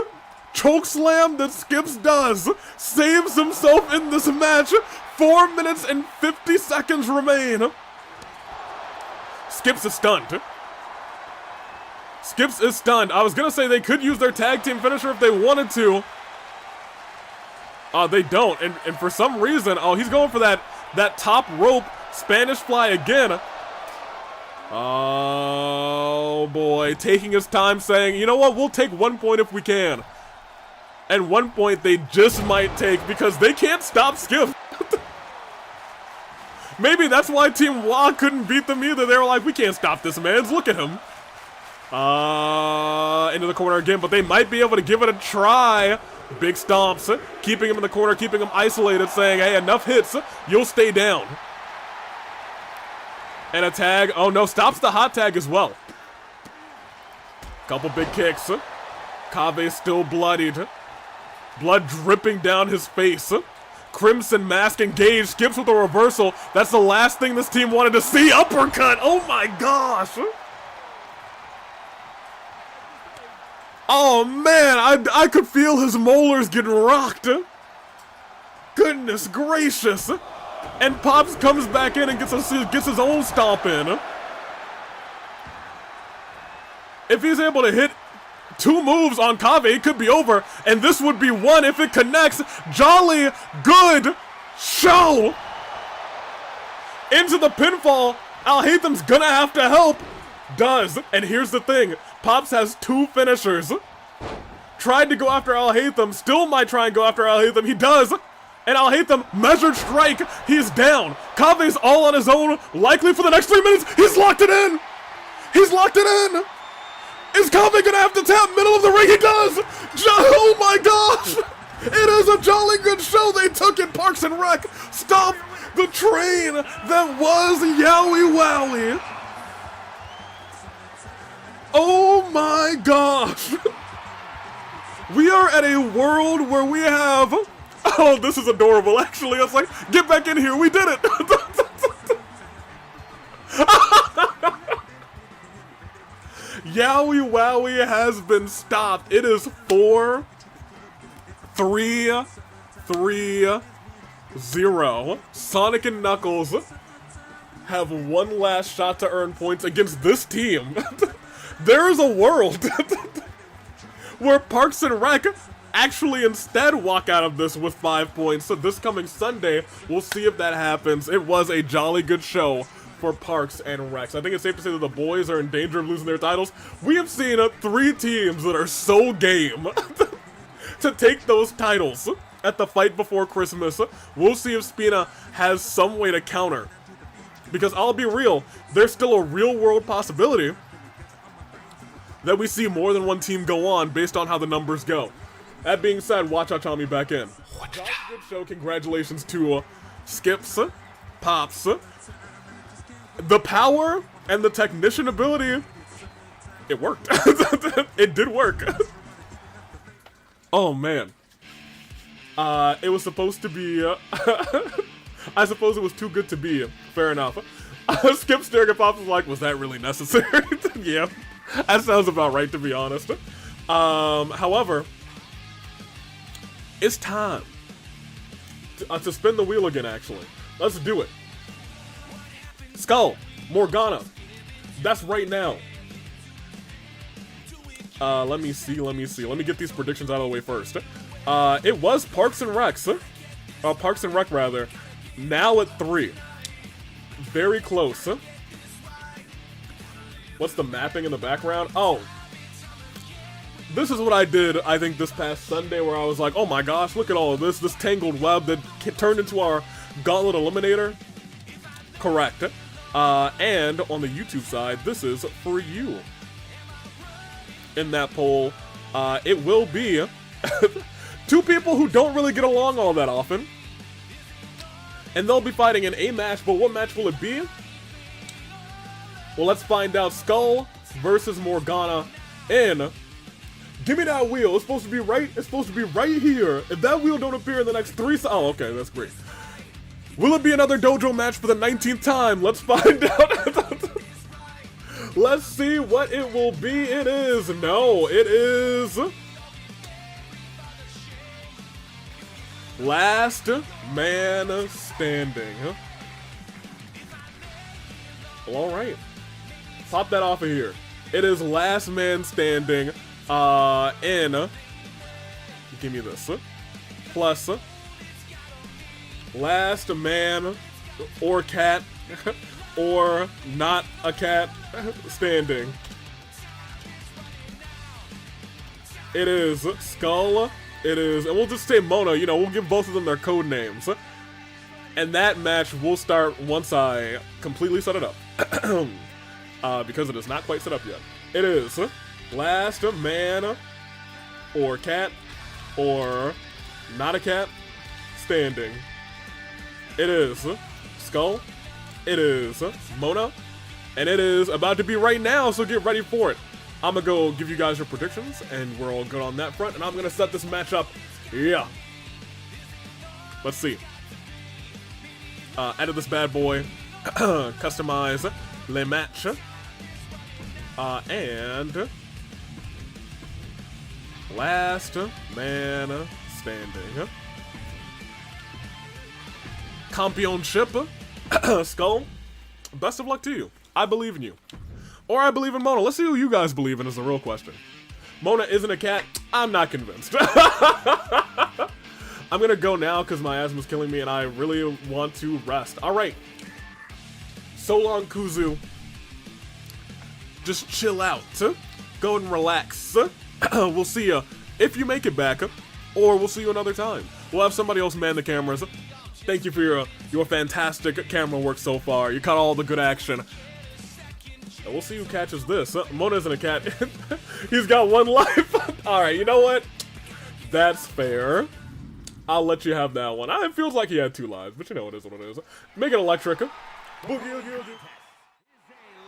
choke slam that Skips does. Saves himself in this match. 4 minutes and 50 seconds remain. Skips is stunned. Skips is stunned. I was gonna say they could use their tag team finisher if they wanted to. They don't, and for some reason, he's going for that top rope Spanish fly again. Oh boy, taking his time saying, you know what, we'll take 1 point if we can. And 1 point they just might take because they can't stop Skip. Maybe that's why Team WAAAAAAA couldn't beat them either. They were like, we can't stop this man, look at him. Into the corner again, but they might be able to give it a try. Big stomps, keeping him in the corner, keeping him isolated, saying, hey, enough hits, you'll stay down. And a tag, oh no, stops the hot tag as well. Couple big kicks. Kaveh still bloodied. Blood dripping down his face. Crimson Mask engaged, Skips with a reversal. That's the last thing this team wanted to see. Uppercut, oh my gosh. Oh man, I could feel his molars getting rocked. Goodness gracious. And Pops comes back in and gets his own stomp in. If he's able to hit 2 moves on Kaveh, it could be over. And this would be 1 if it connects. Jolly good show. Into the pinfall. I'll Hate Them's gonna have to help. Does. And here's the thing. Pops has 2 finishers. Tried to go after I'll Hate Them. Still might try and go after I'll Hate Them. He does. And I'll Hate Them. Measured strike. He's down. Kaveh's all on his own. Likely for the next 3 minutes. He's locked it in. He's locked it in. Is Kame gonna have to tap middle of the ring? He does! Oh my gosh! It is a jolly good show. They took it. Parks and Rec. Stop the train that was Yaoi Wowie. Oh my gosh. We are at a world where we have... Oh, this is adorable, actually. I was like, get back in here. We did it. Yaoi Wowie has been stopped. It is 4-3-3-0. Sonic and Knuckles have one last shot to earn points against this team. There is a world where Parks and Rec actually instead walk out of this with 5 points. So this coming Sunday, we'll see if that happens. It was a jolly good show for Parks and Rec. I think it's safe to say that the boys are in danger of losing their titles. We have seen 3 teams that are so game to take those titles at the fight before Christmas. We'll see if Spina has some way to counter. Because I'll be real, there's still a real world possibility that we see more than one team go on based on how the numbers go. That being said, watch out, Tommy back in. Good show. Congratulations to Skips, Pops. The power and the technician ability, it worked. It did work. Oh man. It was supposed to be, I suppose it was too good to be. Fair enough. Skip staring at Pops was like, was that really necessary? Yeah, that sounds about right, to be honest. However, it's time to spin the wheel again, actually. Let's do it. Skull, Morgana. That's right now. Let me see. Let me get these predictions out of the way first. It was Parks and Rec. Parks and Rec, rather. Now at 3. Very close. What's the mapping in the background? Oh. This is what I did, I think, this past Sunday, where I was like, oh my gosh, look at all of this. This tangled web that turned into our Gauntlet Eliminator. Correct. And on the YouTube side, this is for you. In that poll, it will be 2 people who don't really get along all that often. And they'll be fighting in a match, but what match will it be? Well, let's find out. Skull versus Morgana in... Give me that wheel. It's supposed to be right. It's supposed to be right here. If that wheel don't appear in the next 3... Oh, okay, that's great. Will it be another dojo match for the 19th time? Let's find out. Let's see what it will be. It is... No, it is... Last man standing. Well, alright. Pop that off of here. It is last man standing. In... Give me this. Plus... Last man or cat or not a cat standing. It is Skull. It is, and we'll just say Mona, you know, we'll give both of them their code names. And that match will start once I completely set it up. Because it is not quite set up yet. It is last man or cat or not a cat standing. It is Skull. It is Mona. And it is about to be right now, so get ready for it. I'm gonna go give you guys your predictions, and we're all good on that front, and I'm gonna set this match up. Yeah. Let's see. Edit this bad boy. Customize le match. And... Last man standing. Championship. Skull. Best of luck to you. I believe in you. Or I believe in Mona. Let's see who you guys believe in is the real question. Mona isn't a cat. I'm not convinced. I'm gonna go now because my asthma's killing me and I really want to rest. Alright. So long, Kuzu. Just chill out. Go and relax. We'll see you if you make it back. Or we'll see you another time. We'll have somebody else man the cameras. Thank you for your fantastic camera work so far. You caught all the good action. And we'll see who catches this. Mona isn't a cat. He's got 1 life. Alright, you know what? That's fair. I'll let you have that one. It feels like he had 2 lives, but you know it is what it is. Make it electric. Boogie, oogie, oogie. Is a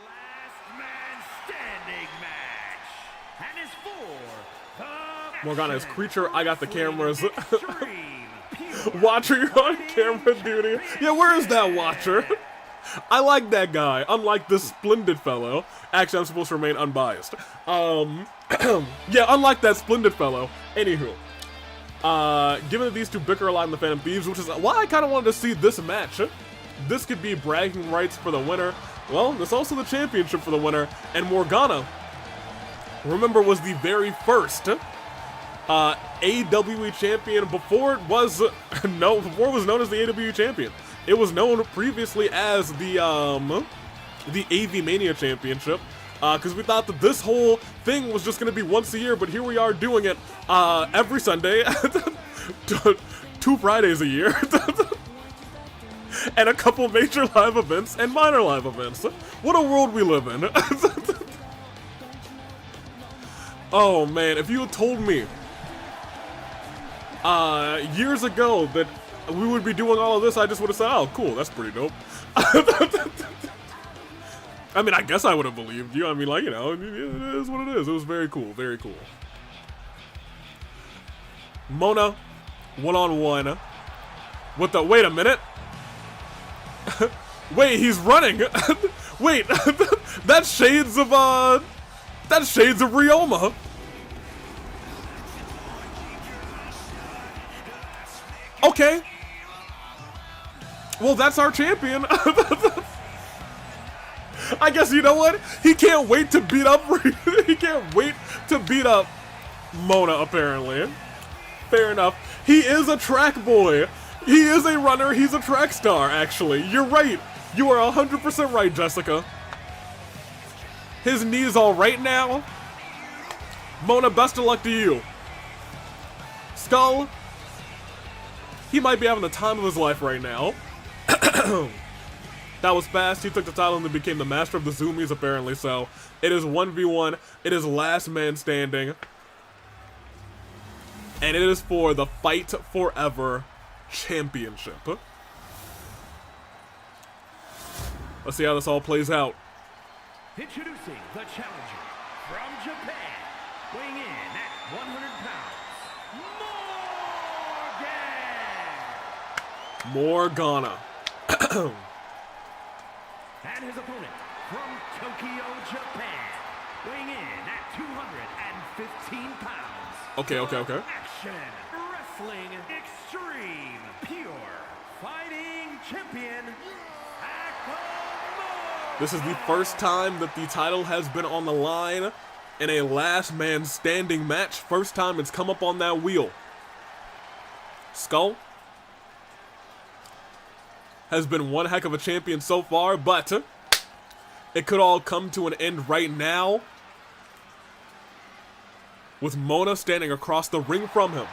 last man standing match, and is for the Morgana is creature. I got the cameras. Extreme Pure Watcher, you're on camera duty. Yeah, where is that Watcher? I like that guy, unlike this splendid fellow. Actually, I'm supposed to remain unbiased. Yeah, unlike that splendid fellow. Anywho. Given that these two bicker a lot in the Phantom Thieves, which is why I kind of wanted to see this match. This could be bragging rights for the winner. Well, there's also the championship for the winner. And Morgana, remember, was the very first AWE champion before it was known as the AWE champion. It was known previously as the AV Mania Championship. Because we thought that this whole thing was just going to be once a year, but here we are doing it every Sunday, 2 Fridays a year, and a couple major live events and minor live events. What a world we live in. Oh man, if you had told me years ago that we would be doing all of this, I just would have said, oh cool, that's pretty dope. I mean, I guess I would have believed you. I mean, like, you know, it is what it is. It was very cool, very cool. Mona, 1-on-1. What the? Wait a minute. Wait, he's running. Wait, that's shades of Ryoma. Okay. Well, that's our champion. I guess, you know what? He can't wait to beat up. He can't wait to beat up Mona, apparently. Fair enough. He is a track boy. He is a runner. He's a track star, actually. You're right. You are 100% right, Jessica. His knee's all right now. Mona, best of luck to you. Skull. He might be having the time of his life right now. That was fast. He took the title and then became the master of the Zoomies, apparently. So it is 1v1. It is last man standing. And it is for the Fight Forever Championship. Let's see how this all plays out. Introducing the challenger from Japan, weighing in at 100 pounds, Morgana. And his opponent from Tokyo, Japan, weighing in at 215 pounds. Okay. Action Wrestling Extreme Pure Fighting Champion, Akubara. This is the first time that the title has been on the line in a last man standing match. First time it's come up on that wheel. Skull has been one heck of a champion so far, but it could all come to an end right now with Mona standing across the ring from him.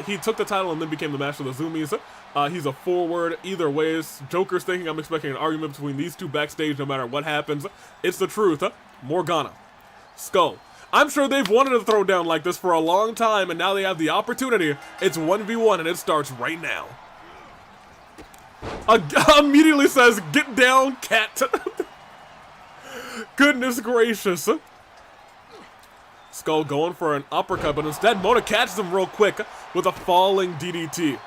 He took the title and then became the master of the Zoomies. He's a forward. Either ways, Joker's thinking I'm expecting an argument between these two backstage no matter what happens. It's the truth. Morgana. Skull. I'm sure they've wanted to throw down like this for a long time, and now they have the opportunity. It's 1v1 and it starts right now. Immediately says, "Get down, cat." Goodness gracious. Skull going for an uppercut, but instead Mona catches him real quick with a falling DDT.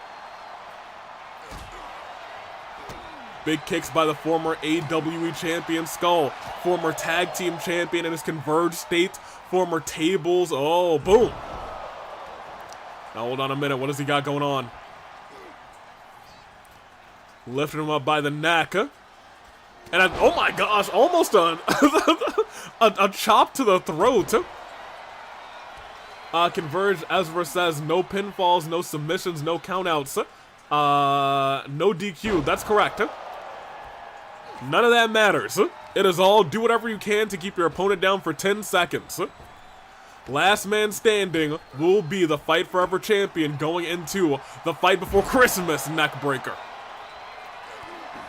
Big kicks by the former AWE champion Skull, former tag team champion in his converged state, former tables. Oh, boom. Now hold on a minute, what does he got going on? Lifting him up by the neck. And oh my gosh, almost a chop to the throat. Converge, Ezra says, no pinfalls, no submissions, no countouts. No DQ, that's correct. None of that matters. It is all do whatever you can to keep your opponent down for 10 seconds. Last man standing will be the Fight Forever champion going into the Fight Before Christmas neckbreaker.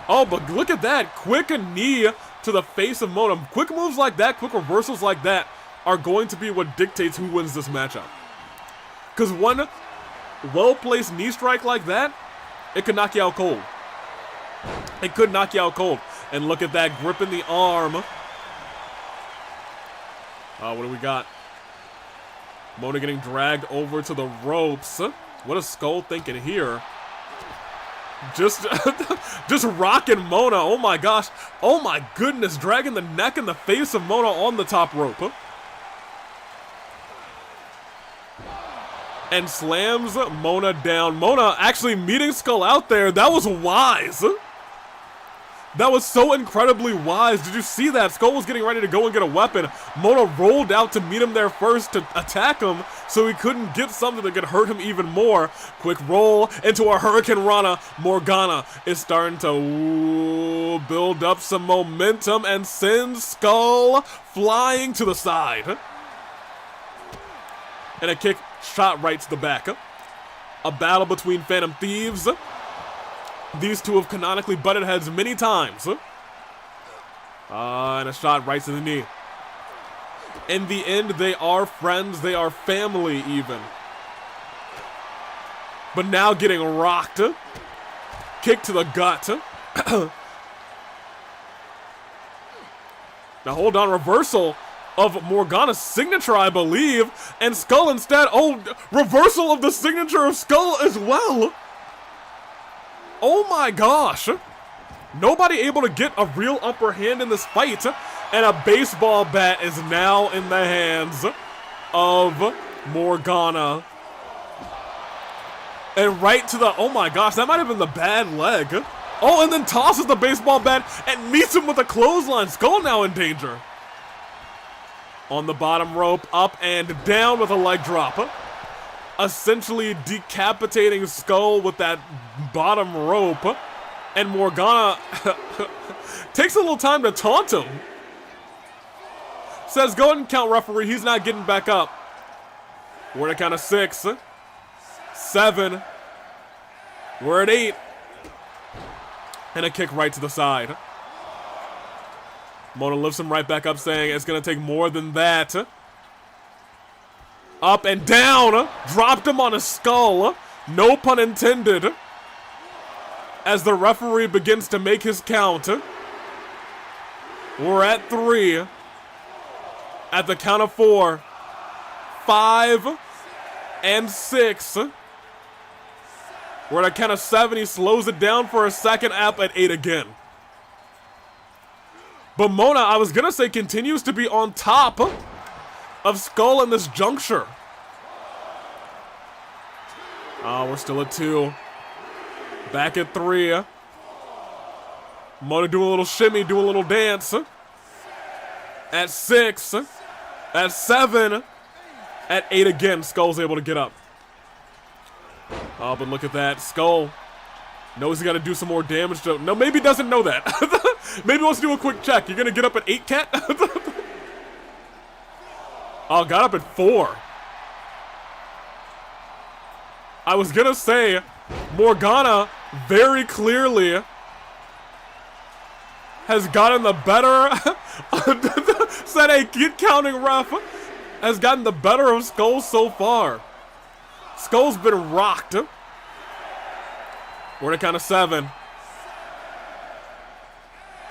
Oh, but look at that. Quick knee to the face of Mona. Quick moves like that, quick reversals like that are going to be what dictates who wins this matchup. Because one well-placed knee strike like that, it could knock you out cold. It could knock you out cold. And look at that grip in the arm. What do we got? Mona getting dragged over to the ropes. What is Skull thinking here? Just rocking Mona. Oh my gosh. Oh my goodness. Dragging the neck and the face of Mona on the top rope. And slams Mona down. Mona actually meeting Skull out there. That was wise. That was so incredibly wise. Did you see that? Skull was getting ready to go and get a weapon. Mona rolled out to meet him there first to attack him so he couldn't get something that could hurt him even more. Quick roll into a Hurricane Rana. Morgana is starting to build up some momentum and sends Skull flying to the side. And a kick shot right to the back. A battle between Phantom Thieves. These two have canonically butted heads many times. And a shot right to the knee. In the end, they are friends. They are family, even. But now getting rocked. Kick to the gut. Now hold on, reversal of Morgana's signature, I believe. And Skull instead, reversal of the signature of Skull as well. Oh my gosh. Nobody able to get a real upper hand in this fight. And a baseball bat is now in the hands of Morgana. And right to the, oh my gosh, that might have been the bad leg. Oh, and then tosses the baseball bat and meets him with a clothesline. Skull now in danger. On the bottom rope, up and down with a leg drop. Essentially decapitating Skull with that bottom rope. And Morgana takes a little time to taunt him. Says, go ahead and count, referee. He's not getting back up. We're at a count of 6, 7. We're at 8. And a kick right to the side. Mona lifts him right back up, saying it's going to take more than that. Up and down. Dropped him on his skull. No pun intended. As the referee begins to make his count. We're at 3. At the count of 4. 5. And 6. We're at a count of 7. He slows it down for a second, up at 8 again. But Mona, I was going to say, continues to be on top of Skull in this juncture. We're still at 2. Back at 3. Mona doing a little shimmy, doing a little dance. At 6. At 7. At 8 again, Skull's able to get up. Oh, but look at that. Skull knows he got to do some more damage. No, maybe doesn't know that. Maybe wants to do a quick check. You're going to get up at 8, Cat? Oh, got up at 4. I was going to say, Morgana very clearly has gotten the better. Said, hey, get counting, ref. Has gotten the better of Skull so far. Skull's been rocked. We're at a count of 7.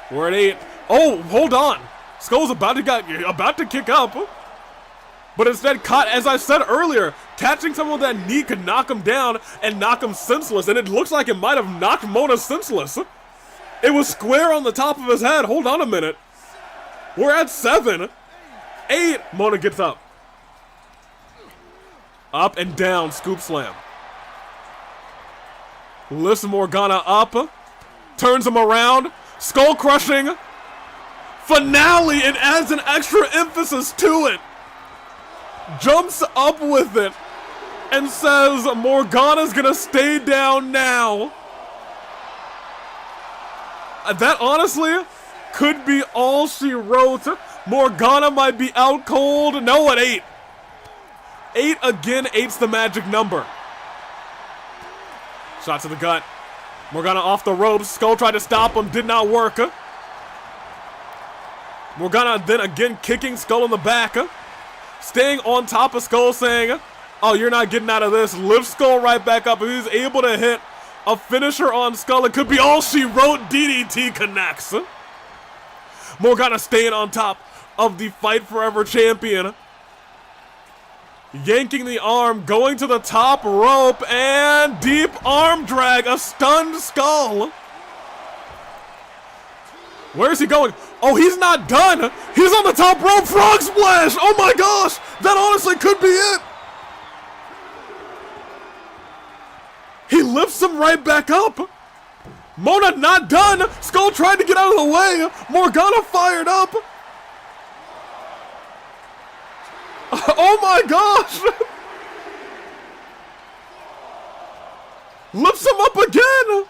We're at 8. Oh, hold on. Skull's about to kick up. But instead caught, as I said earlier, catching someone with that knee could knock him down and knock him senseless. And it looks like it might have knocked Mona senseless. It was square on the top of his head. Hold on a minute. We're at 7. 8. Mona gets up. Up and down, scoop slam. Lifts Morgana up. Turns him around. Skull crushing. Finale, it adds an extra emphasis to it. Jumps up with it. And says Morgana's gonna stay down now. That honestly could be all she wrote. Morgana might be out cold. No, at 8. 8 again, 8's the magic number. Shot to the gut. Morgana off the ropes. Skull tried to stop him, did not work. Morgana then again kicking Skull in the back. Staying on top of Skull, saying, oh, you're not getting out of this. Lifts Skull right back up. If he's able to hit a finisher on Skull, it could be all she wrote. DDT connects. Morgana staying on top of the Fight Forever champion. Yanking the arm, going to the top rope, and deep arm drag, a stunned Skull. Where is he going? Oh, he's not done. He's on the top rope, frog splash. Oh my gosh, that honestly could be it. He lifts him right back up. Mona not done. Skull tried to get out of the way. Morgana fired up. Oh my gosh! Lifts him up again!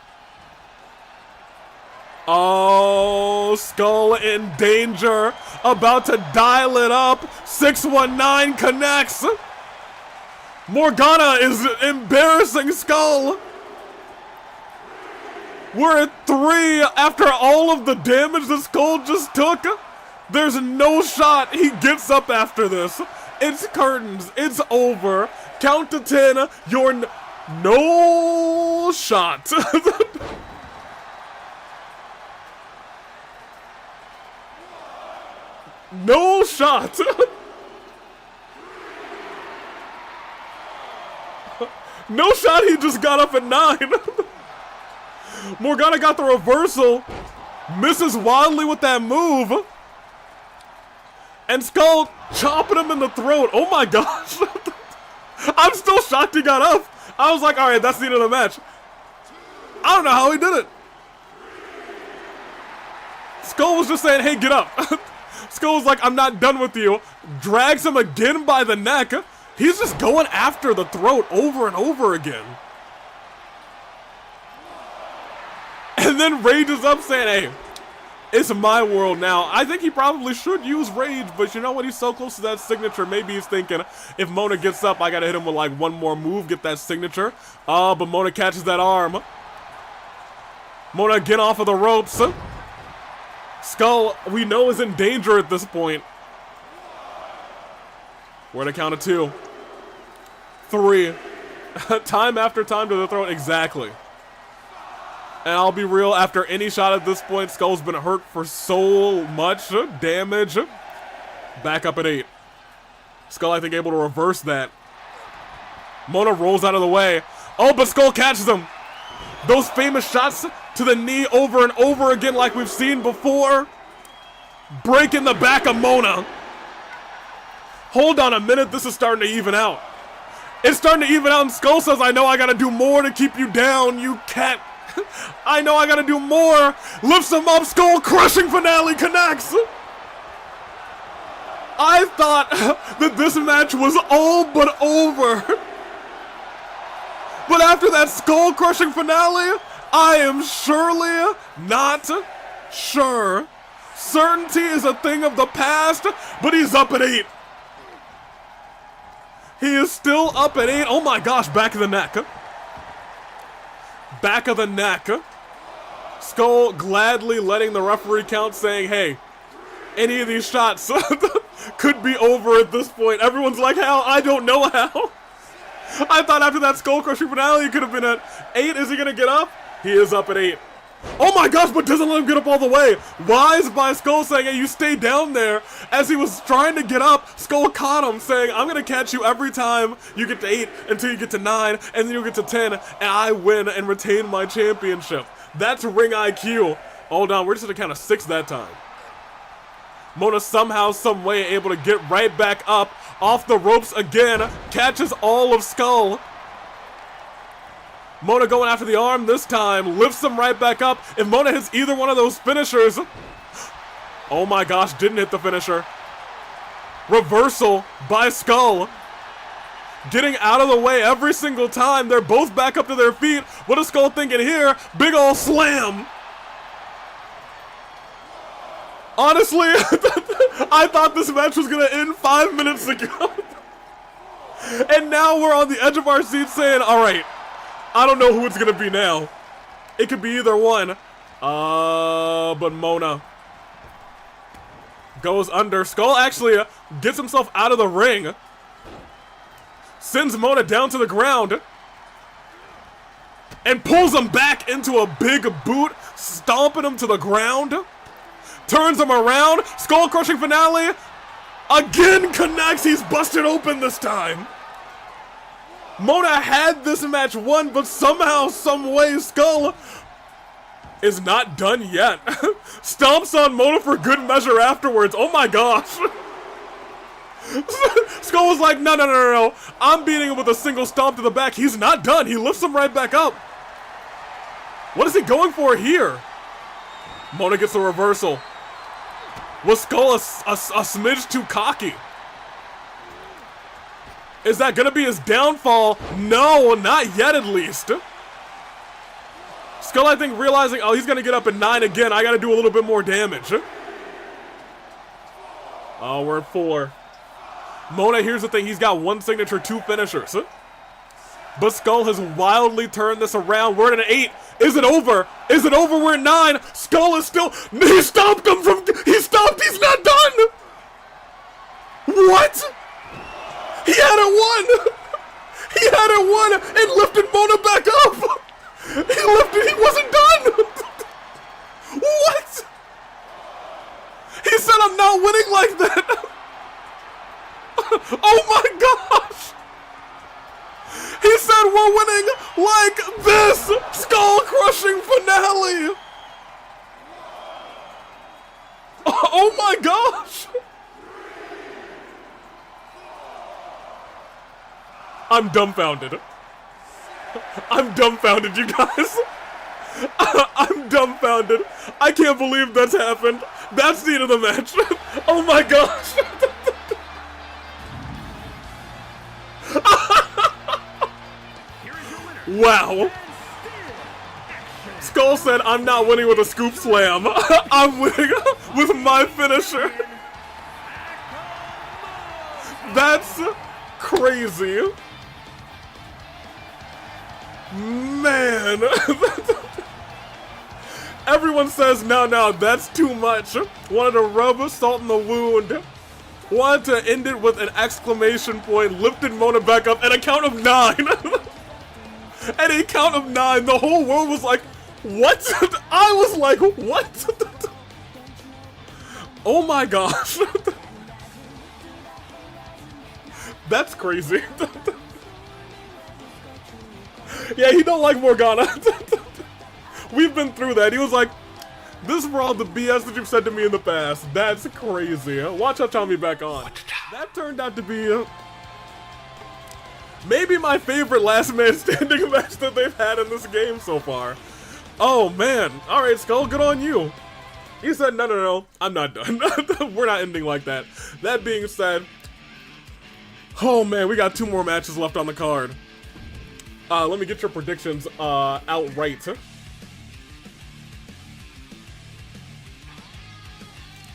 Oh, Skull in danger. About to dial it up. 619 connects. Morgana is embarrassing Skull. We're at 3 after all of the damage that Skull just took. There's no shot he gets up after this. It's curtains. It's over. Count to 10. You're no shot. No shot. No shot. He just got up at 9. Morgana got the reversal. Misses wildly with that move. And Skull chopping him in the throat. Oh my gosh. I'm still shocked he got up. I was like, all right, that's the end of the match. I don't know how he did it. Skull was just saying, hey, get up. Skull was like, I'm not done with you. Drags him again by the neck. He's just going after the throat over and over again. And then rages up saying, hey, it's my world now. I think he probably should use rage, but you know what? He's so close to that signature. Maybe he's thinking, if Mona gets up, I gotta hit him with like one more move, get that signature. But Mona catches that arm. Mona again off of the ropes. Skull, we know, is in danger at this point. We're at a count of 2. 3. Time after time to the throat, exactly. And I'll be real, after any shot at this point, Skull's been hurt for so much damage. Back up at 8. Skull, I think, able to reverse that. Mona rolls out of the way. Oh, but Skull catches him. Those famous shots to the knee over and over again like we've seen before. Breaking the back of Mona. Hold on a minute, this is starting to even out. It's starting to even out, and Skull says, I know I gotta do more to keep you down, you cat. I know I gotta do more. Lifts him up, Skull crushing finale connects. I thought that this match was all but over. But after that Skull crushing finale, I am surely not sure. Certainty is a thing of the past, but he's up at 8. He is still up at 8. Oh my gosh, back of the neck. Back of the neck. Skull gladly letting the referee count, saying, hey, any of these shots could be over at this point. Everyone's like, how? I don't know how. I thought after that Skull crushing finale, he could have been at 8. Is he going to get up? He is up at 8. Oh my gosh, but doesn't let him get up all the way. Wise by Skull saying, hey, you stay down there. As he was trying to get up, Skull caught him saying, I'm going to catch you every time you get to 8 until you get to 9, and then you get to 10, and I win and retain my championship. That's ring IQ. Hold on, we're just at a count of 6 that time. Mona somehow, some way able to get right back up off the ropes again. Catches all of Skull. Mona going after the arm this time, lifts him right back up. If Mona hits either one of those finishers, oh my gosh, didn't hit the finisher. Reversal by Skull. Getting out of the way every single time. They're both back up to their feet. What is Skull thinking here? Big ol' slam. Honestly, I thought this match was gonna end 5 minutes ago. And now we're on the edge of our seats saying, all right, I don't know who it's gonna be now. It could be either one. But Mona Goes under. Skull actually gets himself out of the ring. Sends Mona down to the ground. And pulls him back into a big boot, stomping him to the ground. Turns him around. Skull crushing finale. Again connects. He's busted open this time. Mona had this match won, but somehow, some way, Skull is not done yet. Stomps on Mona for good measure afterwards. Oh my gosh. Skull was like, no. I'm beating him with a single stomp to the back. He's not done. He lifts him right back up. What is he going for here? Mona gets a reversal. Was Skull a smidge too cocky? Is that gonna be his downfall? No, not yet at least. Skull, I think, realizing, oh, he's gonna get up at 9 again. I gotta do a little bit more damage. Oh, we're at 4. Mona, here's the thing. He's got 1 signature, 2 finishers. But Skull has wildly turned this around. We're at an 8. Is it over? Is it over? We're at 9. Skull is still... He stopped him from... He stopped. He's not done. What? He had it 1. He had it 1 and lifted Mona back up. He lifted. He wasn't done. What? He said, I'm not winning like that. Oh my gosh. He said we're winning like this! Skull-crushing finale! Oh my gosh! I'm dumbfounded. I'm dumbfounded, you guys. I'm dumbfounded. I can't believe that's happened. That's the end of the match. Oh my gosh! Wow. Skull said, I'm not winning with a scoop slam. I'm winning with my finisher. That's crazy. Man. Everyone says, no, that's too much. Wanted to rub salt in the wound. Wanted to end it with an exclamation point. Lifted Mona back up at a count of 9. At a count of 9, the whole world was like, what? I was like, what? Oh my gosh. That's crazy. Yeah, he don't like Morgana. We've been through that. He was like, this is for all the BS that you've said to me in the past. That's crazy. Watch out, me back on. That turned out to be... maybe my favorite last man standing match that they've had in this game so far. Oh man. Alright, Skull, good on you. He said, no, I'm not done. We're not ending like that. That being said, oh man, we got 2 more matches left on the card. Let me get your predictions outright.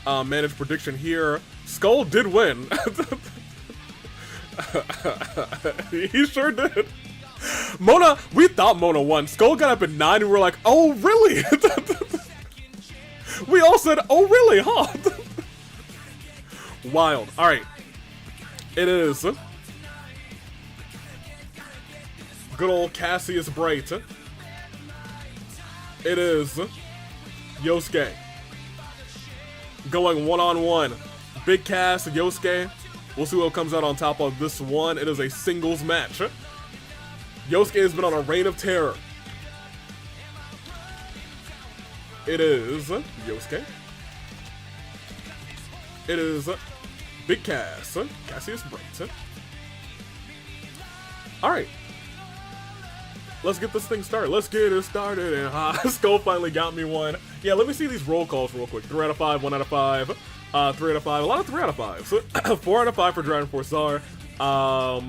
Managed prediction here. Skull did win. He sure did. Mona, we thought Mona won. Skull got up at 9 and we were like, oh really? We all said, oh really, huh? Wild. Alright. It is good old Cassius Bright. It is Yosuke going one-on-one. Big Cass, Yosuke. We'll see what comes out on top of this one. It is a singles match. Yosuke has been on a reign of terror. It is Yosuke. It is Big Cass, Cassius Bright. Alright. Let's get this thing started. Let's get it started. And Skull finally got me one. Yeah, let me see these roll calls real quick. 3 out of 5, 1 out of 5, 3 out of 5. A lot of 3 out of 5s. 4 out of 5 for Dragon Force Czar. 2 out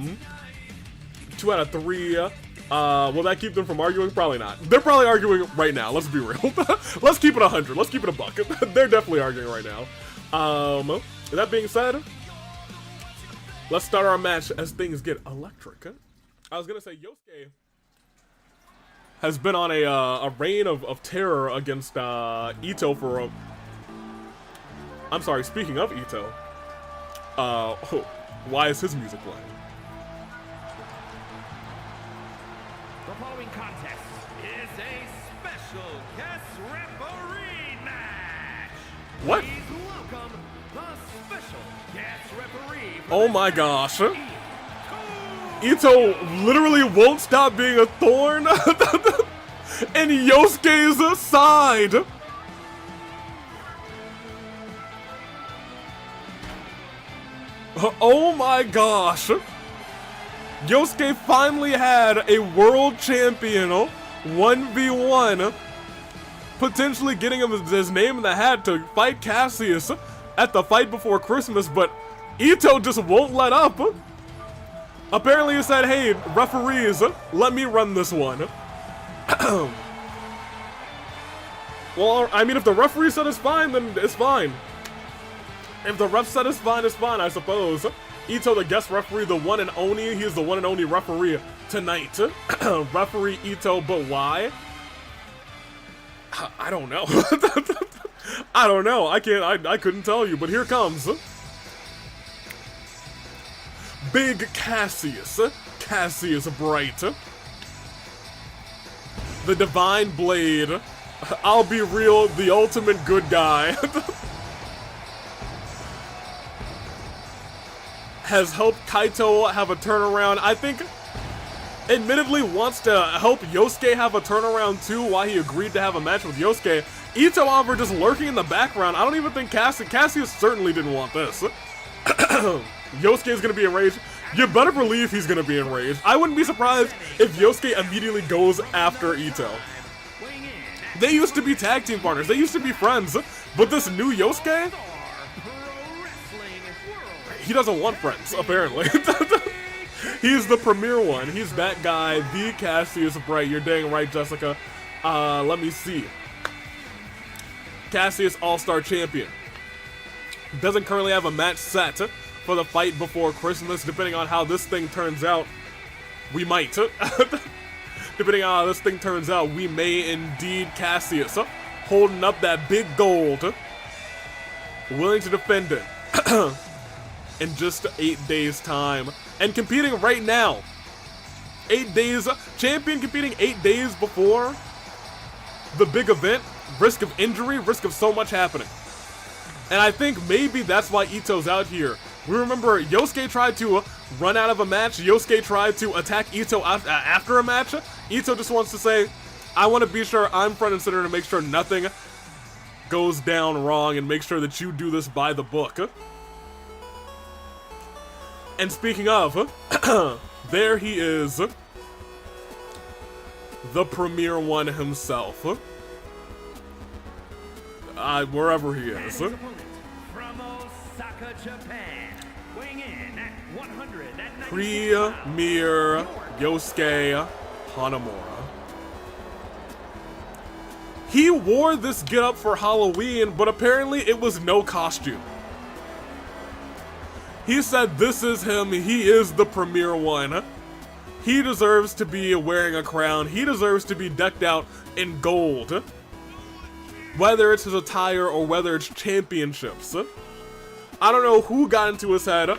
of 3. Will that keep them from arguing? Probably not. They're probably arguing right now. Let's be real. Let's keep it 100. Let's keep it a buck. They're definitely arguing right now. That being said, let's start our match as things get electric. I was gonna say Yosuke has been on a reign of terror against Ito for I'm sorry, speaking of Ito, why is his music playing? The following contest is a special guest referee match. What? Please welcome the special guest referee. Oh my gosh. Ito literally won't stop being a thorn in Yosuke's side. Oh my gosh. Yosuke finally had a world champion 1v1, potentially getting him his name in the hat to fight Cassius at the fight before Christmas, but Ito just won't let up. Apparently he said, hey, referees, let me run this one. Well, I mean, if the referee said it's fine, then it's fine. If the ref said it's fine, I suppose. Ito, the guest referee, the one and only, he is the one and only referee tonight. Referee Ito, but why? I don't know. I don't know. I couldn't tell you, but here comes Big Cassius. Cassius Bright. The Divine Blade. I'll be real, the ultimate good guy. Has helped Kaito have a turnaround. I think, admittedly, wants to help Yosuke have a turnaround too, why he agreed to have a match with Yosuke. Ito, however, just lurking in the background. I don't even think Cassius certainly didn't want this. Yosuke is going to be enraged. You better believe he's going to be enraged. I wouldn't be surprised if Yosuke immediately goes after Ito. They used to be tag team partners. They used to be friends. But this new Yosuke, he doesn't want friends, apparently. He's the premier one. He's that guy, the Cassius Bright. You're dang right, Jessica. Let me see. Cassius All-Star Champion. Doesn't currently have a match set for the fight before Christmas. Depending on how this thing turns out, we might. Depending on how this thing turns out, we may indeed Cassius holding up that big gold, willing to defend it. In just 8 days' time. And competing right now. 8 days. Champion competing 8 days before the big event. Risk of injury, risk of so much happening. And I think maybe that's why Ito's out here. We remember Yosuke tried to run out of a match. Yosuke tried to attack Ito after a match. Ito just wants to say, I want to be sure I'm front and center to make sure nothing goes down wrong and make sure that you do this by the book. And speaking of, there he is, the premier one himself, wherever he is. From Osaka, Japan, weighing in at 190 Premier Yosuke Hanamura. He wore this getup for Halloween, but apparently it was no costume. He said this is him, he is the premier one. He deserves to be wearing a crown, he deserves to be decked out in gold. Whether it's his attire or whether it's championships. I don't know who got into his head,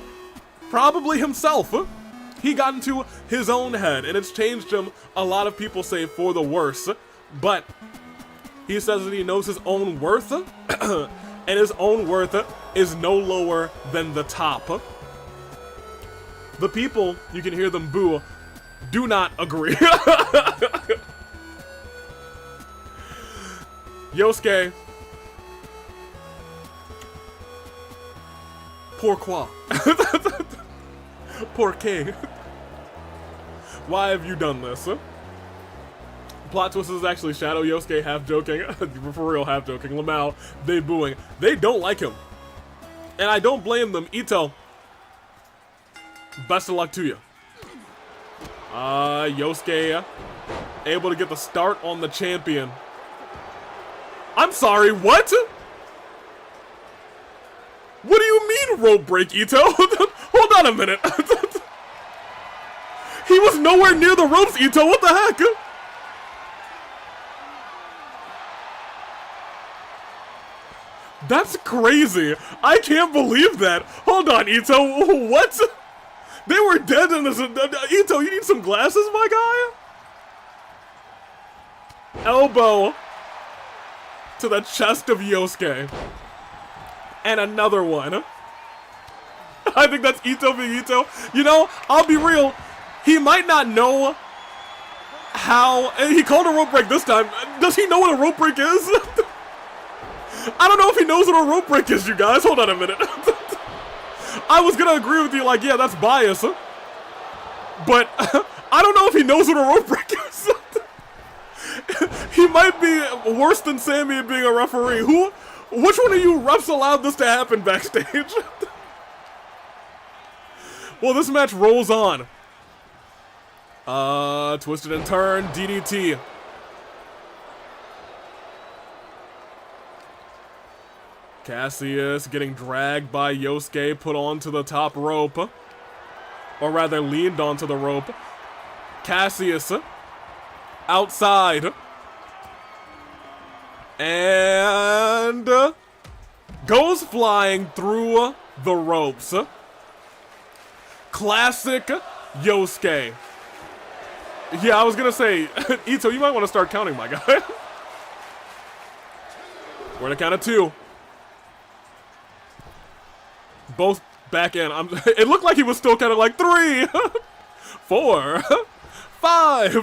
probably himself. He got into his own head and it's changed him, a lot of people say, for the worse. But he says that he knows his own worth. And his own worth is no lower than the top. The people, you can hear them boo, do not agree. Yosuke. Pourquoi? Pourquoi? Why have you done this? Plot twist is actually Shadow Yosuke half joking, for real half joking, Lamau, they booing. They don't like him. And I don't blame them. Ito, best of luck to you. Yosuke able to get the start on the champion. I'm sorry, what? What do you mean rope break, Ito? Hold on a minute. He was nowhere near the ropes, Ito, what the heck? That's crazy. I can't believe that. Hold on, Ito. What? They were dead in this. Ito, you need some glasses, my guy? Elbow to the chest of Yosuke. And another one. I think that's Ito being Ito. You know, I'll be real. He might not know how. He called a rope break this time. Does he know what a rope break is? I don't know if he knows what a rope break is, you guys. Hold on a minute. I was gonna agree with you, like, yeah, that's bias. But I don't know if he knows what a rope break is. He might be worse than Sammy at being a referee. Which one of you refs allowed this to happen backstage? Well, this match rolls on. Twisted and turn, DDT. Cassius getting dragged by Yosuke, put onto the top rope. Or rather, leaned onto the rope. Cassius outside. And goes flying through the ropes. Classic Yosuke. Yeah, I was gonna say, Ito, you might want to start counting, my guy. We're at a count of 2. Both back in. It looked like he was still kind of like 3, 4, 5.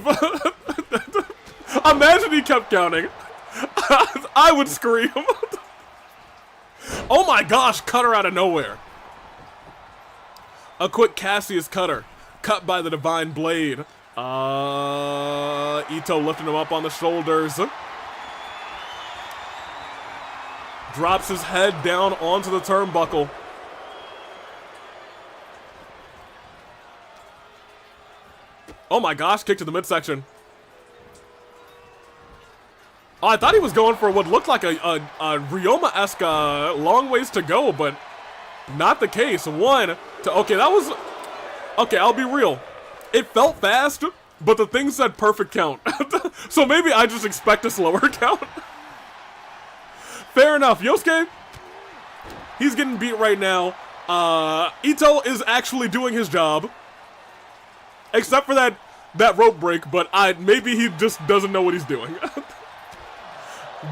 Imagine he kept counting. I would scream. Oh my gosh, cutter out of nowhere. A quick Cassius cutter. Cut by the Divine Blade. Ito lifting him up on the shoulders. Drops his head down onto the turnbuckle. Oh my gosh, kick to the midsection. Oh, I thought he was going for what looked like a Ryoma-esque long ways to go, but not the case. 1, 2, okay, that was, okay, I'll be real. It felt fast, but the thing said perfect count. So maybe I just expect a slower count. Fair enough. Yosuke, he's getting beat right now. Ito is actually doing his job. Except for that rope break, but maybe he just doesn't know what he's doing.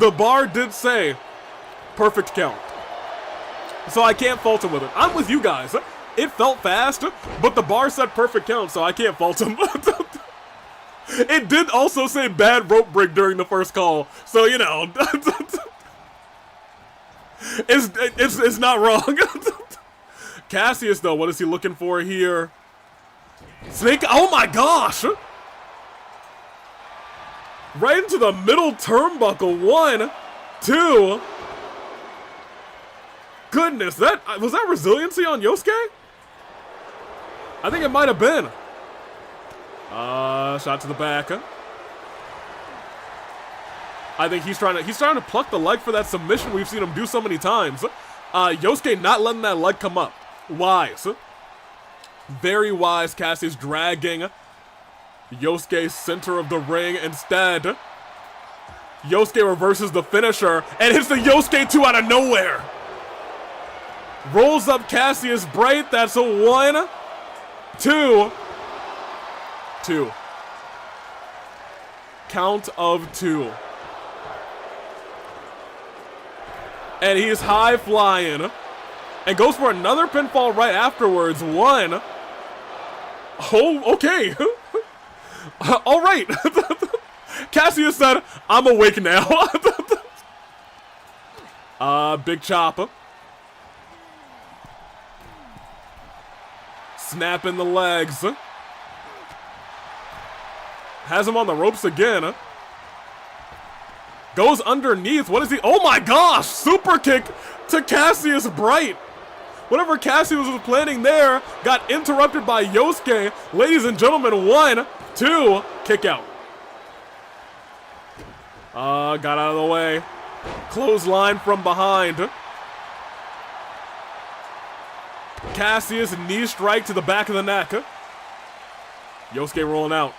The bar did say perfect count. So I can't fault him with it. I'm with you guys. It felt fast, but the bar said perfect count, so I can't fault him. It did also say bad rope break during the first call, so you know, it's not wrong. Cassius though, what is he looking for here? Snake, oh my gosh! Right into the middle turnbuckle, 1, 2. Goodness, was that resiliency on Yosuke? I think it might have been. Shot to the back. I think he's trying to pluck the leg for that submission we've seen him do so many times. Yosuke not letting that leg come up. Wise. Very wise. Cassius dragging Yosuke's center of the ring. Instead, Yosuke reverses the finisher and hits the Yosuke 2 out of nowhere. Rolls up Cassius Bright. That's a 1, 2. Count of 2. And he's high flying. And goes for another pinfall right afterwards. 1. Oh, okay. All right. Cassius said, I'm awake now. Big chop. Snapping the legs. Has him on the ropes again. Goes underneath. What is he? Oh my gosh! Super kick to Cassius Bright. Whatever Cassius was planning there got interrupted by Yosuke. Ladies and gentlemen, 1, 2, kick out. Got out of the way. Clothesline from behind. Cassius knee strike to the back of the neck. Yosuke rolling out.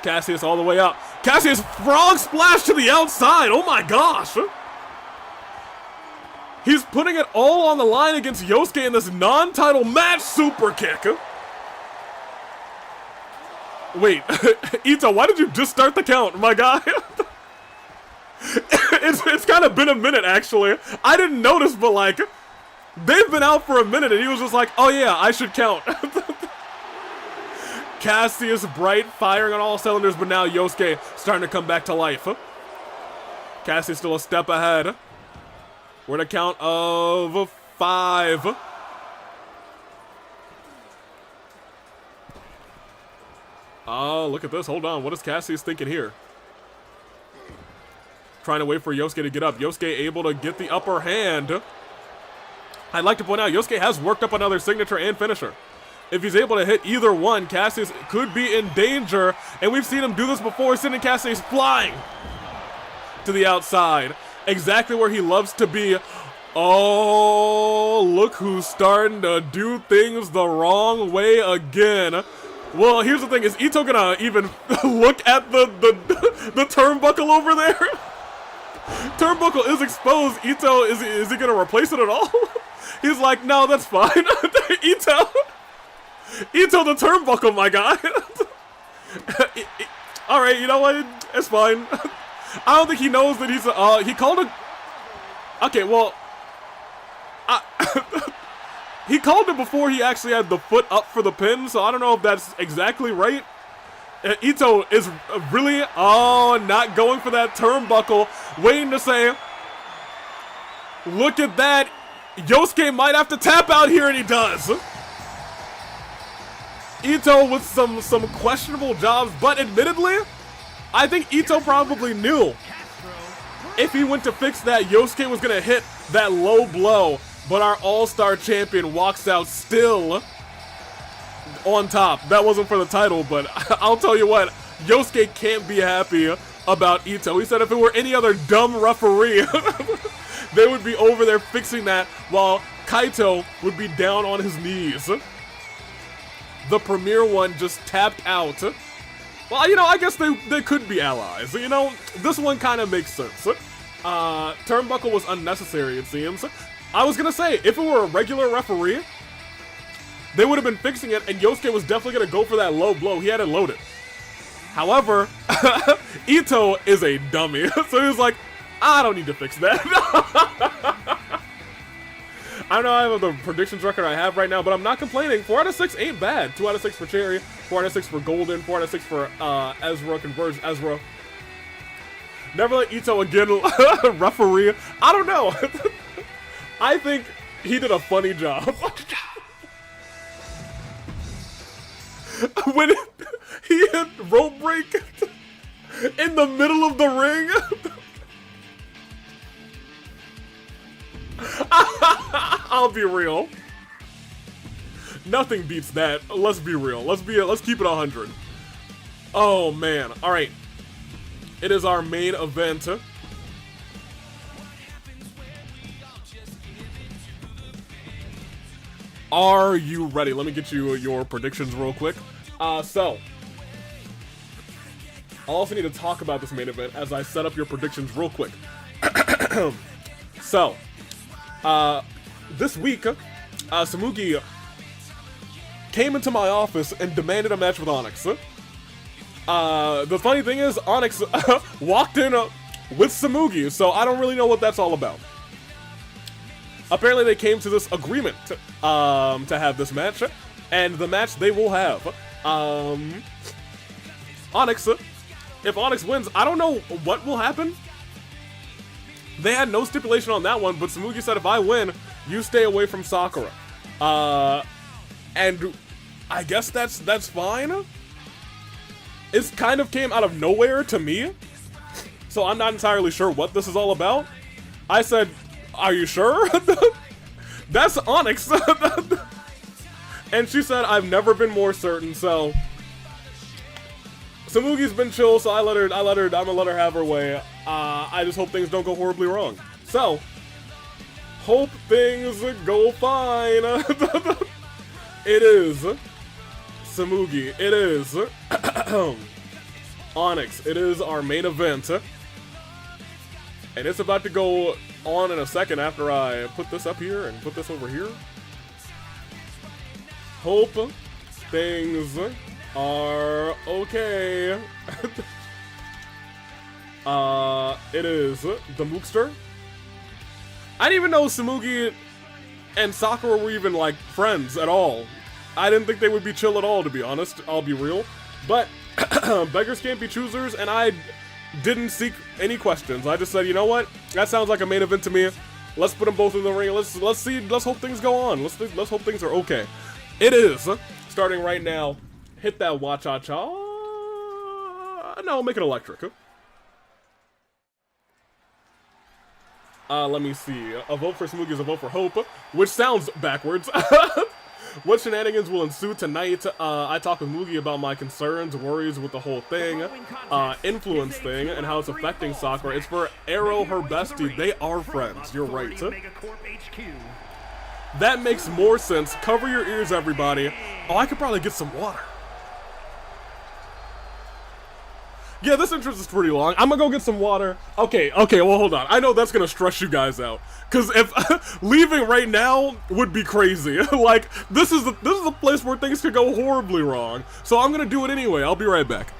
Cassius all the way up. Cassius frog splash to the outside. Oh my gosh. putting it all on the line against Yosuke in this non-title match. Super kick. Wait, Ito, why did you just start the count, my guy? It's kind of been a minute, actually. I didn't notice, but like, they've been out for a minute, and he was just like, oh yeah, I should count. Cassius bright, firing on all cylinders, but now Yosuke starting to come back to life. Cassius still a step ahead. We're at a count of 5. Oh, look at this. Hold on. What is Cassius thinking here? Trying to wait for Yosuke to get up. Yosuke able to get the upper hand. I'd like to point out, Yosuke has worked up another signature and finisher. If he's able to hit either one, Cassius could be in danger. And we've seen him do this before, sending Cassius flying to the outside. Exactly where he loves to be. Oh, look who's starting to do things the wrong way again. Well, here's the thing, is Ito gonna even look at the turnbuckle over there? Turnbuckle is exposed. Ito, is he gonna replace it at all? He's like, no, that's fine. Ito, the turnbuckle, my guy. All right, you know what? It's fine. I don't think he knows that he's, he called it. Okay, well, he called it before he actually had the foot up for the pin, so I don't know if that's exactly right. Ito is really, not going for that turnbuckle, waiting to say, look at that, Yosuke might have to tap out here, and he does. Ito with some questionable jobs, but admittedly, I think Ito probably knew if he went to fix that, Yosuke was gonna hit that low blow. But our all-star champion walks out still on top. That wasn't for the title, but I'll tell you what, Yosuke can't be happy about Ito. He said if it were any other dumb referee, they would be over there fixing that while Kaito would be down on his knees. The premier one just tapped out. Well, you know, I guess they could be allies. You know, this one kind of makes sense. Turnbuckle was unnecessary, it seems. I was gonna say, if it were a regular referee, they would have been fixing it, and Yosuke was definitely gonna go for that low blow. He had it loaded. However, Ito is a dummy, so he was like, I don't need to fix that. I don't know, I have the predictions record I have right now, but I'm not complaining. 4 out of 6 ain't bad. 2 out of 6 for Cherry, 4 out of 6 for Golden, 4 out of 6 for Ezra, Converged Ezra. Never let Ito again referee. I don't know. I think he did a funny job. When he hit rope break in the middle of the ring. I'll be real. Nothing beats that. Let's be real. Let's keep it 100. Oh man. All right. It is our main event. Are you ready? Let me get you your predictions real quick. So, I also need to talk about this main event as I set up your predictions real quick. So, this week, Tsumugi came into my office and demanded a match with Onyx. The funny thing is, Onyx walked in with Tsumugi, so I don't really know what that's all about. Apparently they came to this agreement to have this match, and the match they will have. Onyx, if Onyx wins, I don't know what will happen. They had no stipulation on that one, but Tsumugi said if I win, you stay away from Sakura. And I guess that's fine. It kind of came out of nowhere to me, so I'm not entirely sure what this is all about. I said, are you sure? That's Onyx. And she said, I've never been more certain, so Tsumugi's been chill, so I'm gonna let her have her way. I just hope things don't go horribly wrong. So, hope things go fine. It is Tsumugi. It is Onyx. It is our main event. And it's about to go on in a second after I put this up here and put this over here. Hope things are okay. It is the Mookster. I didn't even know Tsumugi and Sakura were even, like, friends at all. I didn't think they would be chill at all, to be honest. I'll be real. But beggars can't be choosers, and I didn't seek any questions. I just said, you know what? That sounds like a main event to me. Let's put them both in the ring. Let's see. Let's hope things go on. Let's hope things are okay. It is starting right now. Hit that wa-cha-cha. No, make it electric. Let me see. A vote for Tsumugi is a vote for hope, which sounds backwards. What shenanigans will ensue tonight? I talk with Mugi about my concerns, worries with the whole thing, influence thing, and how it's affecting Sakura. It's for Arrow, her bestie. They are friends. You're right. That makes more sense. Cover your ears, everybody. Oh, I could probably get some water. Yeah, this entrance is pretty long. I'm gonna go get some water. Okay, well, hold on. I know that's gonna stress you guys out. Because if leaving right now would be crazy. Like, this is the place where things could go horribly wrong. So I'm gonna do it anyway. I'll be right back.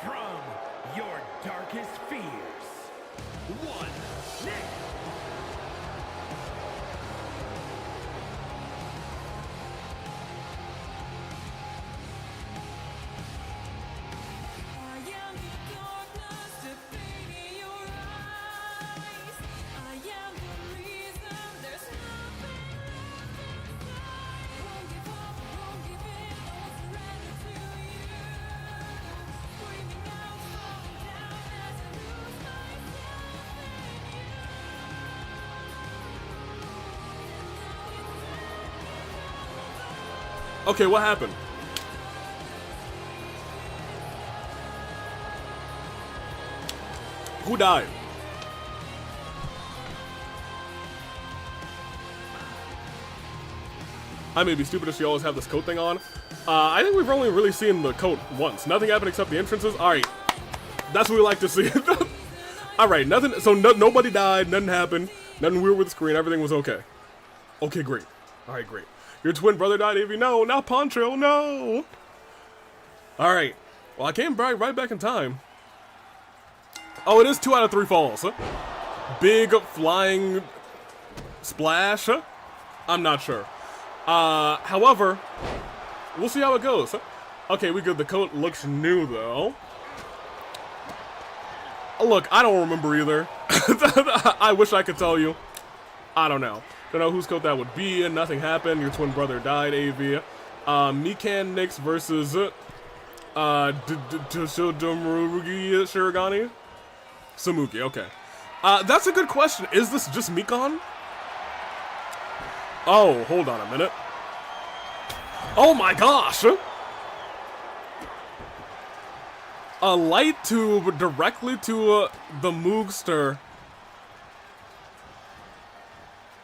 From your darkest fears, one Nick. Okay, what happened? Who died? I may be stupid if she always have this coat thing on. I think we've only really seen the coat once. Nothing happened except the entrances. Alright. That's what we like to see. Alright, nothing. So nobody died. Nothing happened. Nothing weird with the screen. Everything was okay. Okay, great. Alright, great. Your twin brother died, Evie. No, not Poncho. No. Alright. Well, I came right back in time. Oh, it is 2 out of 3 falls. Big flying splash. I'm not sure. However, we'll see how it goes. Okay, we good. The coat looks new, though. Look, I don't remember either. I wish I could tell you. I don't know. Don't know whose coat that would be. Nothing happened. Your twin brother died, AV. Mikan Nix versus Shirogane? Tsumugi, okay. That's a good question. Is this just Mikan? Oh, hold on a minute. Oh my gosh! A light tube directly to the Moogster.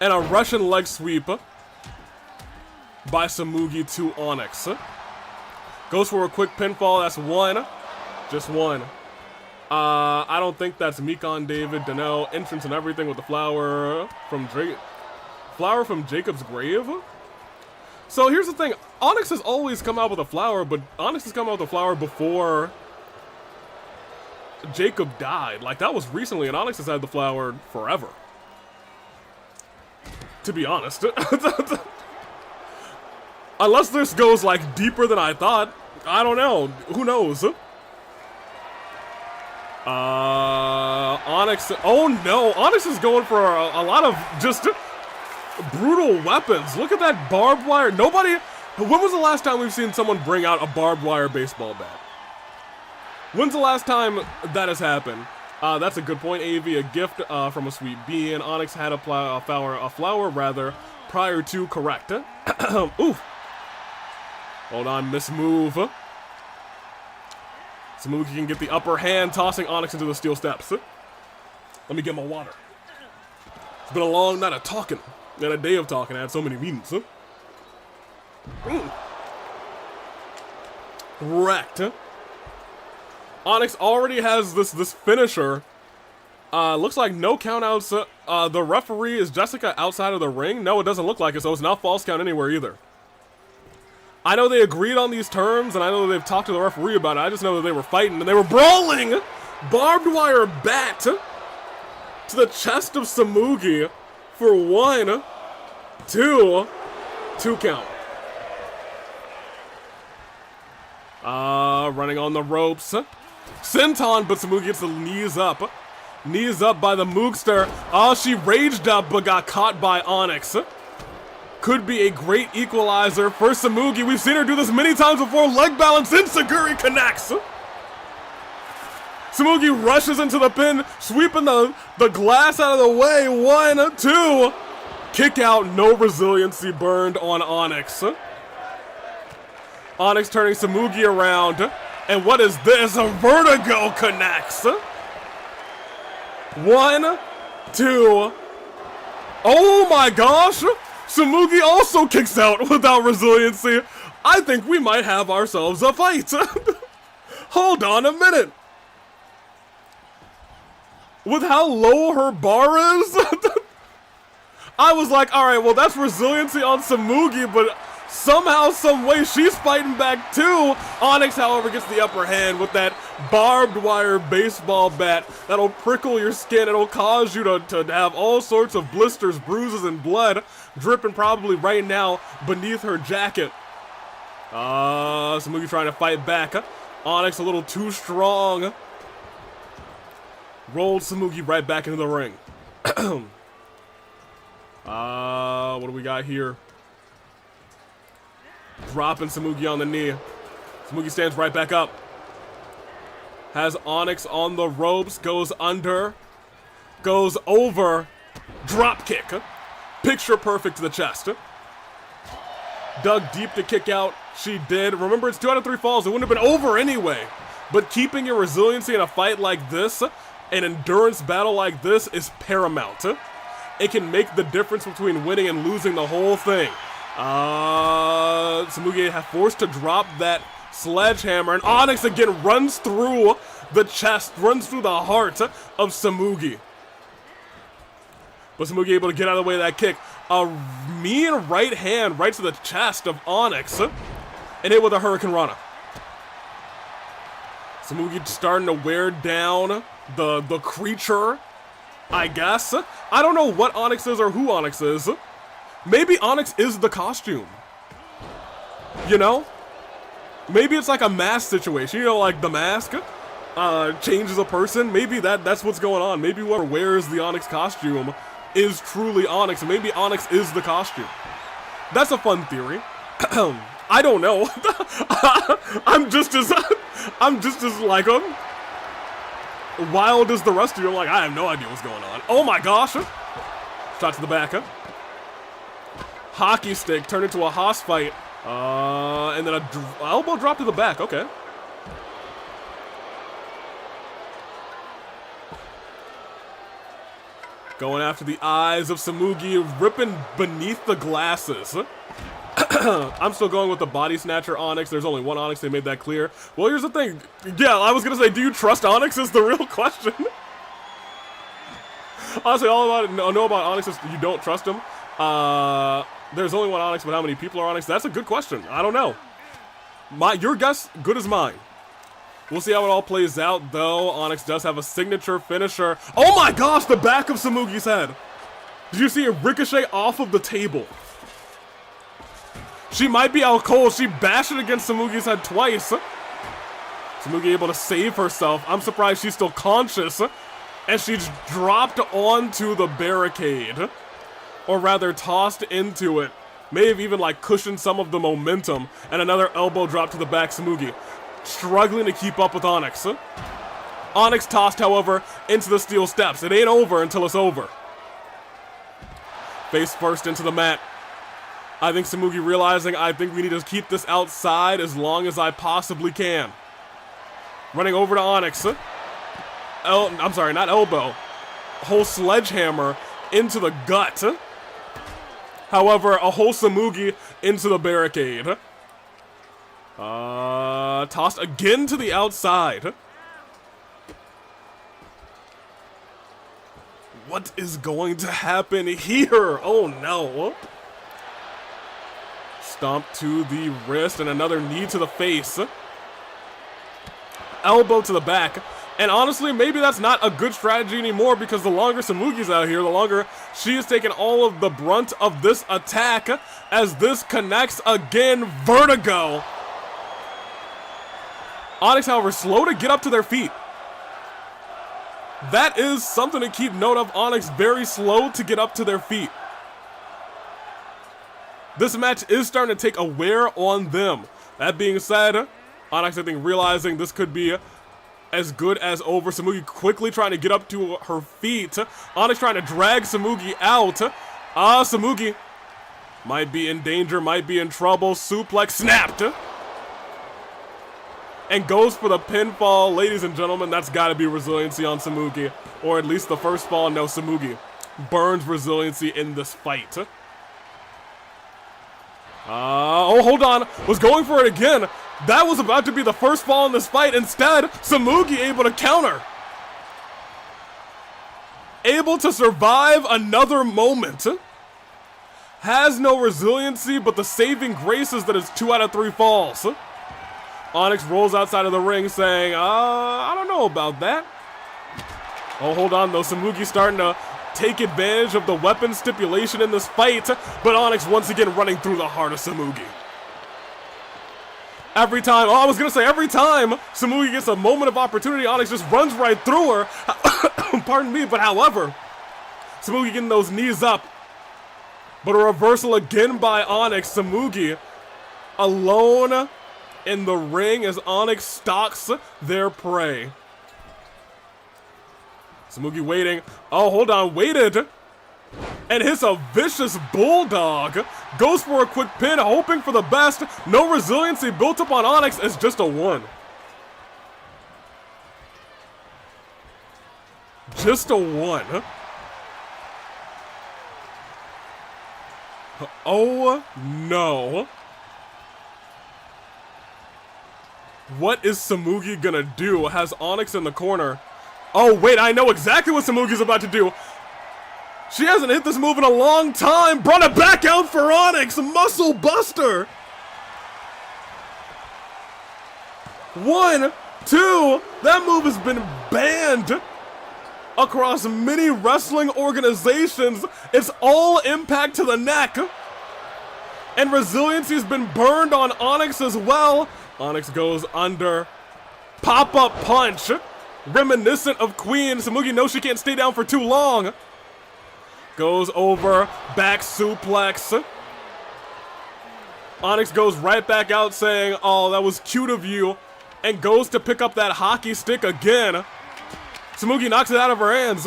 And a Russian leg sweep by Tsumugi to Onyx. Goes for a quick pinfall. That's one. Just one. I don't think that's Mikan David. Dano. Entrance and everything with the flower from Drake. Flower from Jacob's grave? So here's the thing. Onyx has always come out with a flower, but Onyx has come out with a flower before Jacob died. Like, that was recently, and Onyx has had the flower forever. To be honest. Unless this goes, like, deeper than I thought. I don't know. Who knows? Onyx. Oh no, Onyx is going for a lot of just brutal weapons. Look at that barbed wire. Nobody. When was the last time we've seen someone bring out a barbed wire baseball bat? When's the last time that has happened? That's a good point, AV. A gift from a sweet being. Onyx had a flower rather, prior to correct. Ooh. Hold on, mismove. Tsumugi can get the upper hand, tossing Onyx into the steel steps. Let me get my water. It's been a long night of talking, and a day of talking. I had so many meetings. Wrecked. Onyx already has this finisher. Looks like no countouts. The referee is Jessica outside of the ring. No, it doesn't look like it, so it's not false count anywhere either. I know they agreed on these terms, and I know they've talked to the referee about it. I just know that they were fighting, and they were brawling! Barbed wire bat to the chest of Tsumugi for 1, 2 count. Running on the ropes. Senton, but Tsumugi gets the knees up. Knees up by the Moogster. Oh, she raged up, but got caught by Onyx. Could be a great equalizer for Tsumugi. We've seen her do this many times before. Leg balance, Insaguri connects. Tsumugi rushes into the pin, sweeping the glass out of the way. 1, 2. Kick out, no resiliency burned on Onyx. Onyx turning Tsumugi around. And what is this? A vertigo connects. 1, 2. Oh my gosh! Tsumugi also kicks out without resiliency. I think we might have ourselves a fight. Hold on a minute. With how low her bar is, I was like, alright, well that's resiliency on Tsumugi, but somehow, some way, she's fighting back too. Onyx, however, gets the upper hand with that barbed wire baseball bat that'll prickle your skin. It'll cause you to have all sorts of blisters, bruises, and blood dripping probably right now beneath her jacket. Tsumugi trying to fight back. Onyx a little too strong. Rolled Tsumugi right back into the ring. What do we got here? Dropping Tsumugi on the knee. Tsumugi stands right back up. Has Onyx on the ropes. Goes under. Goes over. Drop kick. Picture perfect to the chest. Dug deep to kick out. She did. Remember, it's 2 out of 3 falls. It wouldn't have been over anyway. But keeping your resiliency in a fight like this, an endurance battle like this, is paramount. It can make the difference between winning and losing the whole thing. Tsumugi forced to drop that sledgehammer, and Onyx again runs through the chest, runs through the heart of Tsumugi. But Tsumugi able to get out of the way of that kick. A mean right hand right to the chest of Onyx, and hit with a Hurricane Rana. Tsumugi starting to wear down the creature, I guess. I don't know what Onyx is or who Onyx is. Maybe Onyx is the costume. You know? Maybe it's like a mask situation. You know, like the mask changes a person. Maybe that's what's going on. Maybe whoever wears the Onyx costume is truly Onyx. And maybe Onyx is the costume. That's a fun theory. I don't know. I'm just as like wild as the rest of you. I'm like, I have no idea what's going on. Oh my gosh. Shot to the back. Hockey stick turned into a hoss fight. And then a elbow drop to the back. Okay. Going after the eyes of Tsumugi, ripping beneath the glasses. I'm still going with the body snatcher Onyx. There's only one Onyx, they made that clear. Well, here's the thing. Yeah, I was gonna say, do you trust Onyx is the real question. Honestly, all I know about Onyx is you don't trust him. There's only one Onyx, but how many people are Onyx? That's a good question. I don't know. Your guess, good as mine. We'll see how it all plays out, though. Onyx does have a signature finisher. Oh my gosh, the back of Tsumugi's head. Did you see it ricochet off of the table? She might be out cold. She bashed it against Tsumugi's head twice. Tsumugi able to save herself. I'm surprised she's still conscious. And she's dropped onto the barricade. Or rather, tossed into it. May have even like cushioned some of the momentum. And another elbow drop to the back Tsumugi. Struggling to keep up with Onyx. Onyx tossed, however, into the steel steps. It ain't over until it's over. Face first into the mat. I think Tsumugi realizing I think we need to keep this outside as long as I possibly can. Running over to Onyx. I'm sorry, not elbow. Whole sledgehammer into the gut. However, a whole Tsumugi into the barricade. Tossed again to the outside. What is going to happen here? Oh no. Stomp to the wrist and another knee to the face. Elbow to the back. And honestly, maybe that's not a good strategy anymore because the longer Tsumugi's out here, the longer she is taking all of the brunt of this attack as this connects again. Vertigo. Onyx, however, slow to get up to their feet. That is something to keep note of. Onyx very slow to get up to their feet. This match is starting to take a wear on them. That being said, Onyx, I think, realizing this could be as good as over. Tsumugi quickly trying to get up to her feet. Onyx trying to drag Tsumugi out. Tsumugi might be in danger, might be in trouble. Suplex snapped. And goes for the pinfall. Ladies and gentlemen, that's got to be resiliency on Tsumugi. Or at least the first fall. No, Tsumugi burns resiliency in this fight. Oh, hold on. Was going for it again. That was about to be the first fall in this fight. Instead, Tsumugi able to counter. Able to survive another moment. Has no resiliency, but the saving grace is that it's 2 out of 3 falls. Onyx rolls outside of the ring saying, I don't know about that. Oh, hold on though. Tsumugi starting to take advantage of the weapon stipulation in this fight, but Onyx once again running through the heart of Tsumugi. Every time Tsumugi gets a moment of opportunity, Onyx just runs right through her. Pardon me, but however, Tsumugi getting those knees up. But a reversal again by Onyx. Tsumugi alone in the ring as Onyx stalks their prey. Tsumugi waiting. Oh, hold on, waited. And hits a vicious bulldog. Goes for a quick pin, hoping for the best. No resiliency built up on Onyx as just a 1. Just a 1. Oh, no. What is Tsumugi gonna do? Has Onyx in the corner. Oh, wait, I know exactly what Tsumugi's about to do. She hasn't hit this move in a long time. Brought it back out for Onyx. Muscle Buster. 1, 2. That move has been banned across many wrestling organizations. It's all impact to the neck. And resiliency has been burned on Onyx as well. Onyx goes under. Pop-up punch. Reminiscent of Queen. Tsumugi knows she can't stay down for too long. Goes over. Back suplex. Onyx goes right back out saying, oh, that was cute of you. And goes to pick up that hockey stick again. Tsumugi knocks it out of her hands.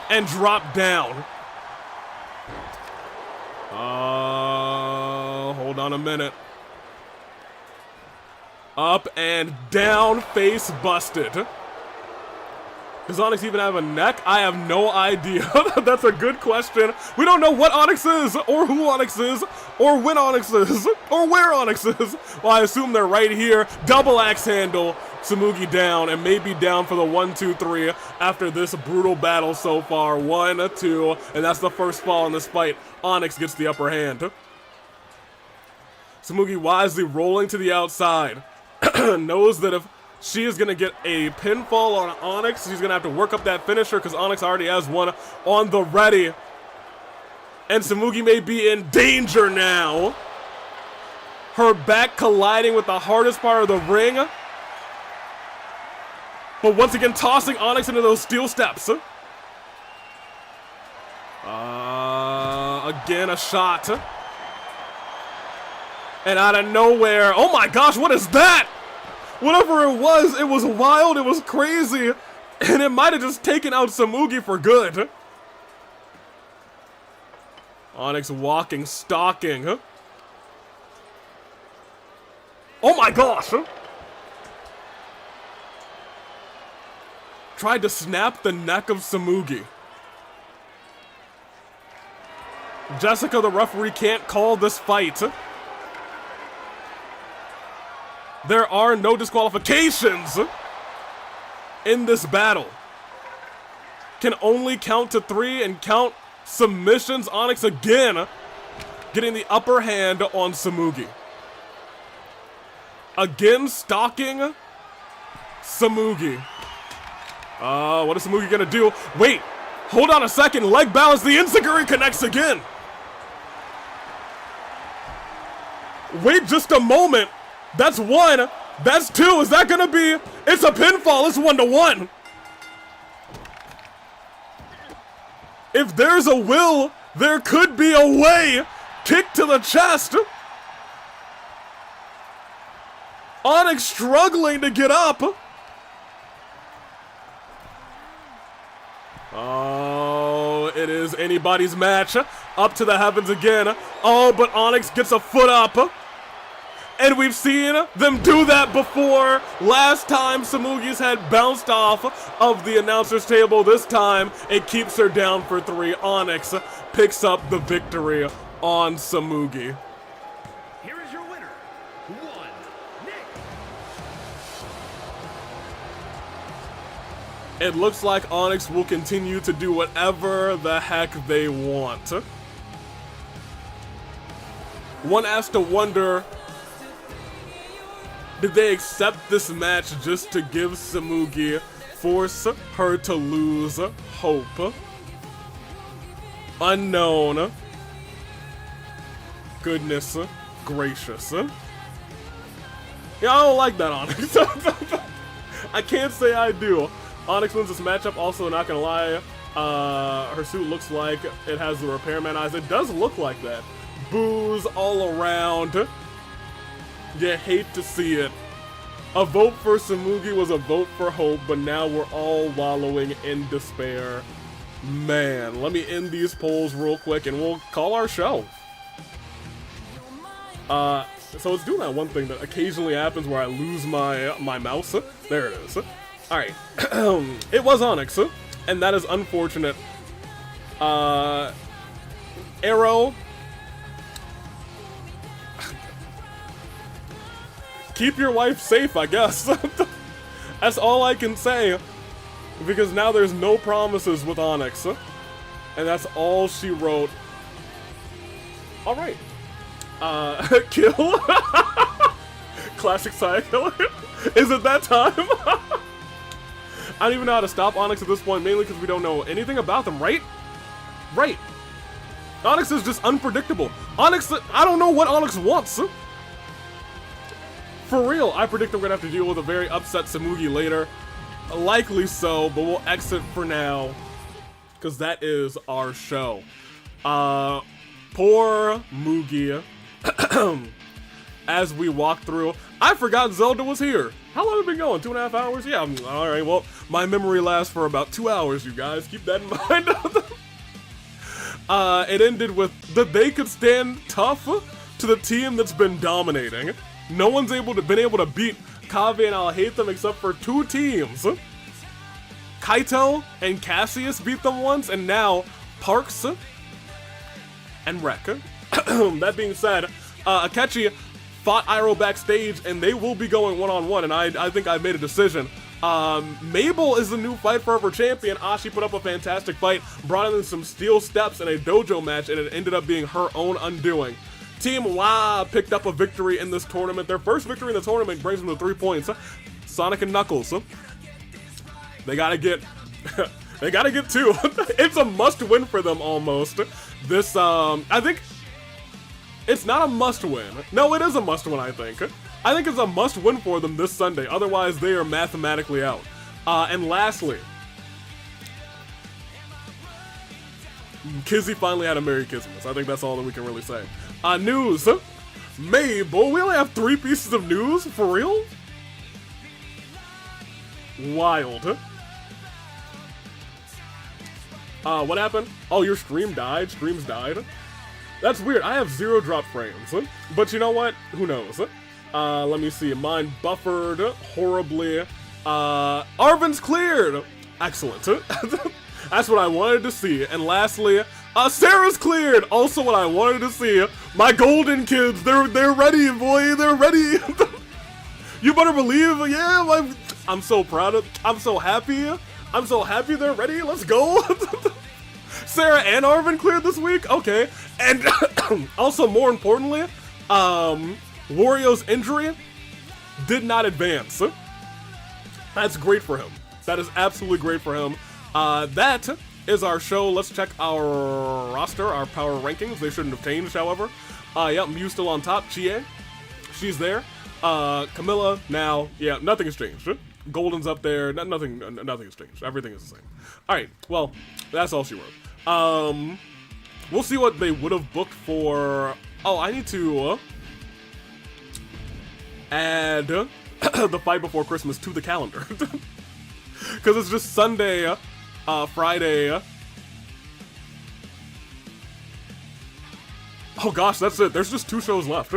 And drop down. Hold on a minute. Up and down, face busted. Does Onyx even have a neck? I have no idea. That's a good question. We don't know what Onyx is, or who Onyx is, or when Onyx is, or where Onyx is. Well, I assume they're right here. Double axe handle Tsumugi down and may be down for the 1-2-3 after this brutal battle so far. 1, 2, and that's the first fall in this fight. Onyx gets the upper hand. Tsumugi wisely rolling to the outside. Knows that if she is going to get a pinfall on Onyx, she's going to have to work up that finisher because Onyx already has one on the ready. And Tsumugi may be in danger now. Her back colliding with the hardest part of the ring. But once again, tossing Onyx into those steel steps. Again, a shot. And out of nowhere, oh my gosh, what is that? Whatever it was wild, it was crazy. And it might have just taken out Tsumugi for good. Onyx walking, stalking. Oh my gosh! Tried to snap the neck of Tsumugi. Jessica, the referee, can't call this fight. There are no disqualifications in this battle. Can only count to 3 and count submissions. Onyx again getting the upper hand on Tsumugi. Again stalking Tsumugi. What is Tsumugi gonna do? Wait, hold on a second. Leg balance, the enziguri connects again. Wait just a moment. That's 1. That's 2. Is that gonna be? It's a pinfall. It's 1-1. If there's a will, there could be a way. Kick to the chest. Onyx struggling to get up. Oh, it is anybody's match. Up to the heavens again. Oh, but Onyx gets a foot up. And we've seen them do that before. Last time, Tsumugi's head bounced off of the announcer's table. This time, it keeps her down for 3. Onyx picks up the victory on Tsumugi. Here is your winner, Nick. It looks like Onyx will continue to do whatever the heck they want. One has to wonder, did they accept this match just to give Tsumugi, force her to lose hope? Unknown. Goodness gracious. Yeah, I don't like that, Onyx. I can't say I do. Onyx wins this matchup, also not gonna lie. Her suit looks like it has the repairman eyes. It does look like that. Boos all around. You hate to see it. A vote for Tsumugi was a vote for hope, but now we're all wallowing in despair. Man, let me end these polls real quick and we'll call our show. So it's doing that one thing that occasionally happens where I lose my mouse. There it is. Alright. It was Onyx, and that is unfortunate. Arrow. Keep your wife safe, I guess. That's all I can say. Because now there's no promises with Onyx. And that's all she wrote. Alright. Kill? Classic Saya killer? Is it that time? I don't even know how to stop Onyx at this point, mainly because we don't know anything about them, right? Right. Onyx is just unpredictable. Onyx, I don't know what Onyx wants. For real, I predict that we're gonna have to deal with a very upset Tsumugi later. Likely so, but we'll exit for now. Because that is our show. Poor Mugi. As we walk through, I forgot Zelda was here. How long have we been going? 2.5 hours? Yeah, alright, well, my memory lasts for about 2 hours, you guys. Keep that in mind. It ended with that they could stand tough to the team that's been dominating. No one's been able to beat Kaveh and I'll hate them except for 2 teams. Kaito and Cassius beat them once, and now Parks and Rek. That being said, A-Catchi fought Iroh backstage, and they will be going one-on-one, and I think I made a decision. Mabel is the new Fight Forever champion. Ashi put up a fantastic fight, brought in some steel steps in a dojo match, and it ended up being her own undoing. Team WAAAAAAAA picked up a victory in this tournament. Their first victory in the tournament brings them to 3 points. Sonic and Knuckles. They gotta get... they gotta get 2. It's a must-win for them, almost. This, I think... It's not a must-win. No, it is a must-win, I think. I think it's a must-win for them this Sunday. Otherwise, they are mathematically out. And lastly... Kizzy finally had to marry Kizz-mas. I think that's all that we can really say. News. Mabel. We only have 3 pieces of news? For real? Wild. What happened? Oh, your stream died? Streams died? That's weird. I have 0 drop frames. But you know what? Who knows? Let me see. Mine buffered horribly. Arvin's cleared! Excellent. That's what I wanted to see. And lastly, Sarah's cleared! Also what I wanted to see. My golden kids, they're ready, boy, they're ready! You better believe, yeah, I'm so proud of, I'm so happy they're ready, let's go! Sarah and Arvin cleared this week? Okay. And also, more importantly, Wario's injury did not advance. That's great for him. That is absolutely great for him. That is our show. Let's check our roster, our power rankings. They shouldn't have changed, however. Yep, Mew still on top. Chie, she's there. Camilla, now, yeah, nothing has changed. Golden's up there. Nothing has changed. Everything is the same. All right, well, that's all she wrote. We'll see what they would have booked for. Oh, I need to add the Fight Before Christmas to the calendar. Because it's just Sunday, Friday. Oh gosh, that's it. There's just 2 shows left.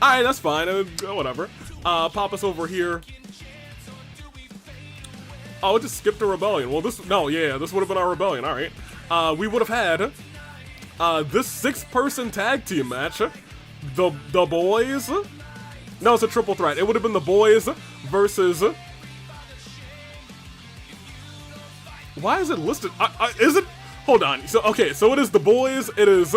Alright, that's fine. Whatever. Pop us over here. Oh, it just skipped a rebellion. Well, this would have been our rebellion. Alright. We would have had this 6-person tag team match. The boys. No, it's a triple threat. It would have been the boys versus. Why is it listed? Is it? Hold on. So okay, so it is the boys. It is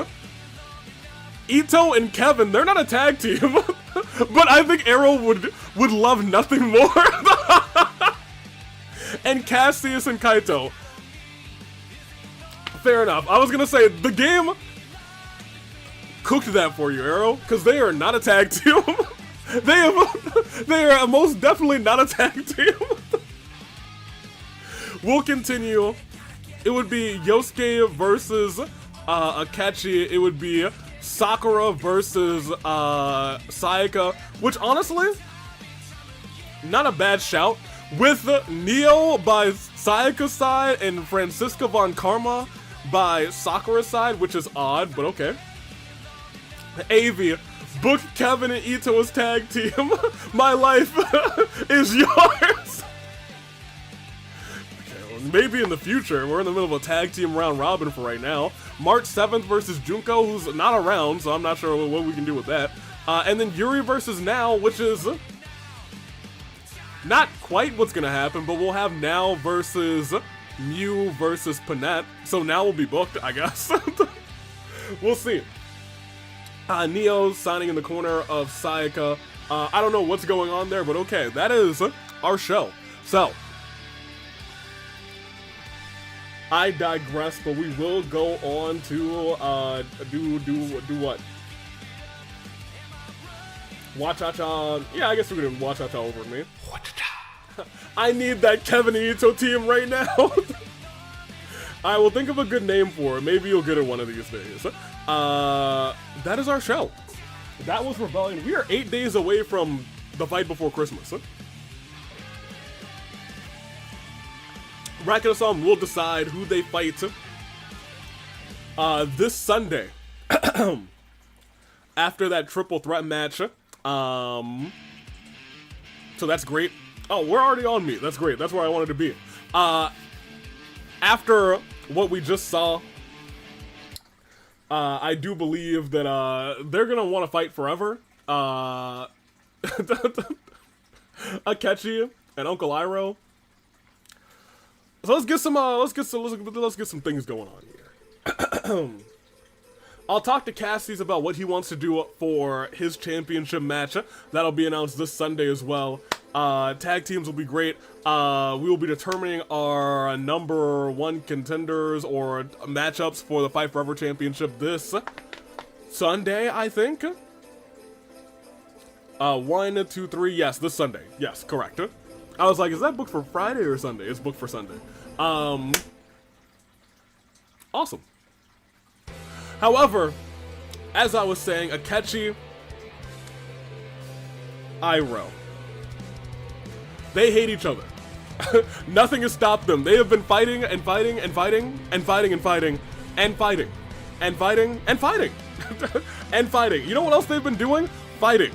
Ito and Kevin. They're not a tag team, but I think Arrow would love nothing more. And Cassius and Kaito. Fair enough. I was gonna say the game cooked that for you, Arrow, because they are not a tag team. They are most definitely not a tag team. We'll continue. It would be Yosuke versus A-Catchi. It would be Sakura versus Sayaka, which honestly, not a bad shout. With Neo by Sayaka's side and Francisca Von Karma by Sakura's side, which is odd, but okay. AV, book Kevin and Ito as tag team. My life is yours. Okay, well, maybe in the future. We're in the middle of a tag team round robin for right now. March 7th versus Junko, who's not around, so I'm not sure what we can do with that. And then Yuri versus Now, which is not quite what's gonna happen, but we'll have Now versus Mew versus Panette. So Now will be booked, I guess. We'll see. Neo signing in the corner of Sayaka. I don't know what's going on there, but okay, that is our show. So, I digress, but we will go on to do what? Wachacha. Yeah, I guess we're gonna Wachacha over me. I need that Kevin and Ito team right now. I will think of a good name for it. Maybe you'll get it one of these days. That is our show. That was Rebellion. We are 8 days away from the Fight Before Christmas. Bracket us on will decide who they fight this Sunday. After that triple threat match. So that's great. Oh, we're already on me. That's great. That's where I wanted to be. After what we just saw, I do believe that they're gonna want to fight forever. A-Catchi and Uncle Iroh. So let's get some things going on here. I'll talk to Cassius about what he wants to do for his championship match. That'll be announced this Sunday as well. Tag teams will be great. We will be determining our number 1 contenders or matchups for the Fight Forever Championship this Sunday, I think. 1, 2, 3, yes, this Sunday. Yes, correct. I was like, is that booked for Friday or Sunday? It's booked for Sunday. Awesome. However, as I was saying, A-Catchi, Iroh, they hate each other. Nothing has stopped them. They have been fighting and fighting and fighting and fighting and fighting and fighting and fighting and fighting and fighting. You know what else they've been doing? Fighting.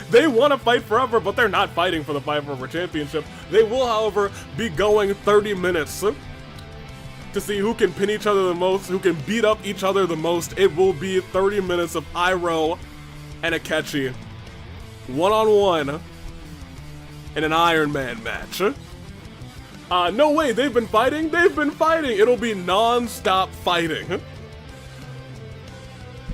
They want to fight forever, but they're not fighting for the Fight Forever Championship. They will, however, be going 30 minutes to see who can pin each other the most, who can beat up each other the most. It will be 30 minutes of Iroh and A-Catchi one-on-one in an Iron Man match. No way, they've been fighting? They've been fighting! It'll be non-stop fighting.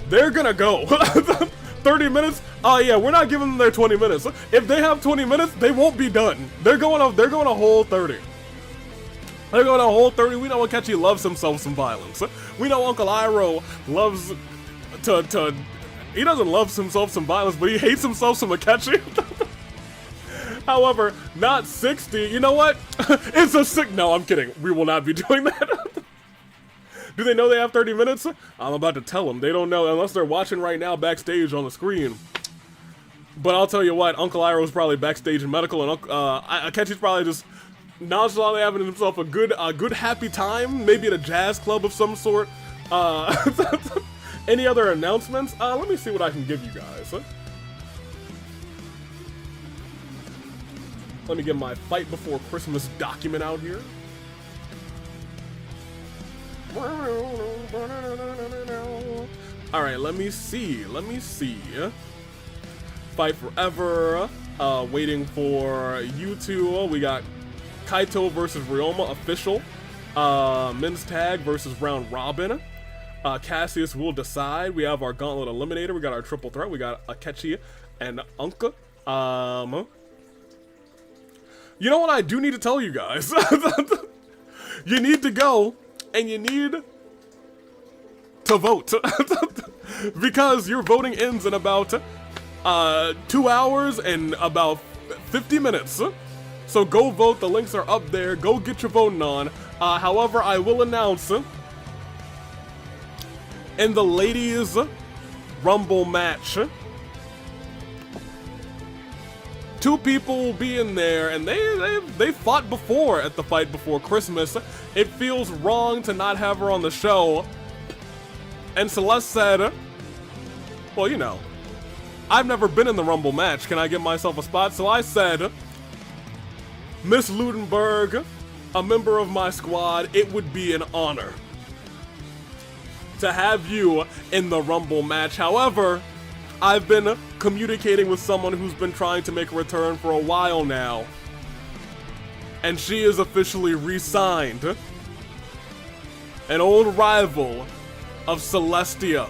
They're gonna go. 30 minutes? Oh yeah, we're not giving them their 20 minutes. If they have 20 minutes, they won't be done. They're going a whole 30. They're going a whole 30. We know A-Catchi loves himself some violence. We know Uncle Iroh loves he doesn't love himself some violence, but he hates himself some A-Catchi. However, not 60. You know what? It's a sick. No, I'm kidding. We will not be doing that. Do they know they have 30 minutes? I'm about to tell them. They don't know unless they're watching right now backstage on the screen. But I'll tell you what, Uncle Iroh's probably backstage in medical, and A-Catchi's probably just nonchalantly having himself a good happy time, maybe at a jazz club of some sort. Any other announcements? Let me see what I can give you guys. Let me get my Fight Before Christmas document out here. Alright, let me see. Fight Forever, waiting for you two. We got Kaito versus Ryoma official. Men's tag versus Round Robin. Cassius will decide. We have our Gauntlet Eliminator. We got our triple threat. We got A-Catchi and Unka. You know what I do need to tell you guys? You need to go and you need to vote. Because your voting ends in about 2 hours and about 50 minutes. So go vote. The links are up there. Go get your voting on. However, I will announce in the ladies' Rumble match, 2 people will be in there, and they fought before at the Fight Before Christmas. It feels wrong to not have her on the show. And Celeste said, well, you know, I've never been in the Rumble match. Can I get myself a spot? So I said, Miss Ludenberg, a member of my squad, it would be an honor to have you in the Rumble match. However, I've been communicating with someone who's been trying to make a return for a while now, and she is officially re-signed. An old rival of Celestia,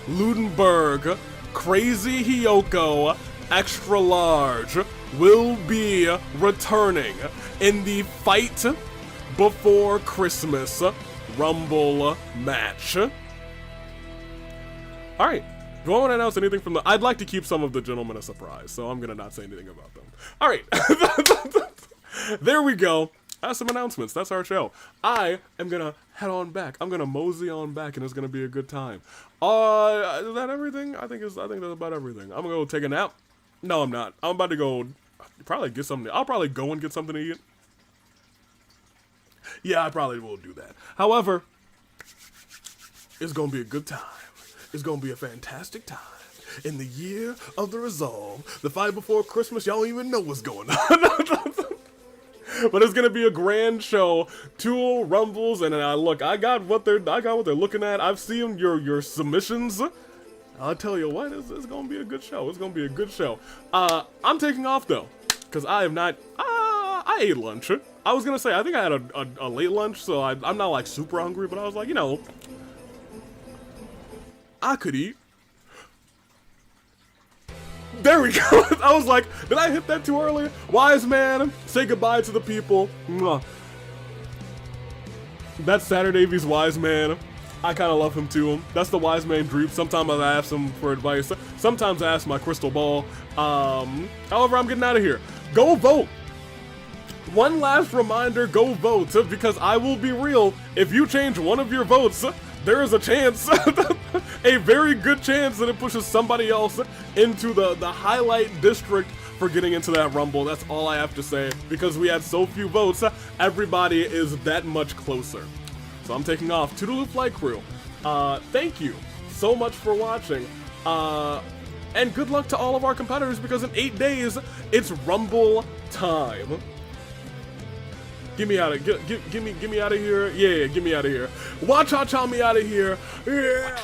Ludenberg, Crazy Hiyoko, Extra Large, will be returning in the Fight Before Christmas Rumble match. Alright. Do I want to announce anything from the... I'd like to keep some of the gentlemen a surprise, so I'm going to not say anything about them. Alright. There we go. That's some announcements. That's our show. I am going to head on back. I'm going to mosey on back, and it's going to be a good time. Is that everything? I think that's about everything. I'm going to go take a nap. No, I'm not. I'm about to go probably get something. I'll probably go and get something to eat. Yeah, I probably will do that. However, it's going to be a good time. It's gonna be a fantastic time. In the year of the resolve, the Fight Before Christmas, y'all don't even know what's going on. But it's gonna be a grand show. 2 rumbles, and look, I got what they're looking at. I've seen your submissions. I'll tell you what, it's gonna be a good show. It's gonna be a good show. I'm taking off though, cause I have not. I ate lunch. I was gonna say I think I had a late lunch, so I'm not like super hungry. But I was like, you know, I could eat. There we go. I was like, did I hit that too early? Wise man, say goodbye to the people. Mwah. That's Saturday vs Wise Man. I kind of love him too. That's the Wise Man dream. Sometimes I ask him for advice. Sometimes I ask my crystal ball. However, I'm getting out of here. Go vote. One last reminder, go vote. Because I will be real, if you change one of your votes, there is a chance, a very good chance that it pushes somebody else into the highlight district for getting into that rumble. That's all I have to say. Because we had so few votes, everybody is that much closer. So I'm taking off. Toodaloo Flight Crew. Thank you so much for watching. And good luck to all of our competitors because in 8 days, it's rumble time. Get me out of get me out of here. Yeah, get me out of here. Watch out, me out of here. Yeah.